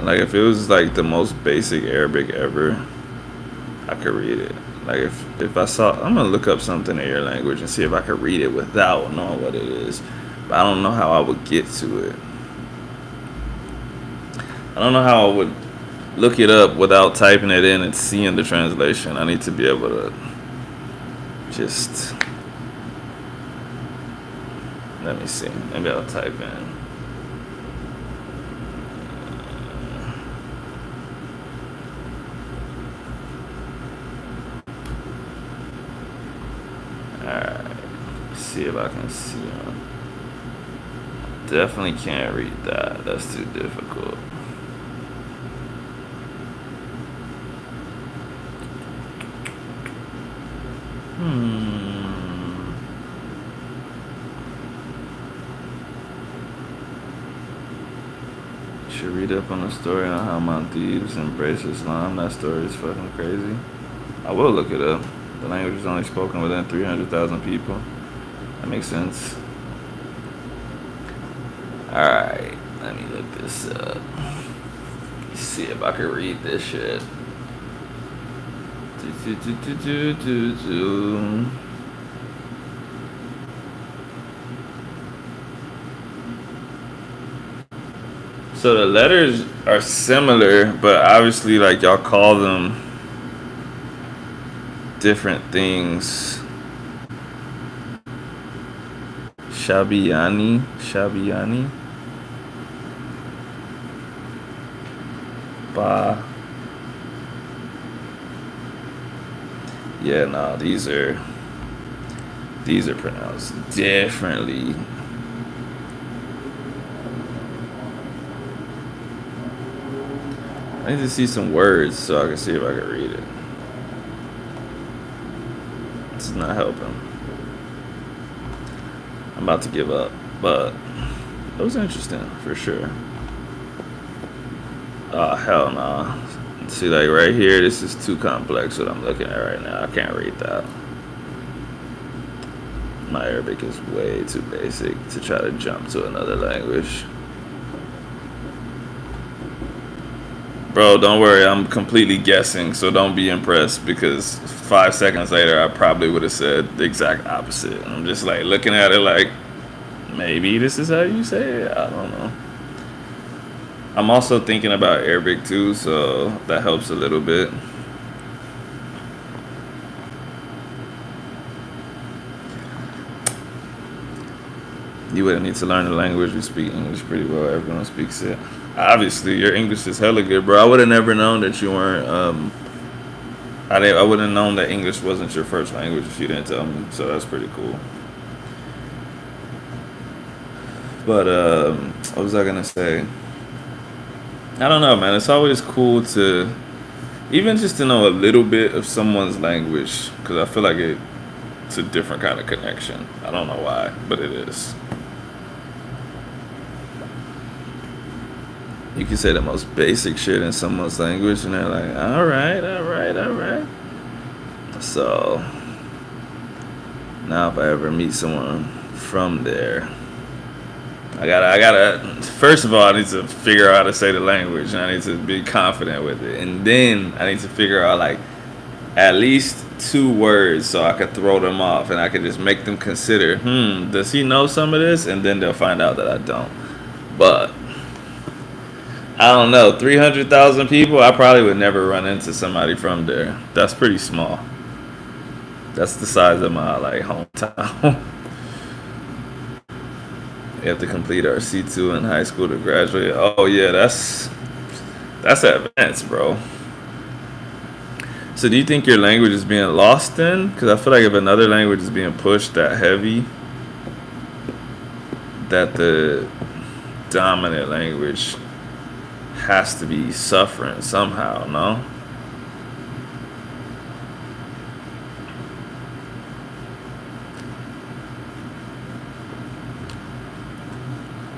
Speaker 1: Like if it was like the most basic Arabic ever, I could read it. Like if I saw, I'm gonna look up something in your language and see if I could read it without knowing what it is. But I don't know how I would get to it. I don't know how I would look it up without typing it in and seeing the translation. I need to be able to just, let me see. Maybe I'll type in. Alright. See if I can see it. Definitely can't read that. That's too difficult. Should read up on the story on how Maldives embraced Islam. That story is fucking crazy. I will look it up. The language is only spoken within 300,000 people. That makes sense. Alright, let me look this up. See if I can read this shit. So the letters are similar, but obviously, like, y'all call them different things. Shabiyani. Ba. Yeah, no, these are pronounced differently. I need to see some words so I can see if I can read it. This is not helping. I'm about to give up, but it was interesting for sure. Oh, hell no. See, like right here, this is too complex what I'm looking at right now. I can't read that. My Arabic is way too basic to try to jump to another language. Bro, don't worry, I'm completely guessing, so don't be impressed because 5 seconds later I probably would have said the exact opposite. I'm just like looking at it like, maybe this is how you say it? I don't know. I'm also thinking about Arabic too, so that helps a little bit. You wouldn't need to learn the language. You speak English pretty well. Everyone speaks it. Obviously, your English is hella good, bro. I would have never known that you weren't. I wouldn't have known that English wasn't your first language if you didn't tell me. So that's pretty cool. But what was I gonna say? I don't know, man. It's always cool to, even just to know a little bit of someone's language, because I feel like it's a different kind of connection. I don't know why, but it is. You can say the most basic shit in someone's language, and they're like, all right. So now if I ever meet someone from there. I gotta. First of all, I need to figure out how to say the language, and I need to be confident with it, and then I need to figure out like at least 2 words so I could throw them off, and I could just make them consider, does he know some of this? And then they'll find out that I don't. But I don't know, 300,000 people, I probably would never run into somebody from there. That's pretty small. That's the size of my like hometown. We have to complete our C2 in high school to graduate. Oh yeah, that's advanced, bro. So do you think your language is being lost then? Because I feel like if another language is being pushed that heavy, that the dominant language has to be suffering somehow, no?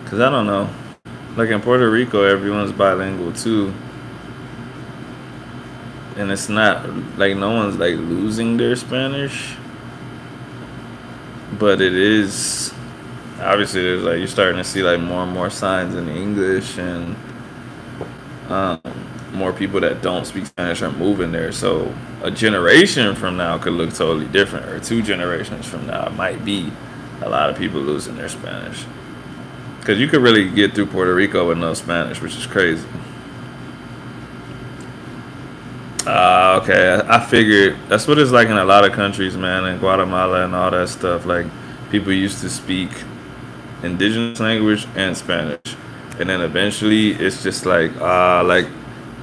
Speaker 1: Because I don't know. Like in Puerto Rico, everyone's bilingual too. And it's not like no one's like losing their Spanish. But it is obviously there's like you're starting to see like more and more signs in English, and more people that don't speak Spanish are moving there. So a generation from now could look totally different, or 2 generations from now it might be a lot of people losing their Spanish. Because you could really get through Puerto Rico with no Spanish, which is crazy. Okay. I figured that's what it's like in a lot of countries, man. In Guatemala and all that stuff. Like, people used to speak indigenous language and Spanish. And then eventually it's just like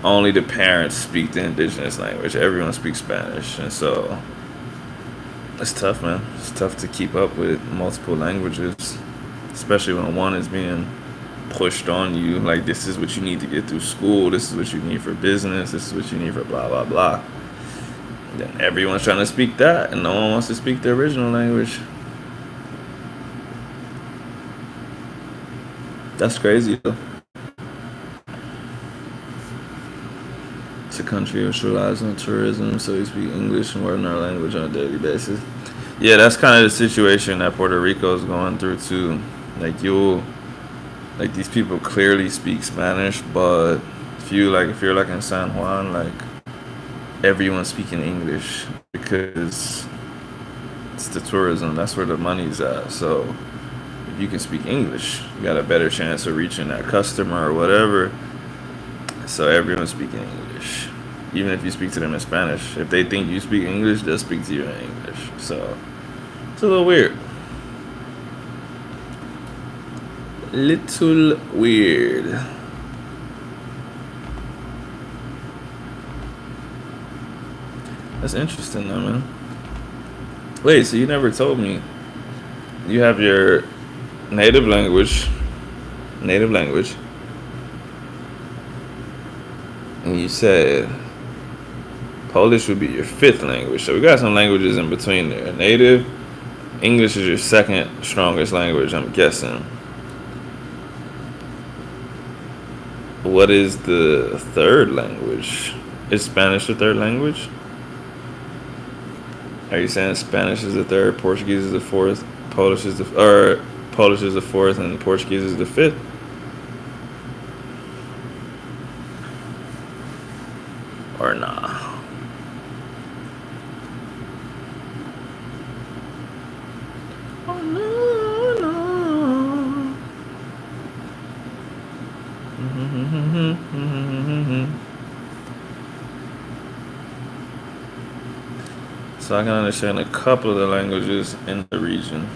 Speaker 1: only the parents speak the indigenous language. Everyone speaks Spanish. And so it's tough, man. It's tough to keep up with multiple languages, especially when one is being pushed on you. Like, this is what you need to get through school. This is what you need for business. This is what you need for blah, blah, blah. And then everyone's trying to speak that, and no one wants to speak the original language. That's crazy, though. It's a country which relies on tourism, so we speak English more than our language on a daily basis. Yeah, that's kind of the situation that Puerto Rico is going through, too. Like these people clearly speak Spanish, but if you're like in San Juan, like everyone's speaking English because it's the tourism. That's where the money's at. So if you can speak English, you got a better chance of reaching that customer or whatever. So everyone's speaking English, even if you speak to them in Spanish. If they think you speak English, they'll speak to you in English. So it's a little weird. Little weird. That's interesting though, man. Wait, so you never told me you have your native language, and you said Polish would be your 5th language. So we got some languages in between there. Native, English is your 2nd strongest language, I'm guessing. What is the 3rd language? Is Spanish the 3rd language? Are you saying Spanish is the 3rd, Portuguese is the 4th, Polish is the 4th, and Portuguese is the 5th? Or nah? Oh no, no. So I can understand a couple of the languages in the region.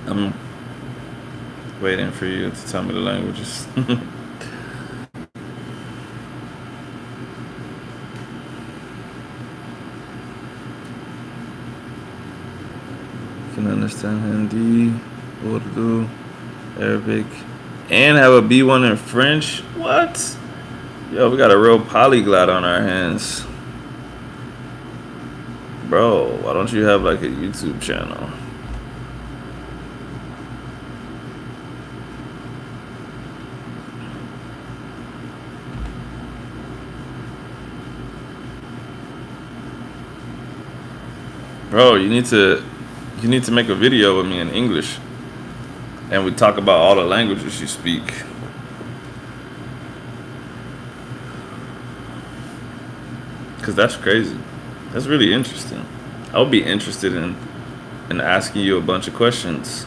Speaker 1: I'm waiting for you to tell me the languages. Can understand Hindi, Urdu, Arabic, and have a B1 in French. What? Yo, we got a real polyglot on our hands. Bro, why don't you have like a YouTube channel? Bro, you need to make a video with me in English, and we talk about all the languages you speak. Cause that's crazy. That's really interesting. I would be interested in asking you a bunch of questions.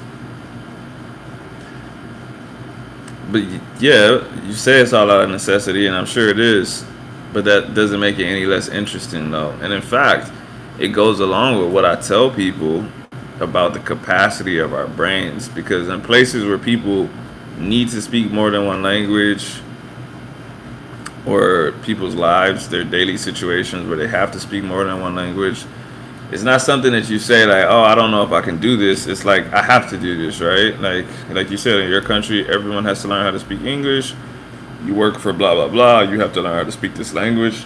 Speaker 1: But yeah, you say it's all out of necessity, and I'm sure it is. But that doesn't make it any less interesting, though. And in fact, it goes along with what I tell people about the capacity of our brains. Because in places where people need to speak more than one language, or people's lives, their daily situations where they have to speak more than one language, it's not something that you say like, oh, I don't know if I can do this. It's like I have to do this, right? Like you said, in your country, everyone has to learn how to speak English. You work for blah blah blah. You have to learn how to speak this language.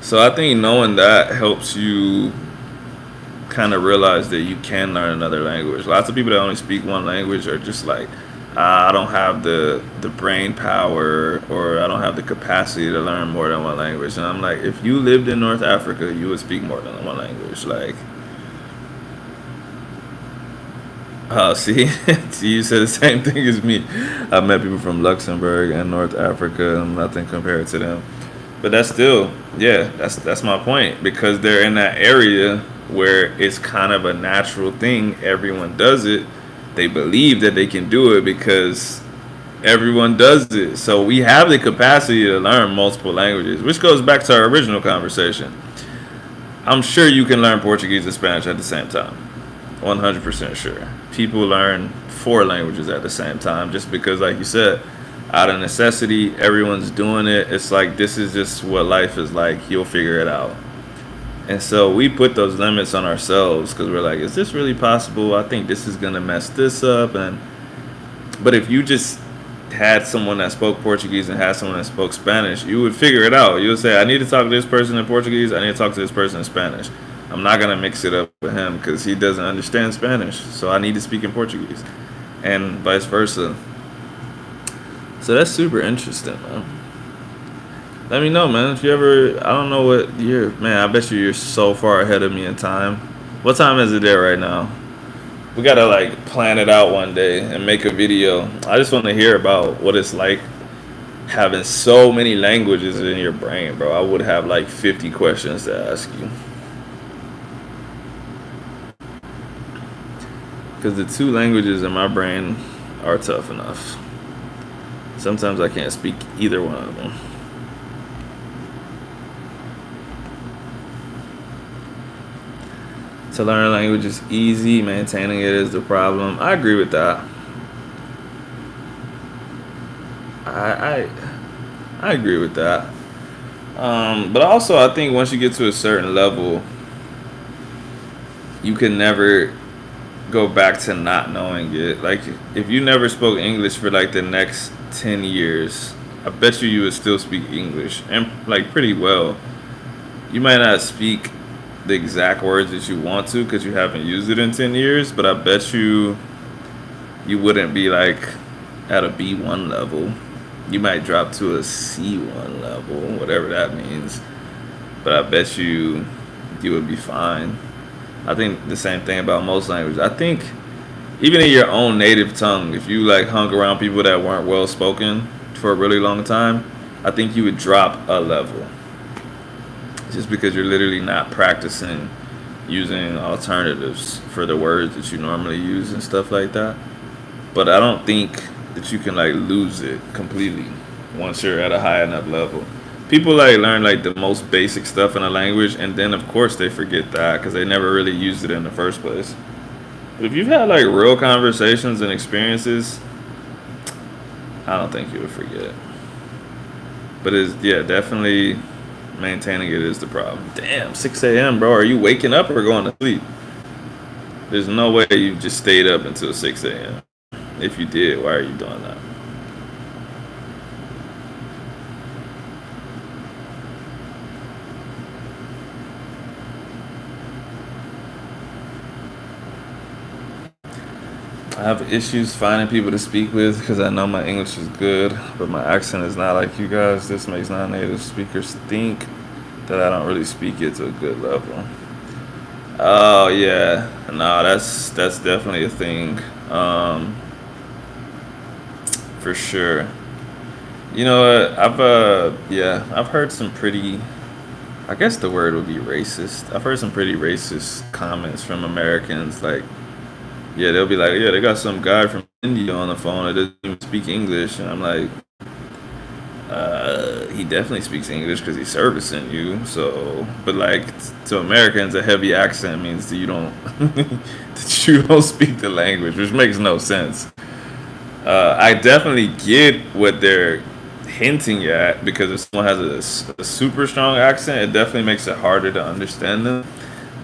Speaker 1: So I think knowing that helps you kind of realize that you can learn another language. Lots of people that only speak one language are just like, I don't have the brain power, or I don't have the capacity to learn more than one language. And I'm like, if you lived in North Africa, you would speak more than one language. Like, see, see, you said the same thing as me. I've met people from Luxembourg and North Africa, and nothing compared to them. But that's still, yeah, that's my point, because they're in that area where it's kind of a natural thing. Everyone does it. They believe that they can do it because everyone does it. So we have the capacity to learn multiple languages, which goes back to our original conversation. I'm sure you can learn Portuguese and Spanish at the same time. 100% sure. People learn 4 languages at the same time just because, like you said, out of necessity, everyone's doing it. It's like, this is just what life is like. You'll figure it out. And so we put those limits on ourselves because we're like, is this really possible? I think this is going to mess this up. But if you just had someone that spoke Portuguese and had someone that spoke Spanish, you would figure it out. You would say, I need to talk to this person in Portuguese. I need to talk to this person in Spanish. I'm not going to mix it up with him because he doesn't understand Spanish. So I need to speak in Portuguese, and vice versa. So that's super interesting, man. Let me know, man. If you ever, I don't know what year, man, I bet you're so far ahead of me in time. What time is it there right now? We gotta like plan it out one day and make a video. I just want to hear about what it's like having so many languages in your brain, bro. I would have like 50 questions to ask you. Because the 2 languages in my brain are tough enough. Sometimes I can't speak either one of them. To learn a language is easy, maintaining it is the problem. I agree with that. I agree with that. But also, I think once you get to a certain level, you can never go back to not knowing it. Like, if you never spoke English for like the next 10 years, I bet you would still speak English, and like pretty well. You might not speak the exact words that you want to because you haven't used it in 10 years, but I bet you wouldn't be like at a B1 level. You might drop to a C1 level, whatever that means. But I bet you would be fine. I think the same thing about most languages. I think even in your own native tongue, if you like hung around people that weren't well spoken for a really long time, I think you would drop a level. Just because you're literally not practicing using alternatives for the words that you normally use and stuff like that. But I don't think that you can like lose it completely once you're at a high enough level. People like learn like the most basic stuff in a language, and then of course they forget that because they never really used it in the first place. But if you've had like real conversations and experiences, I don't think you would forget. But it's, yeah, definitely maintaining it is the problem. Damn, 6 a.m., bro. Are you waking up or going to sleep? There's no way you just stayed up until 6 a.m. If you did, why are you doing that? I have issues finding people to speak with because I know my English is good, but my accent is not like you guys. This makes non-native speakers think that I don't really speak it to a good level. Oh yeah, no, that's definitely a thing, for sure. You know what? I've heard some pretty. I guess the word would be racist. I've heard some pretty racist comments from Americans. Like, yeah, they'll be like, yeah, they got some guy from India on the phone that doesn't even speak English, and I'm like, he definitely speaks English because he's servicing you. So, but like to Americans, a heavy accent means that you don't that you don't speak the language, which makes no sense. I definitely get what they're hinting at because if someone has a super strong accent, it definitely makes it harder to understand them.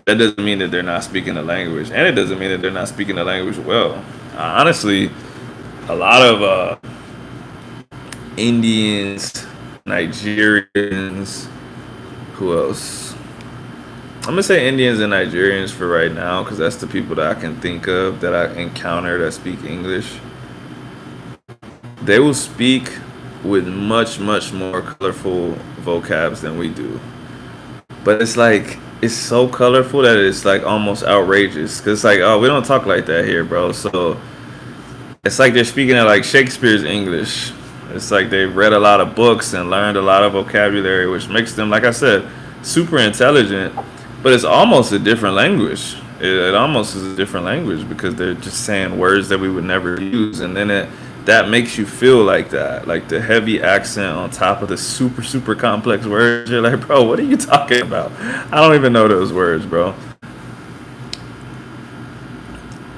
Speaker 1: That doesn't mean that they're not speaking the language, and it doesn't mean that they're not speaking the language well. Honestly, a lot of Indians, Nigerians, who else? I'm gonna say Indians and Nigerians for right now because that's the people that I can think of that I encounter that speak English. They will speak with much more colorful vocabs than we do. But it's like it's so colorful that it's like almost outrageous. Cause it's like, oh, we don't talk like that here, bro. So it's like they're speaking at like Shakespeare's English. It's like they've read a lot of books and learned a lot of vocabulary, which makes them, like I said, super intelligent. But it's almost a different language. It almost is a different language because they're just saying words that we would never use, and then it that makes you feel like that, like the heavy accent on top of the super complex words. You're like, bro, what are you talking about? I don't even know those words, bro.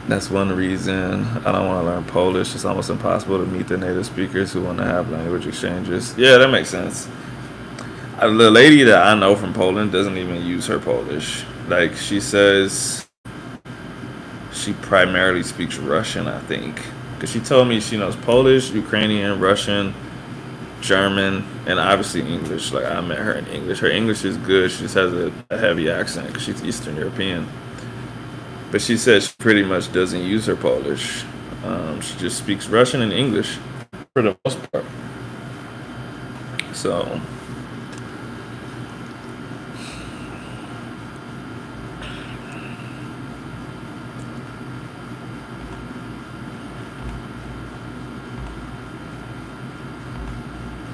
Speaker 1: That's one reason I don't want to learn Polish. It's almost impossible to meet the native speakers who want to have language exchanges. Yeah, that makes sense. The lady that I know from Poland doesn't even use her Polish. Like, she says she primarily speaks Russian, I think. Because she told me she knows Polish, Ukrainian, Russian, German, and obviously English. Like, I met her in English. Her English is good. She just has a heavy accent because she's Eastern European. But she said she pretty much doesn't use her Polish. She just speaks Russian and English for the most part. So,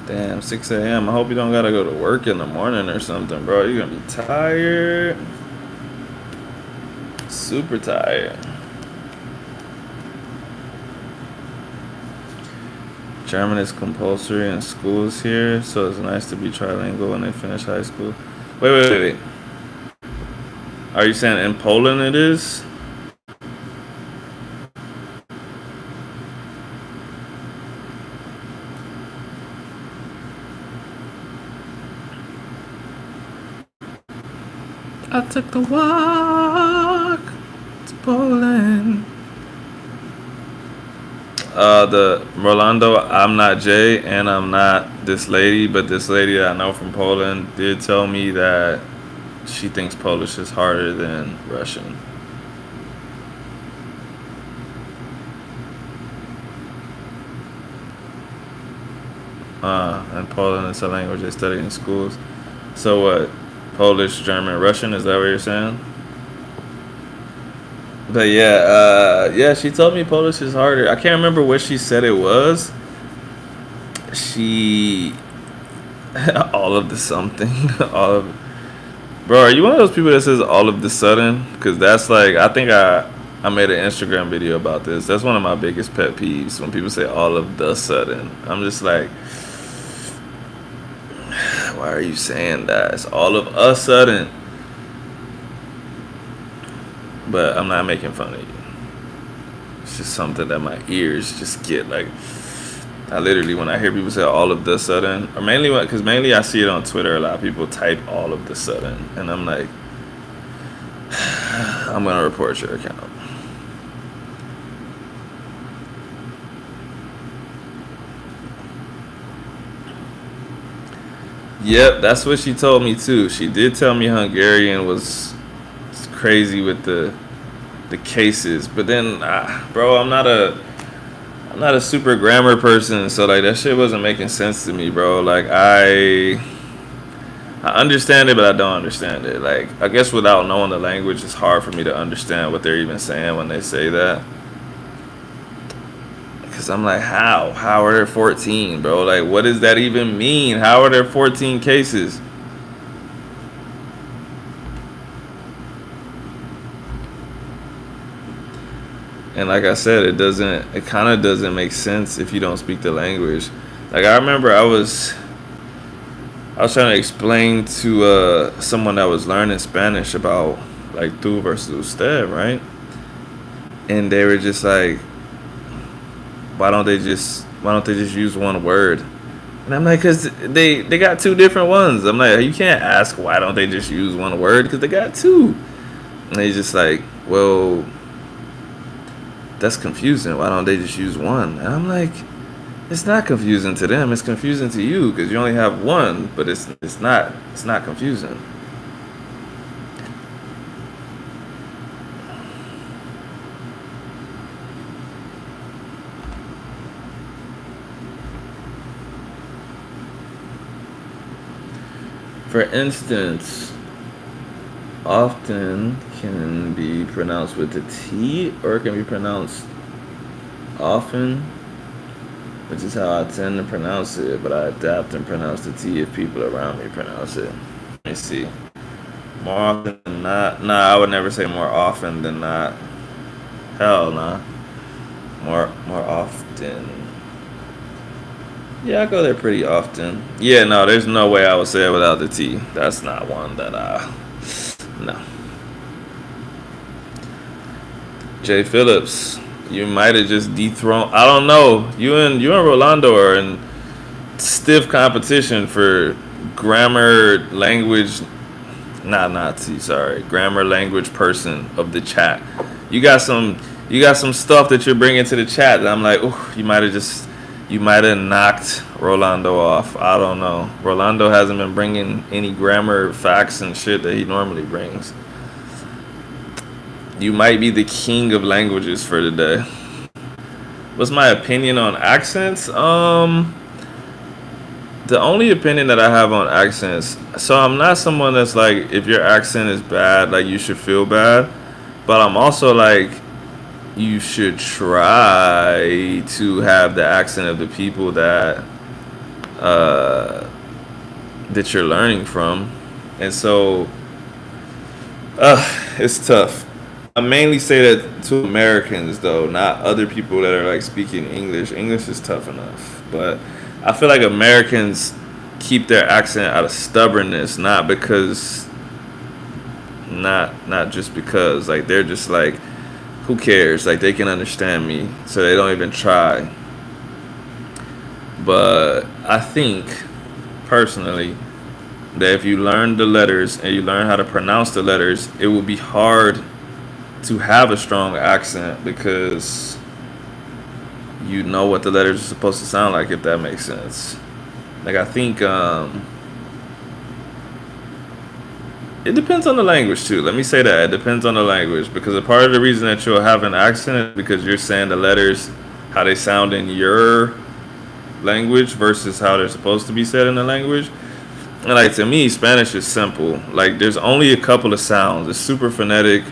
Speaker 1: damn, 6 a.m. I hope you don't gotta go to work in the morning or something, bro. You're gonna be tired. Super tired. German is compulsory in schools here, so it's nice to be trilingual when they finish high school. Wait. Are you saying in Poland it is? I took the walk to Poland. The Rolando, I'm not Jay and I'm not this lady, but this lady that I know from Poland did tell me that she thinks Polish is harder than Russian. And Poland is a language they study in schools. So what? Polish, German, Russian? Is that what you're saying? But yeah, yeah, she told me Polish is harder. I can't remember what she said it was. She all of the something, all of. Bro, are you one of those people that says all of the sudden? Because that's like I think I made an Instagram video about this. That's one of my biggest pet peeves when people say all of the sudden. I'm just like, why are you saying that? It's all of a sudden. But I'm not making fun of you. It's just something that my ears just get like. I literally, when I hear people say all of the sudden, or mainly, because mainly I see it on Twitter, a lot of people type all of the sudden, and I'm like, I'm gonna report your account. Yep, that's what she told me too. She did tell me Hungarian was crazy with the cases, but then, bro, I'm not a super grammar person, so like that shit wasn't making sense to me, bro. Like I understand it, but I don't understand it. Like, I guess without knowing the language, it's hard for me to understand what they're even saying when they say that. Because I'm like, how? How are there 14, bro? Like, what does that even mean? How are there 14 cases? And like I said, it kind of doesn't make sense if you don't speak the language. Like, I remember I was trying to explain to someone that was learning Spanish about like tú versus usted, right? And they were just like, why don't they just use one word? And I'm like, cause they got two different ones. I'm like, you can't ask why don't they just use one word, because they got two. And they just like, well, that's confusing. Why don't they just use one? And I'm like, it's not confusing to them. It's confusing to you because you only have one, but it's not confusing. For instance, often can be pronounced with the T, or it can be pronounced often, which is how I tend to pronounce it, but I adapt and pronounce the T if people around me pronounce it. Let me see. More often than not. Nah, I would never say more often than not. Hell nah. More often. Yeah, I go there pretty often. Yeah, no, there's no way I would say it without the T. That's not one that no. Jay Phillips, you might have just dethroned. I don't know. You and Rolando are in stiff competition for grammar language. Not Nazi. Sorry, grammar language person of the chat. You got some stuff that you're bringing to the chat that I'm like, oh, you might have knocked Rolando off. I don't know. Rolando hasn't been bringing any grammar facts and shit that he normally brings. You might be the king of languages for today. What's my opinion on accents? The only opinion that I have on accents, so I'm not someone that's like, if your accent is bad, like you should feel bad. But I'm also like, you should try to have the accent of the people that you're learning from. And so it's tough. I mainly say that to Americans though, not other people that are like speaking English. English is tough enough, but I feel like Americans keep their accent out of stubbornness, not just because like they're just like, who cares? Like they can understand me, so they don't even try. But I think personally that if you learn the letters and you learn how to pronounce the letters, it will be hard to have a strong accent because you know what the letters are supposed to sound like, if that makes sense. Like I think it depends on the language too. Let me say that. It depends on the language, because a part of the reason that you'll have an accent is because you're saying the letters how they sound in your language versus how they're supposed to be said in the language. And like to me, Spanish is simple. Like there's only a couple of sounds. It's super phonetic.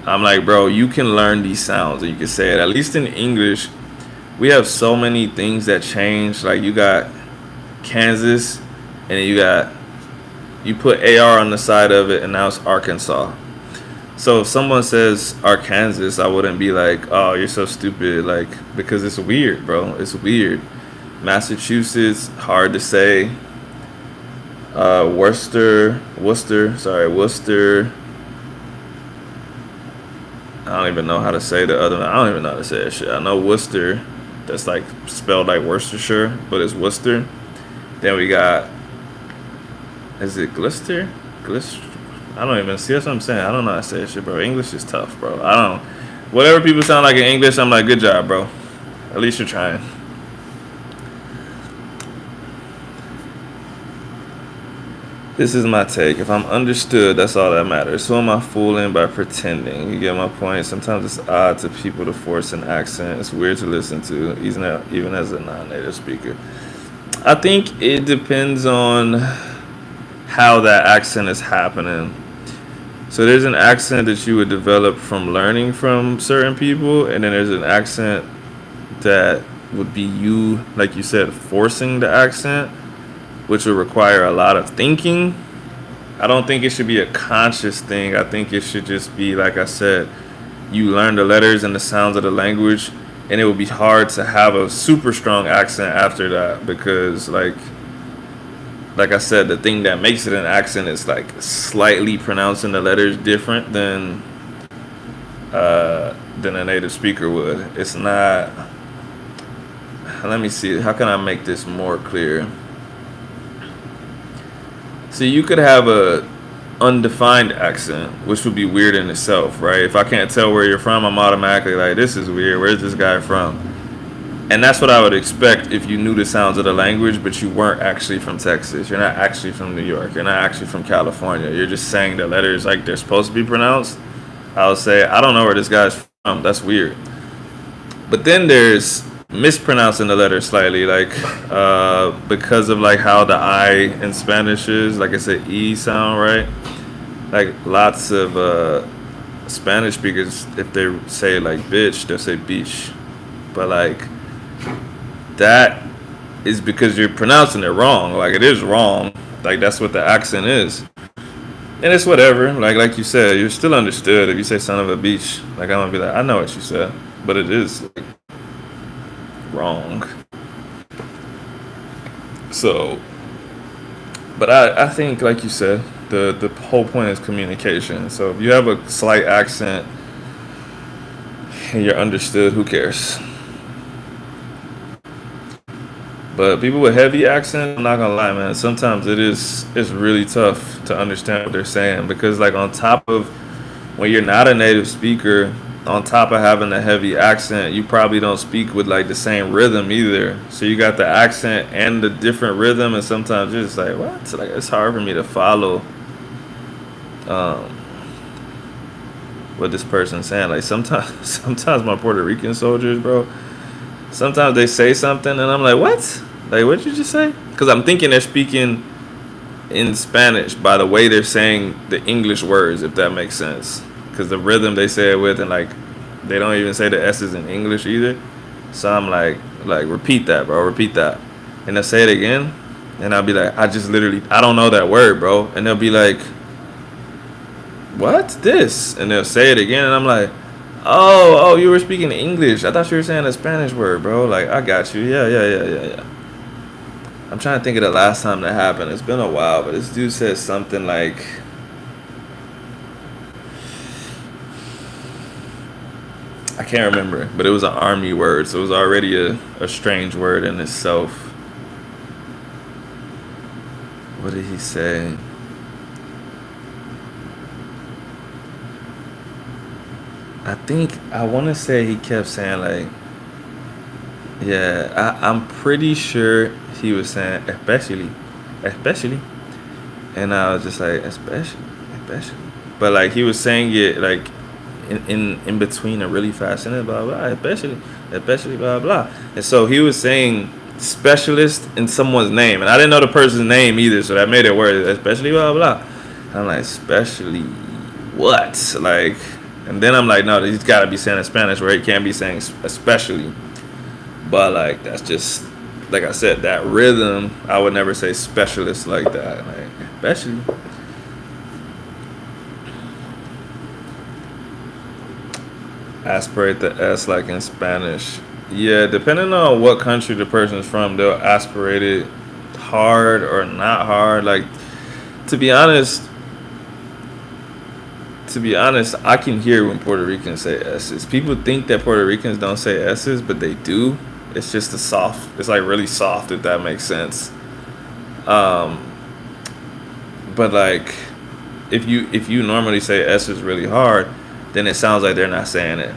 Speaker 1: I'm like, bro, you can learn these sounds and you can say it. At least in English, we have so many things that change. Like you got Kansas, and then you put AR on the side of it, and now it's Arkansas. So if someone says Arkansas, I wouldn't be like, oh, you're so stupid, like, because it's weird, bro. It's weird. Massachusetts, hard to say. Worcester. I don't even know how to say the other one. I don't even know how to say that shit. I know Worcester, that's like spelled like Worcestershire, but it's Worcester. Then we got, is it Glister? I don't even see. That's what I'm saying. I don't know how to say that shit, bro. English is tough, bro. Whatever people sound like in English, I'm like, good job, bro. At least you're trying. This is my take. If I'm understood, that's all that matters. Who am I fooling by pretending? You get my point? Sometimes it's odd to people to force an accent. It's weird to listen to, even as a non-native speaker. I think it depends on how that accent is happening. So there's an accent that you would develop from learning from certain people, and then there's an accent that would be you, like you said, forcing the accent, which would require a lot of thinking. I don't think it should be a conscious thing. I think it should just be, like I said, you learn the letters and the sounds of the language, and it would be hard to have a super strong accent after that because, like I said, the thing that makes it an accent is like slightly pronouncing the letters different than a native speaker would. It's not. Let me see. How can I make this more clear? So you could have a undefined accent, which would be weird in itself, right? If I can't tell where you're from, I'm automatically like, this is weird. Where's this guy from? And that's what I would expect if you knew the sounds of the language, but you weren't actually from Texas. You're not actually from New York. You're not actually from California. You're just saying the letters like they're supposed to be pronounced. I would say, I don't know where this guy's from. That's weird. But then there's mispronouncing the letter slightly, like because of like how the I in Spanish is, like it's an E sound, right? Like lots of Spanish speakers, if they say like bitch, they'll say beach. But like that is because you're pronouncing it wrong. Like it is wrong. Like that's what the accent is. And it's whatever. Like you said, you're still understood if you say son of a beach. Like I'm gonna be like, I know what you said, but it is like, wrong. So, but I think, like you said, the whole point is communication. So if you have a slight accent and you're understood, who cares? But people with heavy accent, I'm not gonna lie, man. Sometimes it's really tough to understand what they're saying because, like, on top of when you're not a native speaker, on top of having a heavy accent, you probably don't speak with like the same rhythm either. So you got the accent and the different rhythm, and sometimes you're just like, what? Like it's hard for me to follow what this person's saying. Like sometimes my Puerto Rican soldiers, bro, sometimes they say something and I'm like, what? Like what did you just say? Because I'm thinking they're speaking in Spanish by the way they're saying the English words, if that makes sense. Because the rhythm they say it with, and like they don't even say the S's in English either. So I'm like repeat that, bro, repeat that. And they'll say it again, and I'll be like, I don't know that word, bro. And they'll be like, what? This? And they'll say it again, and I'm like, oh, you were speaking English. I thought you were saying a Spanish word, bro. Like, I got you. Yeah. I'm trying to think of the last time that happened. It's been a while, but this dude said something like, I can't remember, but it was an army word, so it was already a strange word in itself. What did he say? I want to say he kept saying like, yeah, I'm pretty sure he was saying especially, and I was just like especially, but like he was saying it like in between a really fast sentence, blah blah, especially blah blah, and so he was saying specialist in someone's name, and I didn't know the person's name either, so that made it worse. Especially blah blah. And I'm like, especially what? Like, and then I'm like, no, he's got to be saying in Spanish where he can't be saying especially. But like that's just like I said, that rhythm. I would never say specialist like that. Like especially. Aspirate the S like in Spanish. Yeah, depending on what country the person's from, they'll aspirate it hard or not hard. Like to be honest, I can hear when Puerto Ricans say S's. People think that Puerto Ricans don't say S's, but they do. It's just it's like really soft, if that makes sense. But like, if you normally say S's really hard, then it sounds like they're not saying it.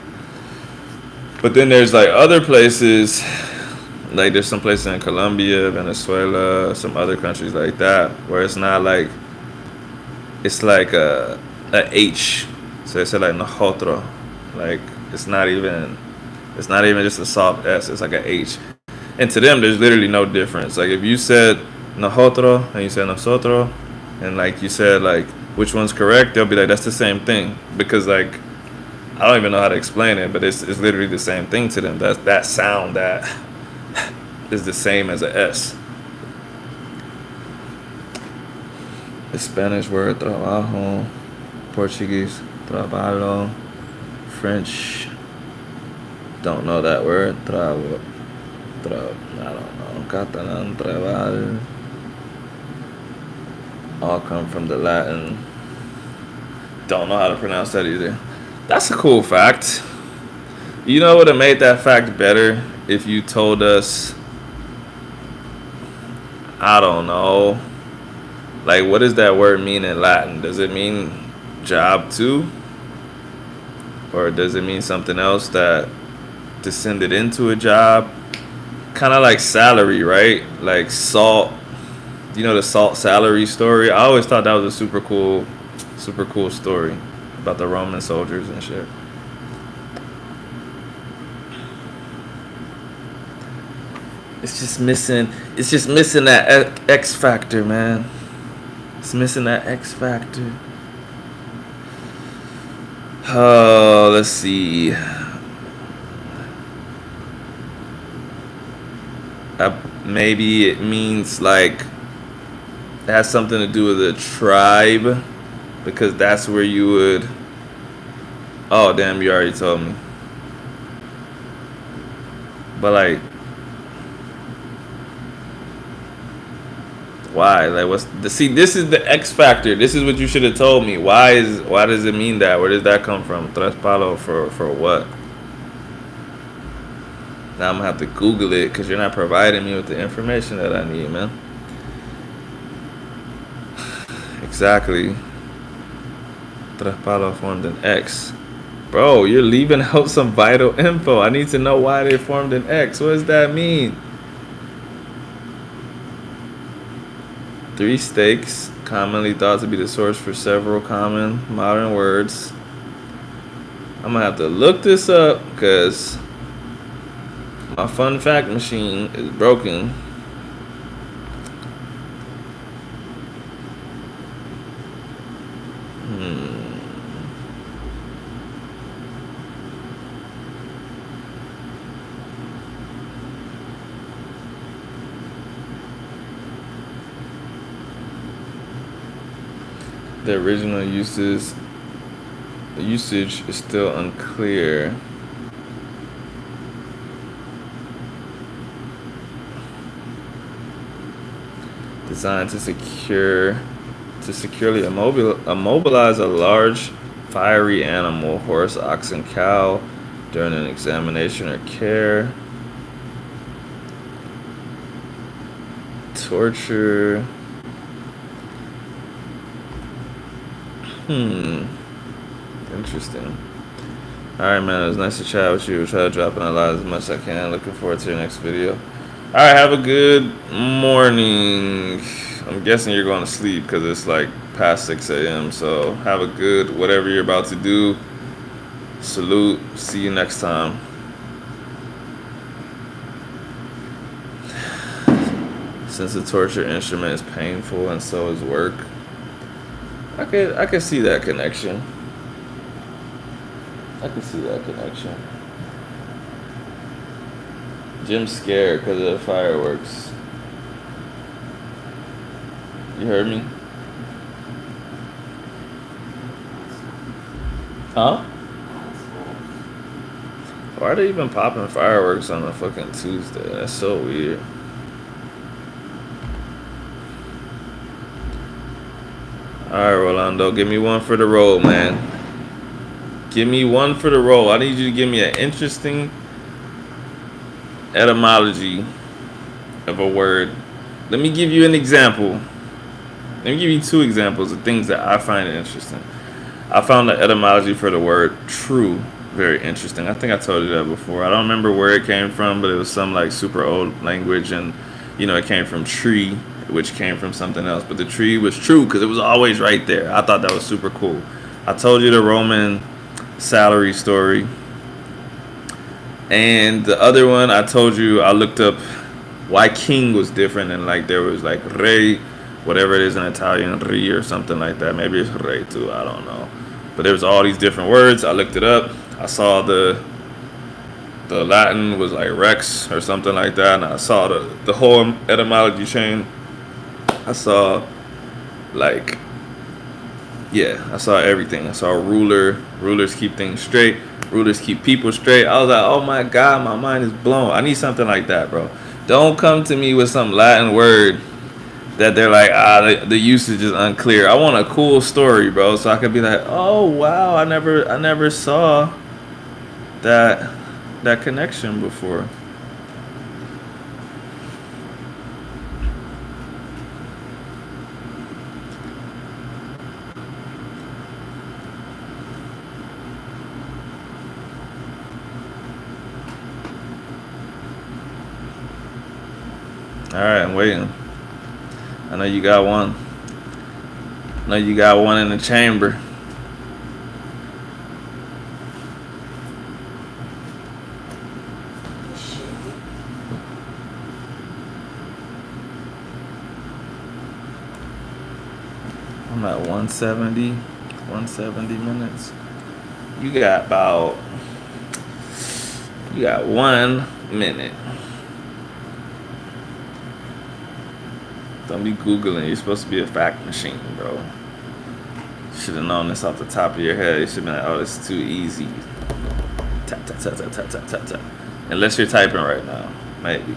Speaker 1: But then there's like other places, like there's some places in Colombia, Venezuela, some other countries like that, where it's not like, it's like a H. So they say like nosotros. Like it's not even just a soft S, it's like a H. And to them there's literally no difference. Like if you said nosotros and you said nosotros, And like you said, like which one's correct? They'll be like, that's the same thing because like I don't even know how to explain it, but it's literally the same thing to them. That sound that is the same as a S. The Spanish word trabajo, Portuguese trabalho, French don't know that word I don't know. Catalan trabajo. All come from the Latin. Don't know how to pronounce that either. That's a cool fact. You know what would have made that fact better if you told us, I don't know, like what does that word mean in Latin? Does it mean job too? Or does it mean something else that descended into a job? Kind of like salary, right? Like salt. You know the salt salary story? I always thought that was a super cool story about the Roman soldiers and shit. It's just missing that X factor, man. It's missing that X factor. Oh, let's see. Maybe it means like it has something to do with a tribe because that's where you would. Oh damn, you already told me. But like, why? Like, what's the see? This is the X factor. This is what you should have told me. Why does it mean that? Where does that come from? Tres palo for what? Now I'm gonna have to Google it because you're not providing me with the information that I need, man. Exactly. Tres palo formed an X. Bro, you're leaving out some vital info. I need to know why they formed an X. What does that mean? 3 stakes, commonly thought to be the source for several common modern words. I'm gonna have to look this up because my fun fact machine is broken. The original usage is still unclear. Designed to securely immobilize a large fiery animal, horse, oxen, cow, during an examination or care. Torture. Interesting. Alright, man, it was nice to chat with you. Try to drop in a lot as much as I can. Looking forward to your next video. Alright, have a good morning. I'm guessing you're going to sleep because it's like past 6 a.m. So have a good whatever you're about to do. Salute. See you next time. Since the torture instrument is painful and so is work, I could see that connection. Jim's scared because of the fireworks. You heard me? Huh? Why are they even popping fireworks on a fucking Tuesday? That's so weird. Alright, Rolando, give me one for the roll, man. Give me one for the roll. I need you to give me an interesting etymology of a word. Let me give you an example. Let me give you 2 examples of things that I find interesting. I found the etymology for the word true very interesting. I think I told you that before. I don't remember where it came from, but it was some like super old language, and you know, it came from tree, which came from something else, but the tree was true because it was always right there. I thought that was super cool. I told you the Roman salary story, and the other one I told you I looked up why king was different, and like there was like rey, whatever it is in Italian, re or something like that. Maybe it's re too. I don't know. But there was all these different words. I looked it up. I saw the Latin was like Rex or something like that, and I saw the whole etymology chain. I saw like, yeah, I saw everything. I saw ruler. Rulers keep things straight. Rulers keep people straight. I was like, oh my God, my mind is blown. I need something like that, bro. Don't come to me with some Latin word that they're like, the usage is unclear. I want a cool story, bro, so I could be like, oh wow, I never saw that connection before. All right, I'm waiting. I know you got one. I know you got one in the chamber. I'm at 170 minutes. You got 1 minute. Don't be Googling. You're supposed to be a fact machine, bro. Should have known this off the top of your head. You should have been like, oh, this is too easy. Tap, tap, tap, tap, tap, tap, tap, tap. Unless you're typing right now. Maybe.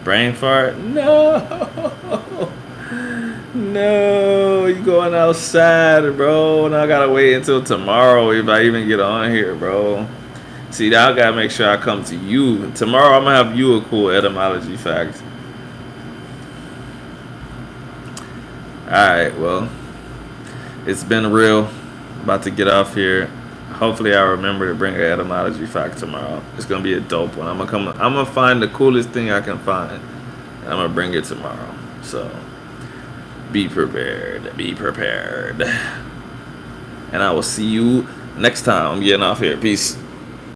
Speaker 1: Brain fart? No. No. You going outside, bro. Now I gotta wait until tomorrow if I even get on here, bro. See, now I gotta make sure I come to you. Tomorrow I'm gonna have you a cool etymology fact. Alright, well, it's been real. About to get off here. Hopefully I remember to bring an etymology fact tomorrow. It's gonna be a dope one. I'm gonna find the coolest thing I can find, and I'm gonna bring it tomorrow. So be prepared. Be prepared. And I will see you next time. I'm getting off here. Peace.